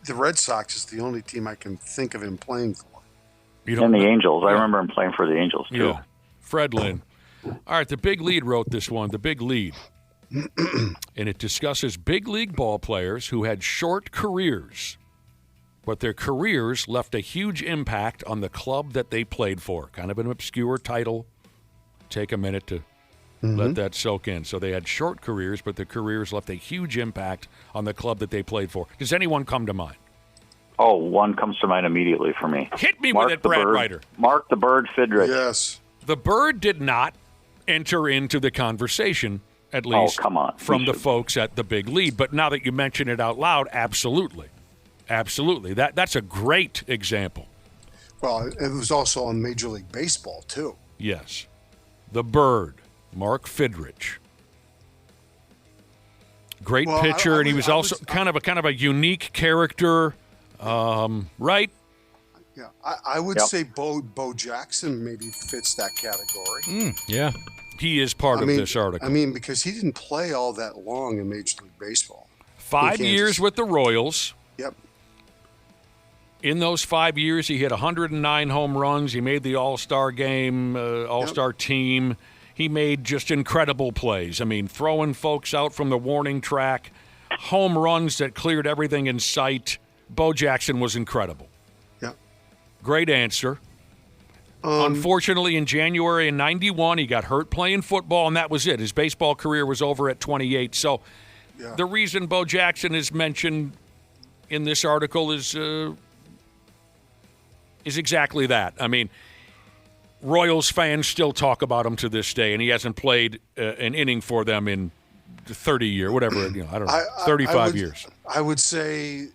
The Red Sox is the only team I can think of him playing for. And the Angels. I remember him playing for the Angels, too. Yeah. Fred Lynn. All right, the Big Lead wrote this one, The Big Lead. And it discusses big league ball players who had short careers, but their careers left a huge impact on the club that they played for. Kind of an obscure title. Take a minute to let that soak in. So they had short careers, but their careers left a huge impact on the club that they played for. Does anyone come to mind? Oh, one comes to mind immediately for me. Hit me with it, Brad Ryder. Mark the Bird Fidrich. Yes. The Bird did not enter into the conversation, at least from the folks at the Big Lead. But now that you mention it out loud, absolutely. Absolutely. That's a great example. Well, it was also on Major League Baseball, too. Yes. The Bird, Mark Fidrich. Great pitcher, and he was also kind of a unique character, right? Yeah, I would say Bo Jackson maybe fits that category. Yeah. He is part of this article. I mean, because he didn't play all that long in Major League Baseball. 5 years with the Royals. Yep. In those 5 years, he hit 109 home runs. He made the All-Star game, All-Star team. He made just incredible plays. I mean, throwing folks out from the warning track, home runs that cleared everything in sight. Bo Jackson was incredible. Yep. Great answer. Unfortunately, in January of 91, he got hurt playing football, and that was it. His baseball career was over at 28. So the reason Bo Jackson is mentioned in this article is exactly that. I mean, Royals fans still talk about him to this day, and he hasn't played an inning for them in 30 years, whatever, I don't know, 35 years. I would say,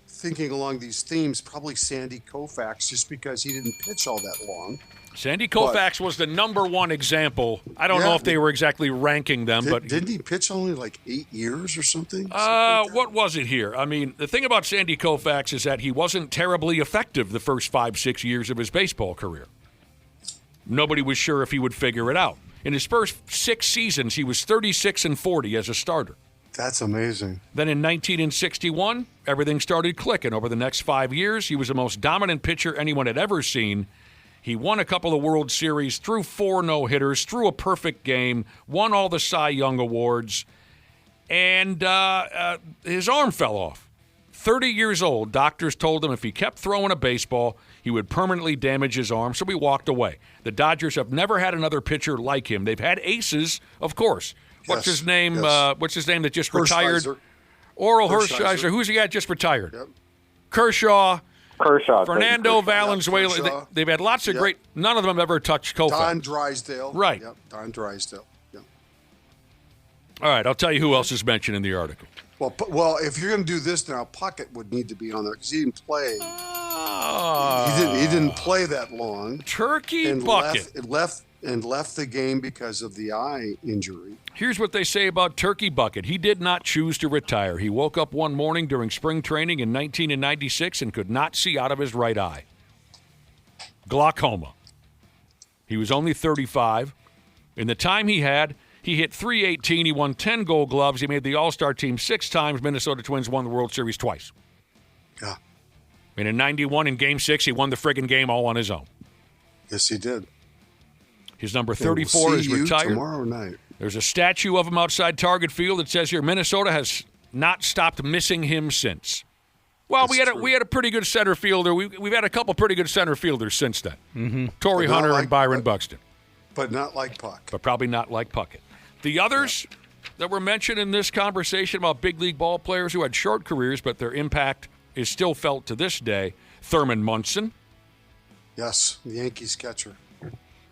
thinking along these themes, probably Sandy Koufax, just because he didn't pitch all that long. Sandy Koufax was the number one example. I don't know if they were exactly ranking them, but didn't he pitch only like 8 years or something? What was it here? I mean, the thing about Sandy Koufax is that he wasn't terribly effective the first 5-6 years of his baseball career. Nobody was sure if he would figure it out. In his first 6 seasons, he was 36-40 as a starter. That's amazing. Then in 1961, everything started clicking. Over the next 5 years, he was the most dominant pitcher anyone had ever seen. He won a couple of World Series, threw 4 no-hitters, threw a perfect game, won all the Cy Young Awards, and his arm fell off. 30 years old, doctors told him if he kept throwing a baseball, he would permanently damage his arm, so he walked away. The Dodgers have never had another pitcher like him. They've had aces, of course. What's his name? What's his name that just retired? Oral Hershiser. Who's the guy that just retired? Yep. Kershaw, Kershaw. Fernando Valenzuela. They've had lots of great. None of them have ever touched Koufax. Don Drysdale. Right. Yep. Don Drysdale. Yep. All right. I'll tell you who else is mentioned in the article. Well, if you're going to do this now, Puckett would need to be on there because he didn't play. He didn't play that long. Turkey Bucket left the game because of the eye injury. Here's what they say about Turkey Bucket. He did not choose to retire. He woke up one morning during spring training in 1996 and could not see out of his right eye. Glaucoma. He was only 35. In the time he had, he hit .318. He won 10 Gold Gloves. He made the All-Star team 6 times. Minnesota Twins won the World Series twice. Yeah. And in 91, in Game 6, he won the friggin' game all on his own. Yes, he did. His number 34 is retired. Tomorrow night. There's a statue of him outside Target Field that says here, Minnesota has not stopped missing him since. Well, we had a pretty good center fielder. We've had a couple pretty good center fielders since then. Mm-hmm. Torrey Hunter and Byron Buxton. But not like Puck. But probably not like Puckett. The others that were mentioned in this conversation about big league ball players who had short careers, but their impact is still felt to this day, Thurman Munson. Yes, the Yankees catcher.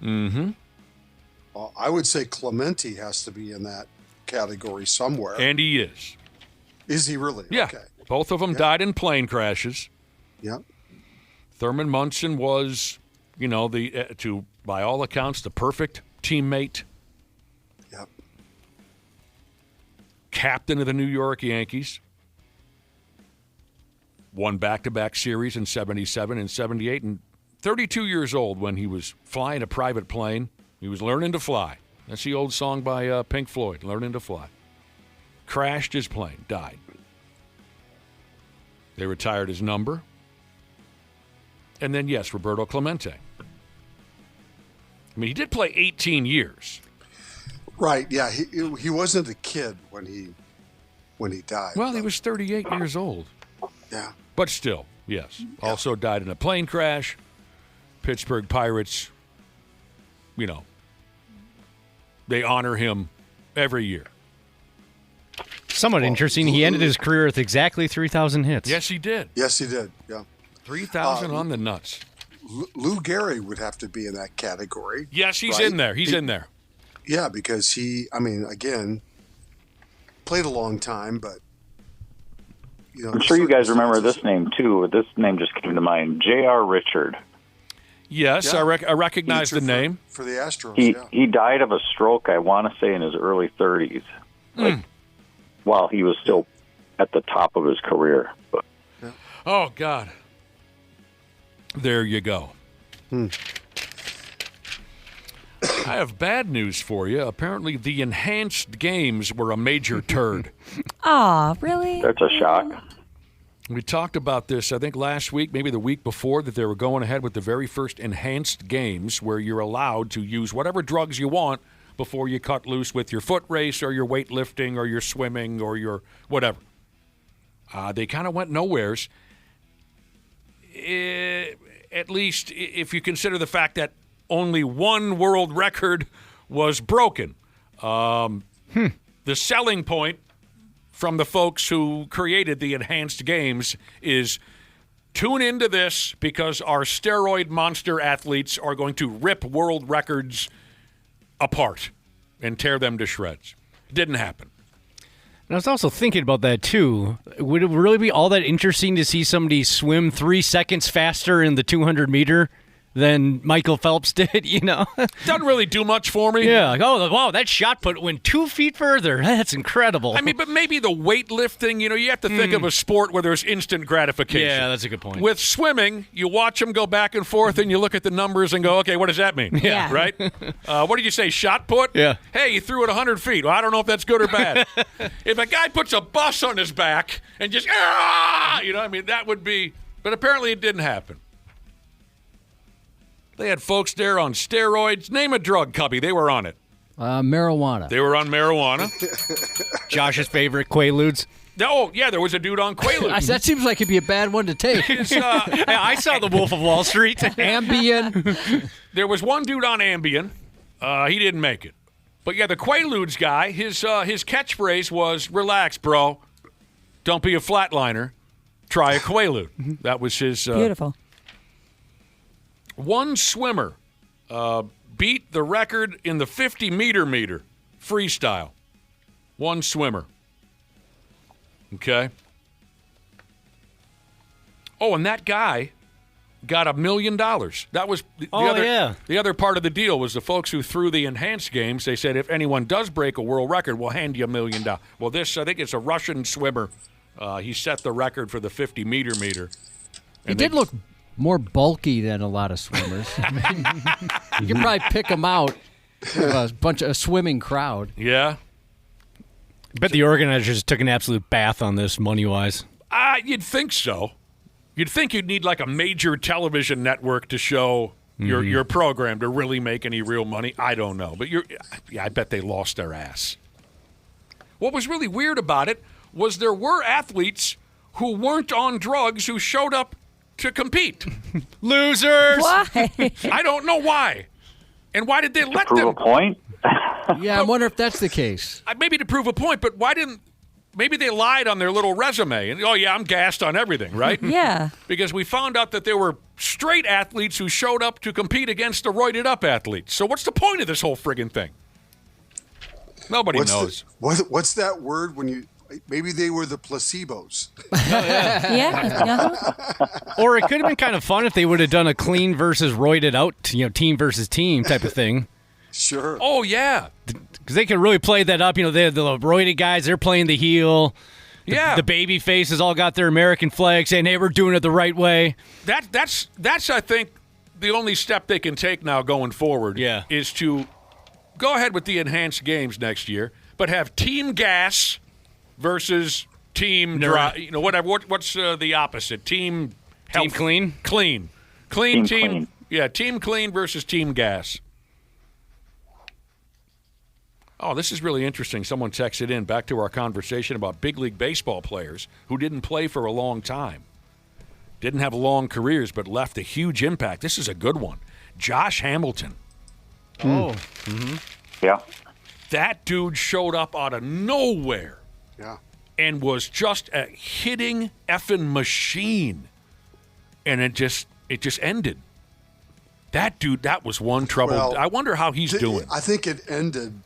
Mm-hmm. I would say Clemente has to be in that category somewhere. And he is. Is he really? Yeah. Okay. Both of them died in plane crashes. Yep. Thurman Munson was, by all accounts, the perfect teammate. Yep. Captain of the New York Yankees. Won back-to-back series in 77 and 78, and 32 years old when he was flying a private plane. He was learning to fly. That's the old song by Pink Floyd, Learning to Fly. Crashed his plane, died. They retired his number. And then, yes, Roberto Clemente. I mean, he did play 18 years. Right, yeah. He wasn't a kid when he died. Well, he was 38 years old. Yeah. But still, yes. Yeah. Also died in a plane crash. Pittsburgh Pirates, they honor him every year. Somewhat interesting. He ended his career with exactly 3,000 hits. Yes, he did. Yes, he did. Yeah. 3,000 on the nuts. Lou Gehrig would have to be in that category. Yes, he's in there. He's in there. Yeah, because he, again, played a long time, but I'm sure you guys remember this name, too. This name just came to mind. J.R. Richard. Yes, yeah. I recognize the name. For the Astros, He died of a stroke, I want to say, in his early 30s. While he was still at the top of his career. But. Yeah. Oh, God. There you go. I have bad news for you. Apparently, the enhanced games were a major turd. Aw, really? That's a shock. We talked about this, I think, last week, maybe the week before, that they were going ahead with the very first enhanced games where you're allowed to use whatever drugs you want before you cut loose with your foot race or your weightlifting or your swimming or your whatever. They kind of went nowheres. at least if you consider the fact that only one world record was broken. The selling point from the folks who created the enhanced games is tune into this because our steroid monster athletes are going to rip world records apart and tear them to shreds. Didn't happen. And I was also thinking about that, too. Would it really be all that interesting to see somebody swim 3 seconds faster in the 200-meter than Michael Phelps did, you know? Doesn't really do much for me. Yeah, like, oh, wow, that shot put went 2 feet further. That's incredible. I mean, but maybe the weightlifting, you have to think of a sport where there's instant gratification. Yeah, that's a good point. With swimming, you watch them go back and forth and you look at the numbers and go, okay, what does that mean? Yeah. Right? What did you say, shot put? Yeah. Hey, you threw it 100 feet. Well, I don't know if that's good or bad. If a guy puts a bus on his back and just, that would be, but apparently it didn't happen. They had folks there on steroids. Name a drug, Cubby. They were on it. Marijuana. They were on marijuana. Josh's favorite, Quaaludes. Oh, yeah, there was a dude on Quaaludes. That seems like it'd be a bad one to take. I saw The Wolf of Wall Street. Ambien. There was one dude on Ambien. He didn't make it. But, yeah, the Quaaludes guy, his catchphrase was, relax, bro. Don't be a flatliner. Try a Quaalude. That was his... Beautiful. One swimmer beat the record in the 50-meter freestyle. One swimmer. Okay. Oh, and that guy got $1 million. That was the other part of the deal was the folks who threw the enhanced games. They said if anyone does break a world record, we'll hand you $1 million. Well, I think it's a Russian swimmer. He set the record for the 50-meter. He did look more bulky than a lot of swimmers. You can probably pick them out of a swimming crowd. Yeah. I bet the organizers took an absolute bath on this money-wise. You'd think so. You'd think you'd need like a major television network to show your program to really make any real money. I don't know. But I bet they lost their ass. What was really weird about it was there were athletes who weren't on drugs who showed up to compete. Losers! Why? I don't know why. And why did they let prove them? a point? Yeah, I wonder if that's the case. Maybe to prove a point, but why didn't... Maybe they lied on their little resume. And, I'm gassed on everything, right? Yeah. Because we found out that there were straight athletes who showed up to compete against the roided-up athletes. So what's the point of this whole friggin' thing? Nobody knows. What's that word when you... Maybe they were the placebos. Yeah. Or it could have been kind of fun if they would have done a clean versus roided out, team versus team type of thing. Sure. Oh, yeah. Because they could really play that up. The roided guys, they're playing the heel. The baby faces all got their American flag saying, hey, we're doing it the right way. That's I think, the only step they can take now going forward is to go ahead with the enhanced games next year, but have team gas versus team dry, whatever. What's the opposite? Team health. Team clean? Clean. Team. Yeah, team clean versus team gas. Oh, this is really interesting. Someone texted in back to our conversation about big league baseball players who didn't play for a long time. Didn't have long careers, but left a huge impact. This is a good one. Josh Hamilton. Oh. Mm-hmm. Yeah. That dude showed up out of nowhere. Yeah. And was just a hitting effing machine. And it just ended. That dude, that was one trouble. Well, I wonder how he's doing. I think it ended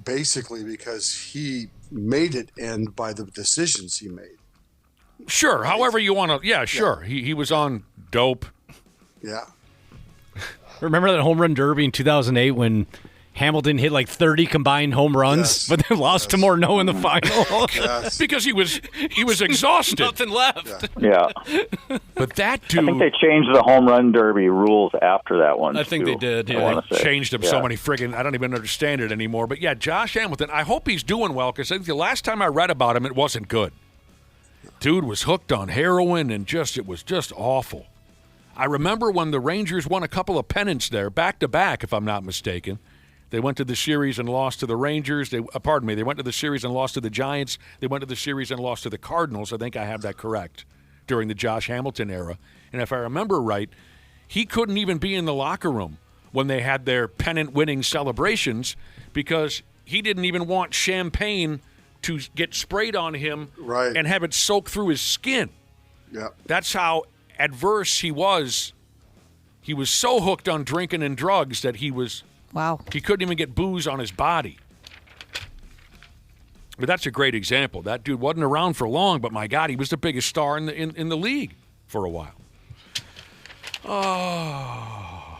basically because he made it end by the decisions he made. Sure, however you want to. Yeah, sure. Yeah. He was on dope. Yeah. Remember that home run derby in 2008 when Hamilton hit like 30 combined home runs, but then lost to Morneau in the final? Because he was exhausted. Nothing left. Yeah. But that dude... I think they changed the home run derby rules after that one, I think they did, yeah. They changed them so many friggin'... I don't even understand it anymore. But yeah, Josh Hamilton, I hope he's doing well, because I think the last time I read about him, it wasn't good. Dude was hooked on heroin, and it was just awful. I remember when the Rangers won a couple of pennants there, back-to-back, if I'm not mistaken. They went to the series and lost to the Rangers. They went to the series and lost to the Giants. They went to the series and lost to the Cardinals. I think I have that correct. during the Josh Hamilton era. And if I remember right, he couldn't even be in the locker room when they had their pennant-winning celebrations because he didn't even want champagne to get sprayed on him and have it soak through his skin. Yeah. That's how adverse he was. He was so hooked on drinking and drugs that he couldn't even get booze on his body. But that's a great example. That dude wasn't around for long, but my God, he was the biggest star in the league for a while. Oh.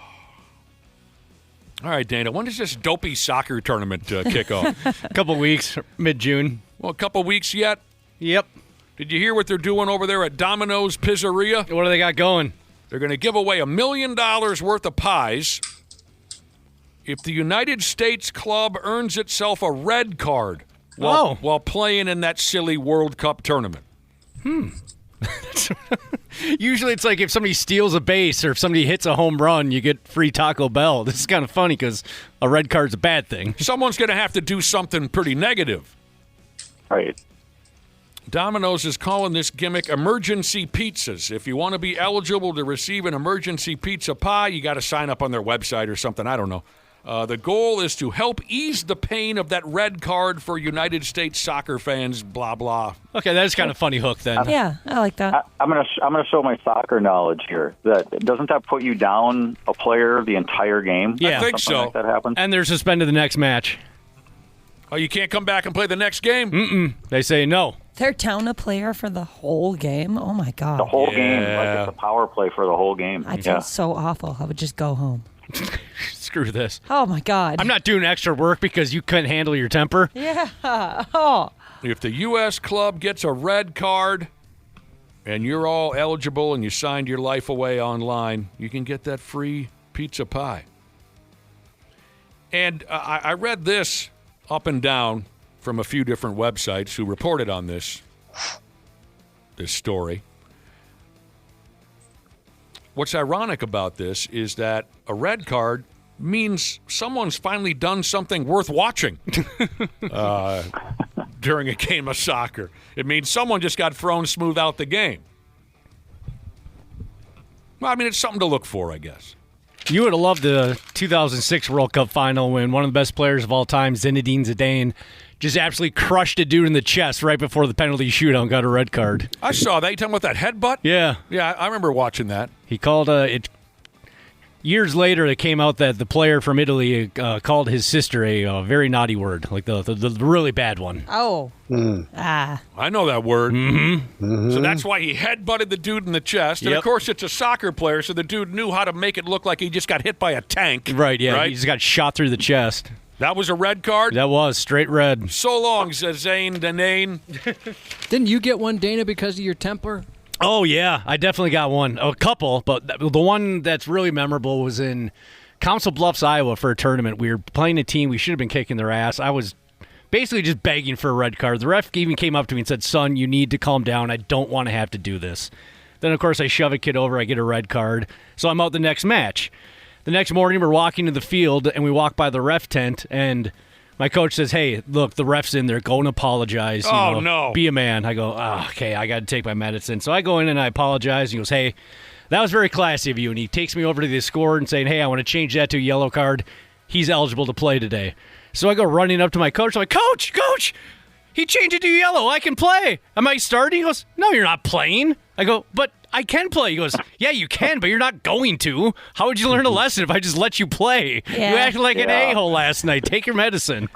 All right, Dana, when does this dopey soccer tournament kick off? A couple weeks, mid-June. Well, a couple weeks yet? Yep. Did you hear what they're doing over there at Domino's Pizzeria? What do they got going? They're going to give away $1 million worth of pies if the United States club earns itself a red card while playing in that silly World Cup tournament. Usually it's like if somebody steals a base or if somebody hits a home run, you get free Taco Bell. This is kind of funny because a red card's a bad thing. Someone's going to have to do something pretty negative. Right. Domino's is calling this gimmick emergency pizzas. If you want to be eligible to receive an emergency pizza pie, you got to sign up on their website or something. I don't know. The goal is to help ease the pain of that red card for United States soccer fans, blah, blah. Okay, that is kind of funny hook then. Yeah, I like that. I'm gonna show my soccer knowledge here. Doesn't that put you down a player the entire game? Yeah, I think Something so. like that happens. And they're suspended the next match. Oh, you can't come back and play the next game? Mm-mm. They say no. They're down a player for the whole game? Oh, my God. The whole game, like it's a power play for the whole game. I feel so awful. I would just go home. Screw this. Oh, my God. I'm not doing extra work because you couldn't handle your temper. Yeah. Oh. If the U.S. club gets a red card and you're all eligible and you signed your life away online, you can get that free pizza pie. And I read this up and down from a few different websites who reported on this story. What's ironic about this is that a red card means someone's finally done something worth watching during a game of soccer. It means someone just got thrown smooth out the game. Well, I mean, it's something to look for, I guess. You would have loved the 2006 World Cup final when one of the best players of all time, Zinedine Zidane, just absolutely crushed a dude in the chest right before the penalty shootout and got a red card. I saw that. You talking about that headbutt? Yeah. Yeah, I remember watching that. He called it. Years later, it came out that the player from Italy called his sister a very naughty word, like the really bad one. Oh. I know that word. Mm-hmm. So that's why he headbutted the dude in the chest. And, of course, it's a soccer player, so the dude knew how to make it look like he just got hit by a tank. Right, yeah. Right? He just got shot through the chest. That was a red card? That was straight red. So long, Zane Danane. Didn't you get one, Dana, because of your temper? Oh, yeah. I definitely got one. A couple, but the one that's really memorable was in Council Bluffs, Iowa for a tournament. We were playing a team. We should have been kicking their ass. I was basically just begging for a red card. The ref even came up to me and said, "Son, you need to calm down. I don't want to have to do this." Then, of course, I shove a kid over. I get a red card. So I'm out the next match. The next morning, we're walking to the field, and we walk by the ref tent, and my coach says, "Hey, look, the ref's in there. Go and apologize. No. Be a man." I go, okay, I got to take my medicine. So I go in and I apologize. He goes, "Hey, that was very classy of you." And he takes me over to the score and saying, "Hey, I want to change that to a yellow card. He's eligible to play today." So I go running up to my coach. I'm like, Coach, he changed it to yellow. I can play. Am I starting?" He goes, "No, you're not playing." I go, "But I can play." He goes, "Yeah, you can, but you're not going to. How would you learn a lesson if I just let you play? Yeah. You acted like an a-hole last night. Take your medicine."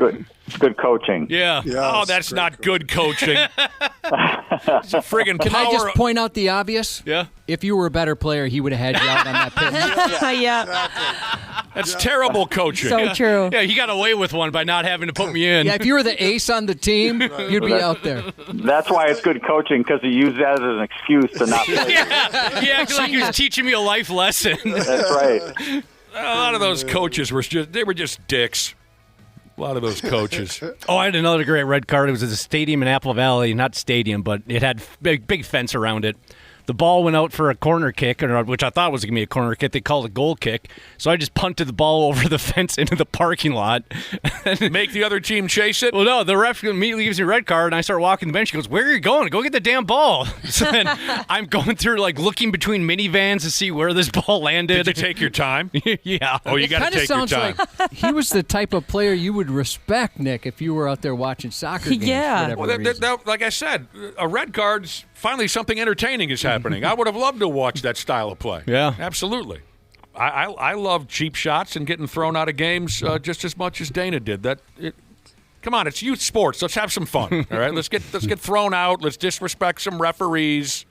Good coaching. Yeah. Oh, that's not good coaching. It's a friggin' Can power. I just point out the obvious? Yeah. If you were a better player, he would have had you out on that pitch. Yeah. That's terrible coaching. So true. Yeah, he got away with one by not having to put me in. Yeah, if you were the ace on the team, you'd be out there. That's why it's good coaching, because he used that as an excuse to not play. Yeah, he acted like he was teaching me a life lesson. That's right. A lot of those coaches were just dicks. A lot of those coaches. Oh, I had another great red card. It was at a stadium in Apple Valley. Not stadium, but it had big fence around it. The ball went out for a corner kick, which I thought was going to be a corner kick. They called a goal kick. So I just punted the ball over the fence into the parking lot. Make the other team chase it? Well, no, the ref immediately gives me a red card, and I start walking the bench. He goes, "Where are you going? Go get the damn ball." So then I'm going through, looking between minivans to see where this ball landed. Did you take your time? Yeah. Oh, you got to take your time. Like he was the type of player you would respect, Nick, if you were out there watching soccer games. Yeah. For whatever reason. Like I said, a red card's finally something entertaining is happening. I would have loved to watch that style of play. Yeah. Absolutely. I love cheap shots and getting thrown out of games just as much as Dana did. Come on, it's youth sports. Let's have some fun. All right, let's get thrown out. Let's disrespect some referees.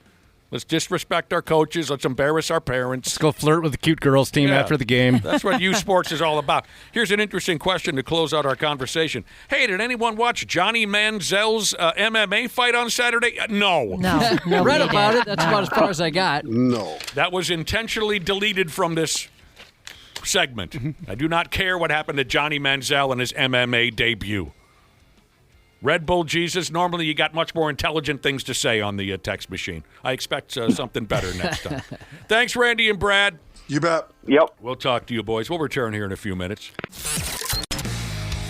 Let's disrespect our coaches. Let's embarrass our parents. Let's go flirt with the cute girls team after the game. That's what youth sports is all about. Here's an interesting question to close out our conversation. Hey, did anyone watch Johnny Manziel's MMA fight on Saturday? No. No. Read about it. That's about as far as I got. No. That was intentionally deleted from this segment. I do not care what happened to Johnny Manziel in his MMA debut. Red Bull Jesus, normally you got much more intelligent things to say on the text machine. I expect something better next time. Thanks, Randy and Brad. You bet. Yep. We'll talk to you, boys. We'll return here in a few minutes.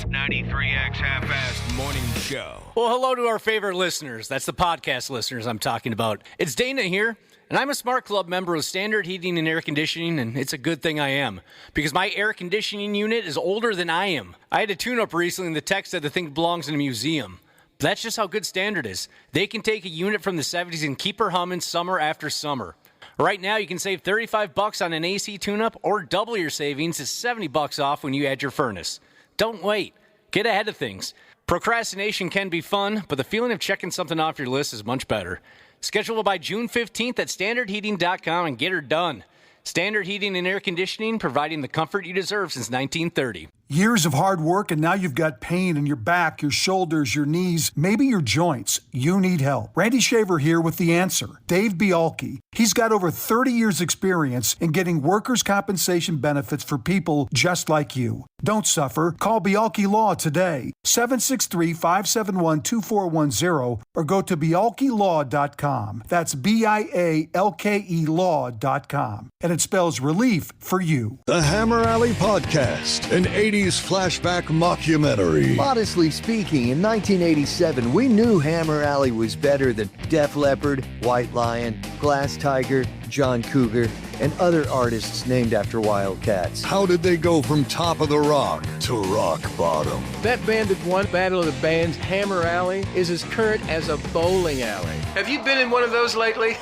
93X Half-Assed Morning Show. Well, hello to our favorite listeners. That's the podcast listeners I'm talking about. It's Dana here, and I'm a Smart Club member of Standard Heating and Air Conditioning, and it's a good thing I am, because my air conditioning unit is older than I am. I had a tune-up recently, and the tech said the thing belongs in a museum. That's just how good Standard is. They can take a unit from the 70s and keep her humming summer after summer. Right now, you can save $35 on an AC tune-up, or double your savings to $70 off when you add your furnace. Don't wait. Get ahead of things. Procrastination can be fun, but the feeling of checking something off your list is much better. Schedule by June 15th at standardheating.com and get her done. Standard Heating and Air Conditioning, providing the comfort you deserve since 1930. Years of hard work, and now you've got pain in your back, your shoulders, your knees, maybe your joints. You need help. Randy Shaver here with the answer. Dave Bialke. He's got over 30 years experience in getting workers' compensation benefits for people just like you. Don't suffer. Call Bialke Law today. 763-571-2410 or go to bialkelaw.com. That's BIALKE law.com. And it spells relief for you. The Hammer Alley Podcast, an 80s flashback mockumentary. Modestly speaking, in 1987, we knew Hammer Alley was better than Def Leppard, White Lion, Glass Tiger, John Cougar, and other artists named after Wildcats. How did they go from top of the rock to rock bottom? That band that won Battle of the Bands, Hammer Alley, is as current as a bowling alley. Have you been in one of those lately?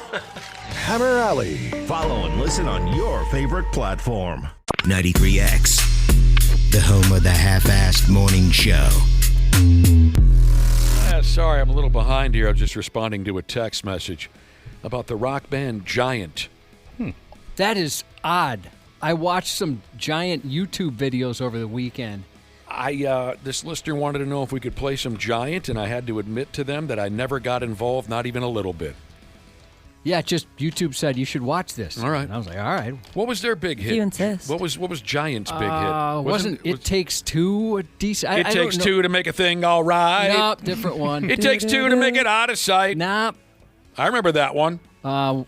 Hammer Alley. Follow and listen on your favorite platform. 93X, the home of the half-assed morning show. Sorry, I'm a little behind here. I'm just responding to a text message about the rock band Giant. That is odd. I watched some Giant YouTube videos over the weekend. This listener wanted to know if we could play some Giant, and I had to admit to them that I never got involved, not even a little bit. Yeah, just YouTube said you should watch this. All right. And I was like, all right. What was their big hit? You insist. What was Giant's big hit? Wasn't It Takes Two a decent? It Takes Two to Make a Thing All Right. Nope, different one. It Takes Two to Make It Out of Sight. Nope. I remember that one. I'm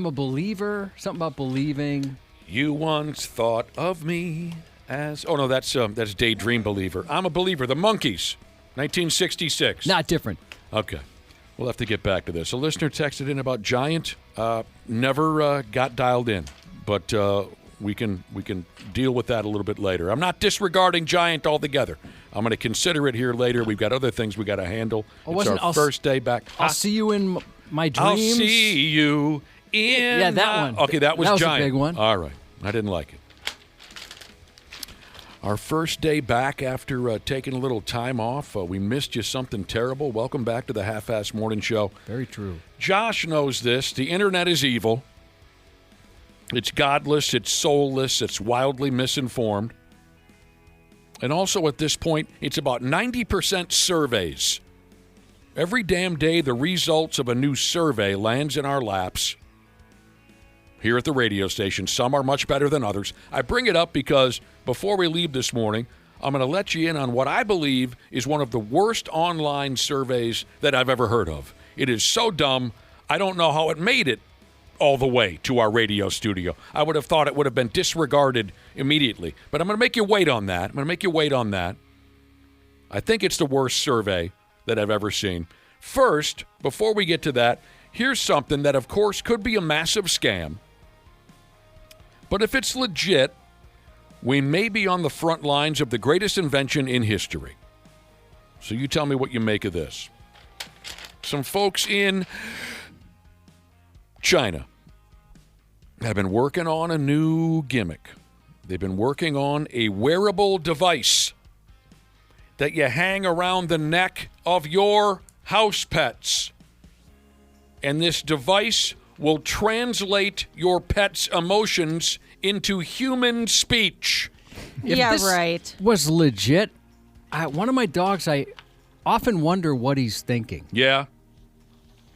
a believer. Something about believing. You once thought of me as... Oh, no, that's Daydream Believer. I'm a Believer. The Monkees, 1966. Not different. Okay. We'll have to get back to this. A listener texted in about Giant. Never got dialed in, but we can deal with that a little bit later. I'm not disregarding Giant altogether. I'm going to consider it here later. We've got other things we got to handle. It's our first day back. I'll see you in my dreams. I'll see you in... Yeah, that one. Okay, that was Giant. A big one. All right. I didn't like it. Our first day back after taking a little time off. We missed you something terrible. Welcome back to the Half-Assed Morning Show. Very true. Josh knows this. The internet is evil. It's godless. It's soulless. It's wildly misinformed. And also at this point, it's about 90% surveys. Every damn day, the results of a new survey lands in our laps. Here at the radio station, some are much better than others. I bring it up because before we leave this morning, I'm going to let you in on what I believe is one of the worst online surveys that I've ever heard of. It is so dumb, I don't know how it made it all the way to our radio studio. I would have thought it would have been disregarded immediately. But I'm going to make you wait on that. I think it's the worst survey that I've ever seen. First, before we get to that, here's something that, of course, could be a massive scam. But if it's legit, we may be on the front lines of the greatest invention in history. So you tell me what you make of this. Some folks in China have been working on a new gimmick. They've been working on a wearable device that you hang around the neck of your house pets. And this device will translate your pet's emotions into human speech. If Yeah, this right. was legit, one of my dogs, I often wonder what he's thinking. Yeah.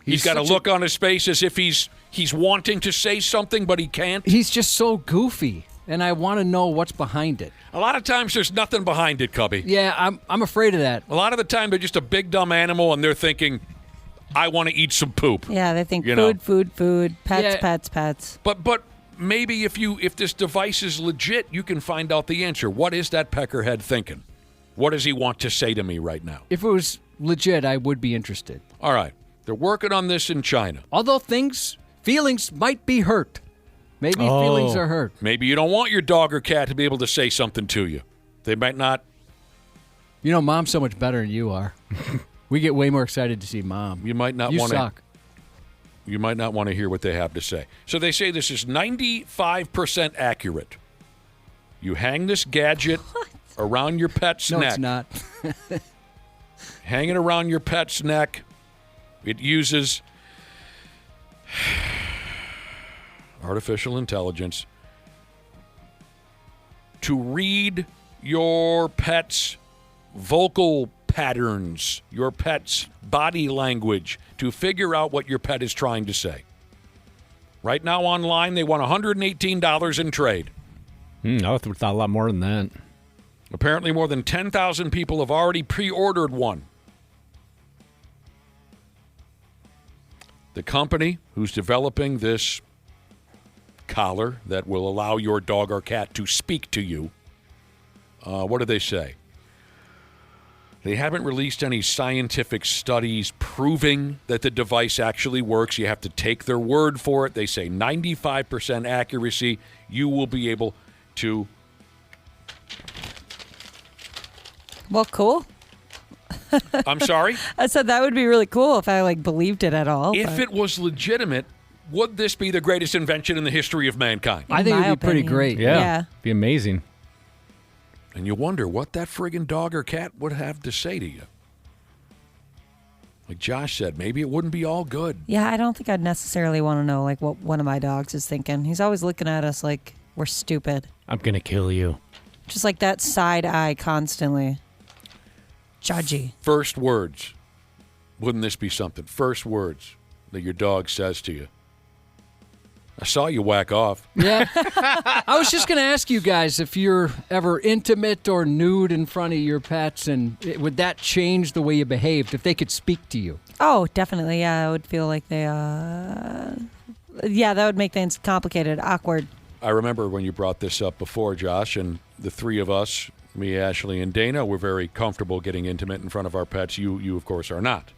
He's got a such look on his face as if he's wanting to say something, but he can't. He's just so goofy, and I want to know what's behind it. A lot of times there's nothing behind it, Cubby. Yeah, I'm afraid of that. A lot of the time they're just a big dumb animal, and they're thinking, I want to eat some poop. Yeah, they think You know. food, pets, Yeah. pets. But maybe if this device is legit, you can find out the answer. What is that peckerhead thinking? What does he want to say to me right now? If it was legit, I would be interested. All right. They're working on this in China. Although feelings might be hurt. Maybe feelings are hurt. Maybe you don't want your dog or cat to be able to say something to you. They might not. You know, Mom's so much better than you are. We get way more excited to see Mom. You might not You want to. suck. You might not want to hear what they have to say. So they say this is 95% accurate. You hang this gadget around your pet's No, neck. it's not. Hang it around your pet's neck. It uses artificial intelligence to read your pet's vocal patterns, your pet's body language, to figure out what your pet is trying to say. Right now online, they want $118 in trade. I would have thought a lot more than that. Apparently more than 10,000 people have already pre-ordered one. The company who's developing this collar that will allow your dog or cat to speak to you, what do they say? They haven't released any scientific studies proving that the device actually works. You have to take their word for it. They say 95% accuracy. You will be able to. Well, cool. I'm sorry? I said that would be really cool if I believed it at all. If it was legitimate, would this be the greatest invention in the history of mankind? I think it would be pretty great. Yeah. Be amazing. And you wonder what that friggin' dog or cat would have to say to you. Like Josh said, maybe it wouldn't be all good. Yeah, I don't think I'd necessarily want to know what one of my dogs is thinking. He's always looking at us like we're stupid. I'm going to kill you. Just like that side eye constantly. Judgy. First words. Wouldn't this be something? First words that your dog says to you. I saw you whack off. Yeah. I was just going to ask you guys if you're ever intimate or nude in front of your pets, and would that change the way you behaved if they could speak to you? Oh, definitely. Yeah, I would feel like they. Yeah, that would make things complicated, awkward. I remember when you brought this up before, Josh, and the three of us, me, Ashley, and Dana, were very comfortable getting intimate in front of our pets. You of course, are not.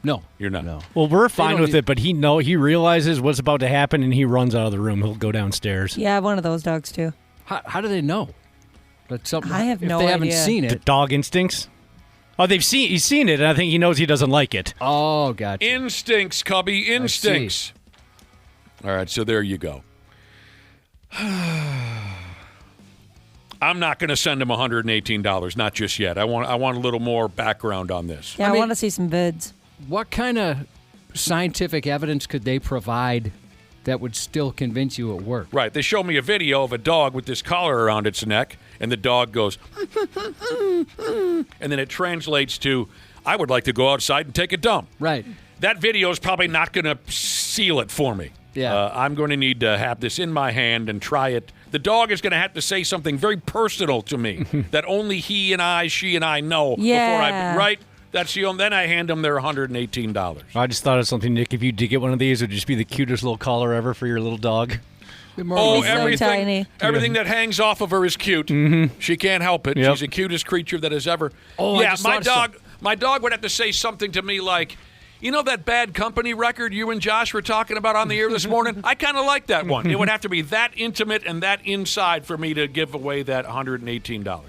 No. You're not. No. Well, we're fine with it, but he realizes what's about to happen, and he runs out of the room. He'll go downstairs. Yeah, I have one of those dogs, too. How do they know? That's something. I have no If they idea. haven't seen The it. dog instincts. Oh, he's seen it, and I think he knows he doesn't like it. Oh, gotcha. Instincts, Cubby, instincts. All right, so there you go. I'm not going to send him $118, not just yet. I want a little more background on this. Yeah, I want to see some vids. What kind of scientific evidence could they provide that would still convince you it worked? Right. They show me a video of a dog with this collar around its neck, and the dog goes, and then it translates to, I would like to go outside and take a dump. Right. That video is probably not going to seal it for me. Yeah. I'm going to need to have this in my hand and try it. The dog is going to have to say something very personal to me that only she and I know Yeah. before I, right? That's the only. Then I hand them their $118. I just thought of something, Nick. If you did get one of these, it would just be the cutest little collar ever for your little dog. Oh, so everything, tiny. everything that hangs off of her is cute. Mm-hmm. She can't help it. Yep. She's the cutest creature that has ever. Oh, yeah, my dog would have to say something to me like, you know that Bad Company record you and Josh were talking about on the air this morning? I kind of like that one. It would have to be that intimate and that inside for me to give away that $118.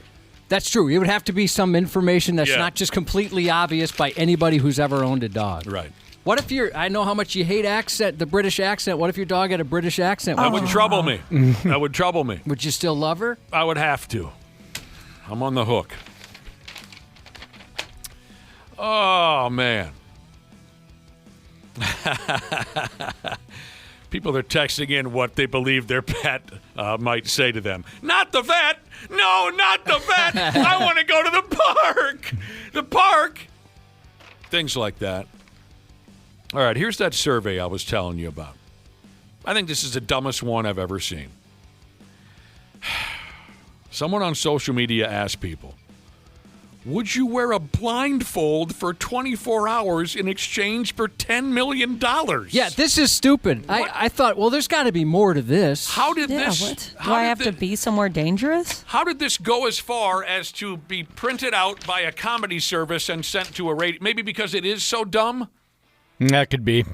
That's true. It would have to be some information that's Yeah. not just completely obvious by anybody who's ever owned a dog. Right. What if I know how much you hate the British accent. What if your dog had a British accent? That would trouble me. That would trouble me. Would you still love her? I would have to. I'm on the hook. Oh, man. People are texting in what they believe their pet might say to them. Not the vet! No, not the vet! I want to go to the park! The park! Things like that. All right, here's that survey I was telling you about. I think this is the dumbest one I've ever seen. Someone on social media asked people, would you wear a blindfold for 24 hours in exchange for $10 million? Yeah, this is stupid. I thought, well, there's got to be more to this. How did this... What? Do I have to be somewhere dangerous? How did this go as far as to be printed out by a comedy service and sent to a radio? Maybe because it is so dumb? That could be.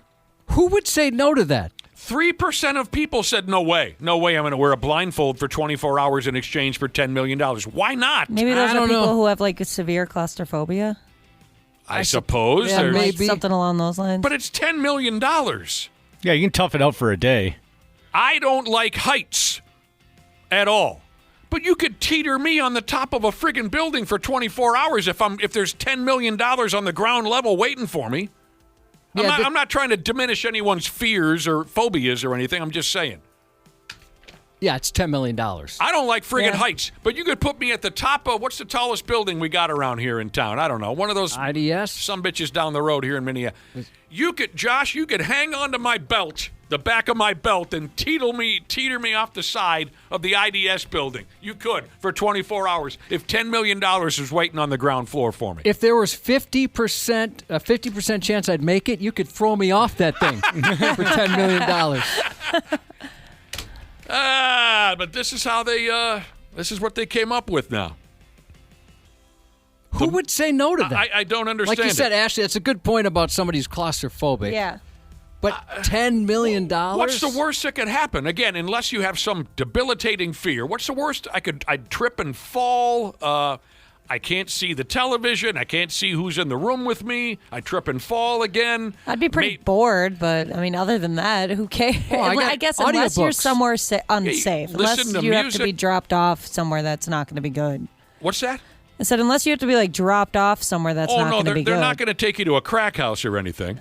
Who would say no to that? 3% of people said, no way. No way I'm going to wear a blindfold for 24 hours in exchange for $10 million. Why not? Maybe those I are don't people know. who have like a severe claustrophobia. I suppose. Yeah, there's- maybe something along those lines. But it's $10 million. Yeah, you can tough it out for a day. I don't like heights at all. But you could teeter me on the top of a friggin' building for 24 hours if there's $10 million on the ground level waiting for me. I'm not trying to diminish anyone's fears or phobias or anything. I'm just saying. Yeah, it's $10 million. I don't like friggin' heights, but you could put me at the top of, what's the tallest building we got around here in town? I don't know. One of those IDS? Some bitches down the road here in Minneapolis. You could hang onto my belt, the back of my belt, and teeter me off the side of the IDS building. You could for 24 hours if $10 million was waiting on the ground floor for me. If there was a 50% chance I'd make it, you could throw me off that thing for $10 million. But this is how this is what they came up with now. Who would say no to that? I don't understand. Like you said, Ashley, that's a good point about somebody who's claustrophobic. Yeah. But $10 million? What's the worst that could happen? Again, unless you have some debilitating fear. What's the worst? I'd trip and fall. I can't see the television. I can't see who's in the room with me. I trip and fall again. I'd be pretty bored, but I mean, other than that, who cares? Well, I guess unless you're audiobooks. somewhere unsafe, unless listen to you have to music. be dropped off somewhere that's not going to be good. What's that? I said unless you have to be like dropped off somewhere that's not going to be good. They're not going to take you to a crack house or anything.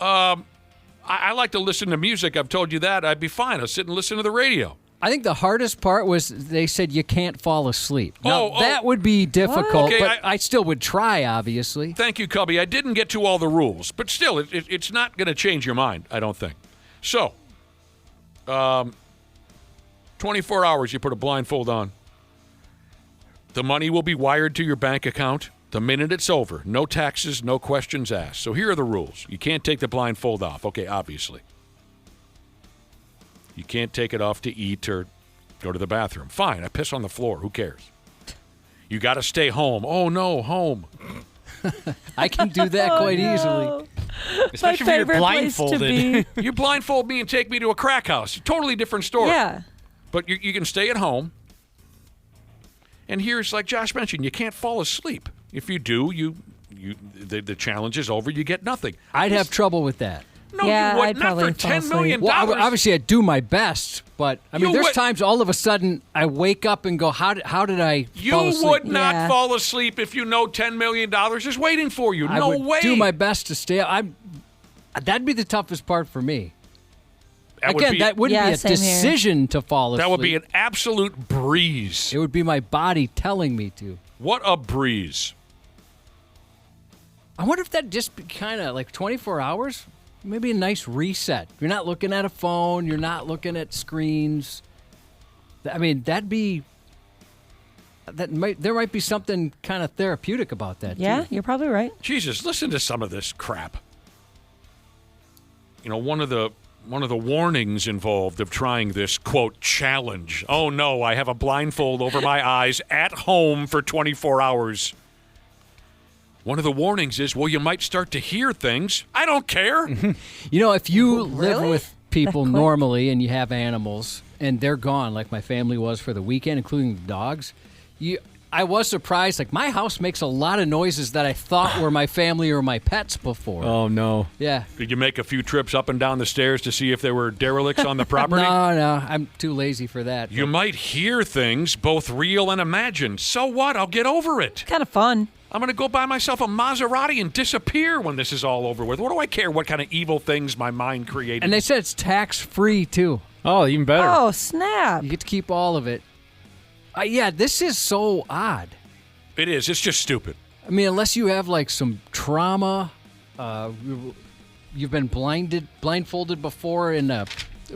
I like to listen to music. I've told you that. I'd be fine. I'll sit and listen to the radio. I think the hardest part was they said you can't fall asleep. Now, Oh, that would be difficult, Okay, but I still would try, obviously. Thank you, Cubby. I didn't get to all the rules, but still, it's not going to change your mind, I don't think. So, 24 hours, you put a blindfold on. The money will be wired to your bank account the minute it's over. No taxes, no questions asked. So here are the rules. You can't take the blindfold off. Okay, obviously. You can't take it off to eat or go to the bathroom. Fine, I piss on the floor. Who cares? You got to stay home. Oh, no, home. I can do that quite easily. Especially My when you're favorite place to blindfolded. You blindfold me and take me to a crack house. Totally different story. Yeah. But you can stay at home. And here's, like Josh mentioned, you can't fall asleep. If you do, the challenge is over. You get nothing. I'd have trouble with that. No, Yeah, you would I'd not probably for fall $10 million. Well, obviously, I'd do my best, but I mean, You there's would- times all of a sudden I wake up and go, "How did I You fall asleep?" would not Yeah. fall asleep if you know $10 million is waiting for you. I No would way. do my best to stay. That'd be the toughest part for me. That would Again, be- that wouldn't Yeah, be a same here. decision to fall asleep. That would be an absolute breeze. It would be my body telling me to. What a breeze. I wonder if that'd just be kind of like 24 hours. Maybe a nice reset. You're not looking at a phone. You're not looking at screens. I mean, that'd be there might be something kind of therapeutic about that. Yeah, too. you're probably right. Jesus, listen to some of this crap. You know, one of the warnings involved of trying this, quote, challenge. Oh, no, I have a blindfold over my eyes at home for 24 hours. One of the warnings is, well, you might start to hear things. I don't care. You know, if you live Really? with people normally and you have animals and they're gone, like my family was for the weekend, including the dogs, I was surprised. Like, my house makes a lot of noises that I thought were my family or my pets before. Oh, no. Yeah. Did you make a few trips up and down the stairs to see if there were derelicts on the property? No, I'm too lazy for that. You might hear things, both real and imagined. So what? I'll get over it. Kind of fun. I'm going to go buy myself a Maserati and disappear when this is all over with. What do I care what kind of evil things my mind created? And they said it's tax-free, too. Oh, even better. Oh, snap. You get to keep all of it. Yeah, this is so odd. It is. It's just stupid. I mean, unless you have, like, some trauma, you've been blindfolded before in a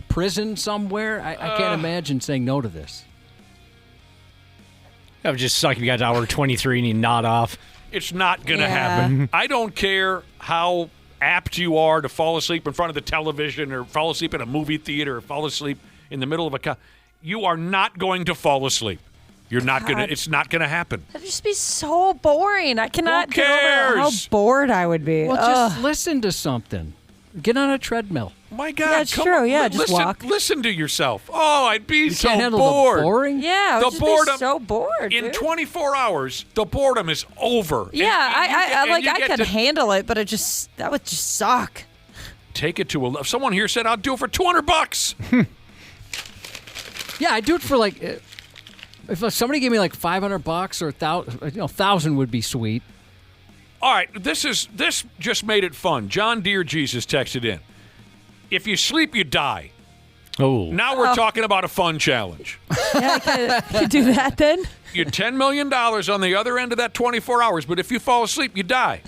prison somewhere, I can't imagine saying no to this. That would just suck if you got to hour 23 and you nod off. It's not going to happen. I don't care how apt you are to fall asleep in front of the television or fall asleep in a movie theater or fall asleep in the middle of a... You are not going to fall asleep. You're not going to... It's not going to happen. That'd just be so boring. I cannot Who get over how cares? bored I would be. Well, just listen to something. Get on a treadmill. My God, Yeah, it's true. Yeah, just walk. Listen to yourself. Oh, I'd be You so can't handle bored. the boring? Yeah, I would The just boredom be so bored, in dude. 24 hours, the boredom is over. Yeah, I get could to handle it, but that would just suck. take it to a. Someone here said I'll do it for $200. Yeah, I'd do it for like if somebody gave me like $500 or $1,000 would be sweet. All right, this just made it fun. John Deere Jesus texted in. If you sleep, you die. Oh. Now we're talking about a fun challenge. Yeah, I could do that then. You're $10 million on the other end of that 24 hours, but if you fall asleep, you die.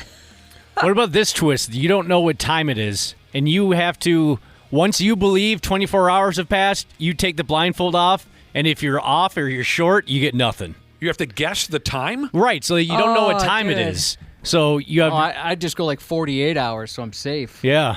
What about this twist? You don't know what time it is, and you have to, once you believe 24 hours have passed, you take the blindfold off, and if you're off or you're short, you get nothing. You have to guess the time? Right, so you don't know what time it is. So you have... I'd just go like 48 hours, so I'm safe. Yeah.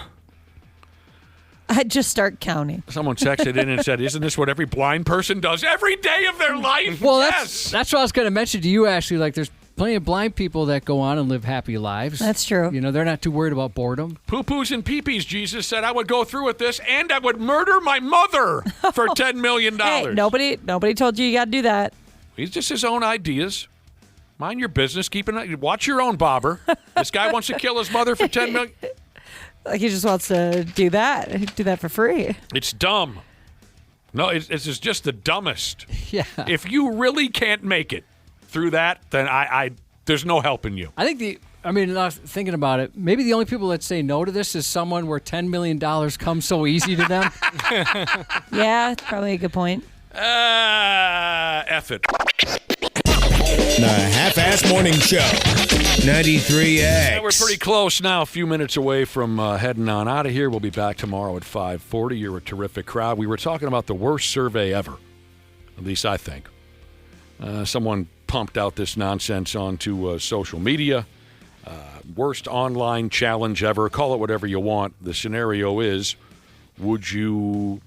I'd just start counting. Someone texted in and said, isn't this what every blind person does every day of their life? Well, yes. that's what I was going to mention to you, Ashley. Like, there's plenty of blind people that go on and live happy lives. That's true. You know, they're not too worried about boredom. Poo-poos and pee-pees, Jesus said, I would go through with this, and I would murder my mother for $10 million. Hey, nobody told you got to do that. He's just his own ideas. Mind your business. Watch your own bobber. This guy wants to kill his mother for $10 million. Like he just wants to do that for free. It's dumb. No, it's just the dumbest. Yeah. If you really can't make it through that, then I there's no helping you. I think thinking about it, maybe the only people that say no to this is someone where $10 million comes so easy to them. Yeah, probably a good point. F it. The Half-Ass Morning Show. 93X. Yeah, we're pretty close now, a few minutes away from heading on out of here. We'll be back tomorrow at 5:40. You're a terrific crowd. We were talking about the worst survey ever, at least I think. Someone pumped out this nonsense onto social media. Worst online challenge ever. Call it whatever you want. The scenario is, would you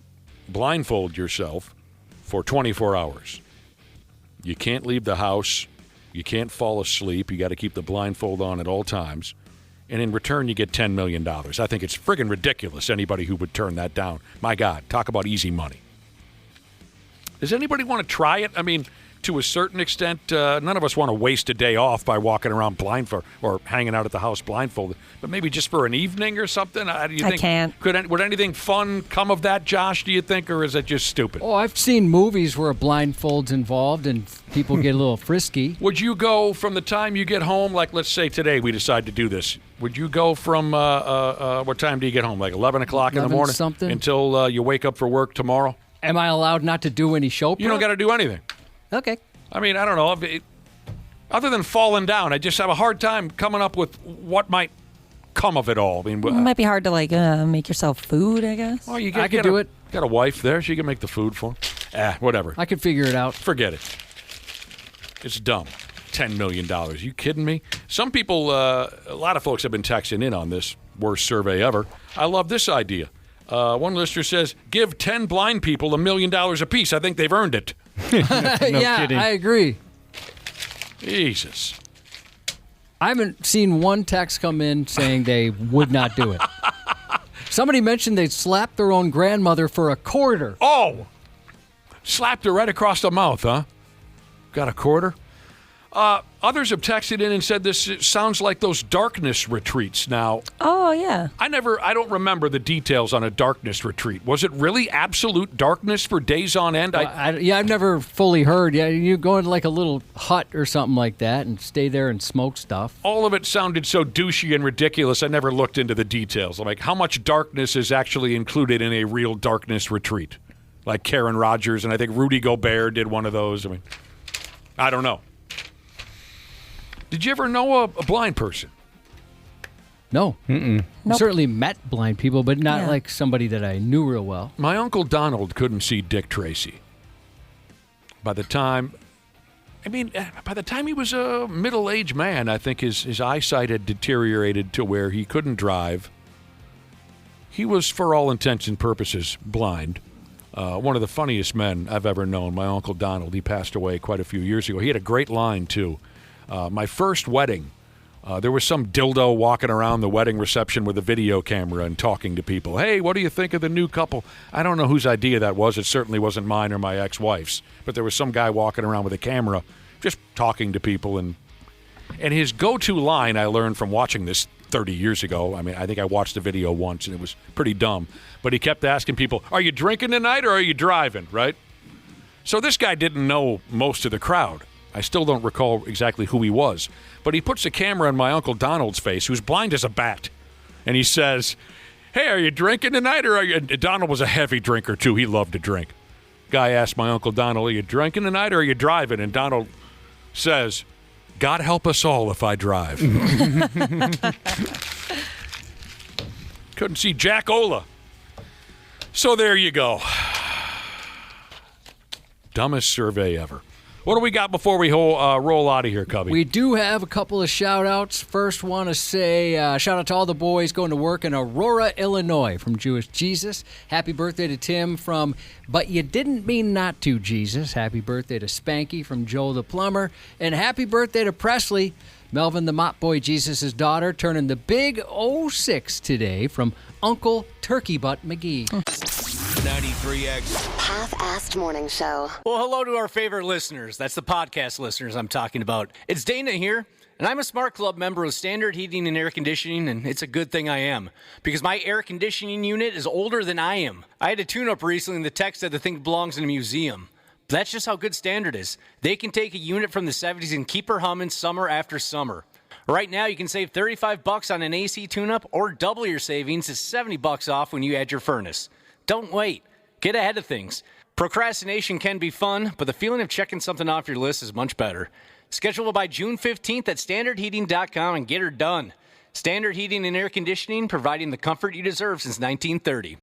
blindfold yourself for 24 hours? You can't leave the house. You can't fall asleep. You got to keep the blindfold on at all times. And in return, you get $10 million. I think it's friggin' ridiculous, anybody who would turn that down. My God, talk about easy money. Does anybody want to try it? I mean, to a certain extent, none of us want to waste a day off by walking around blindfolded or hanging out at the house blindfolded. But maybe just for an evening or something? Do you think, can't. Would anything fun come of that, Josh, do you think, or is it just stupid? Oh, I've seen movies where a blindfold's involved and people get a little frisky. Would you go from the time you get home, like let's say today we decide to do this, would you go from, what time do you get home, like 11 o'clock in the morning? Something. Until you wake up for work tomorrow? Am I allowed not to do any show prep? You don't got to do anything. Okay. I mean, I don't know. Other than falling down, I just have a hard time coming up with what might come of it all. I mean, It might be hard to make yourself food, I guess. Well, I could do it. Got a wife there. She can make the food for him. Whatever. I could figure it out. Forget it. It's dumb. $10 million. You kidding me? Some people, a lot of folks have been texting in on this. Worst survey ever. I love this idea. One listener says, give 10 blind people $1 million apiece. I think they've earned it. Kidding. I agree. Jesus. I haven't seen one text come in saying they would not do it. Somebody mentioned they'd slap their own grandmother for a quarter. Oh! Slapped her right across the mouth, huh? Got a quarter? Others have texted in and said this sounds like those darkness retreats. Now, oh yeah, I don't remember the details on a darkness retreat. Was it really absolute darkness for days on end? I've never fully heard. Yeah, you go into like a little hut or something like that and stay there and smoke stuff. All of it sounded so douchey and ridiculous. I never looked into the details. I'm like, how much darkness is actually included in a real darkness retreat? Like Karen Rogers, and I think Rudy Gobert did one of those. I mean, I don't know. Did you ever know a blind person? No. Nope. Certainly met blind people, but not like somebody that I knew real well. My Uncle Donald couldn't see Dick Tracy. By the time he was a middle-aged man, I think his eyesight had deteriorated to where he couldn't drive. He was, for all intents and purposes, blind. One of the funniest men I've ever known, my Uncle Donald. He passed away quite a few years ago. He had a great line, too. My first wedding, there was some dildo walking around the wedding reception with a video camera and talking to people. Hey, what do you think of the new couple? I don't know whose idea that was. It certainly wasn't mine or my ex-wife's. But there was some guy walking around with a camera just talking to people. And his go-to line, I learned from watching this 30 years ago. I mean, I think I watched the video once, and it was pretty dumb. But he kept asking people, are you drinking tonight or are you driving, right? So this guy didn't know most of the crowd. I still don't recall exactly who he was. But he puts the camera on my Uncle Donald's face, who's blind as a bat. And he says, hey, are you drinking tonight? Or are you... And Donald was a heavy drinker, too. He loved to drink. Guy asked my Uncle Donald, are you drinking tonight or are you driving? And Donald says, God help us all if I drive. Couldn't see Jack Ola. So there you go. Dumbest survey ever. What do we got before we roll out of here, Cubby? We do have a couple of shout-outs. First, want to say shout-out to all the boys going to work in Aurora, Illinois from Jewish Jesus. Happy birthday to Tim from But You Didn't Mean Not To, Jesus. Happy birthday to Spanky from Joe the Plumber. And happy birthday to Presley, Melvin the Mop Boy Jesus' daughter, turning the big 06 today from Uncle Turkey Butt McGee. 93X Half-assed morning show. Well, hello to our favorite listeners. That's the podcast listeners I'm talking about. It's Dana here, and I'm a Smart Club member of Standard Heating and Air Conditioning, and it's a good thing I am, because my air conditioning unit is older than I am. I had a tune-up recently, and the tech said the thing belongs in a museum. But that's just how good Standard is. They can take a unit from the 70s and keep her humming summer after summer. Right now, you can save $35 on an AC tune-up, or double your savings to $70 off when you add your furnace. Don't wait. Get ahead of things. Procrastination can be fun, but the feeling of checking something off your list is much better. Schedule it by June 15th at standardheating.com and get her done. Standard Heating and Air Conditioning, providing the comfort you deserve since 1930.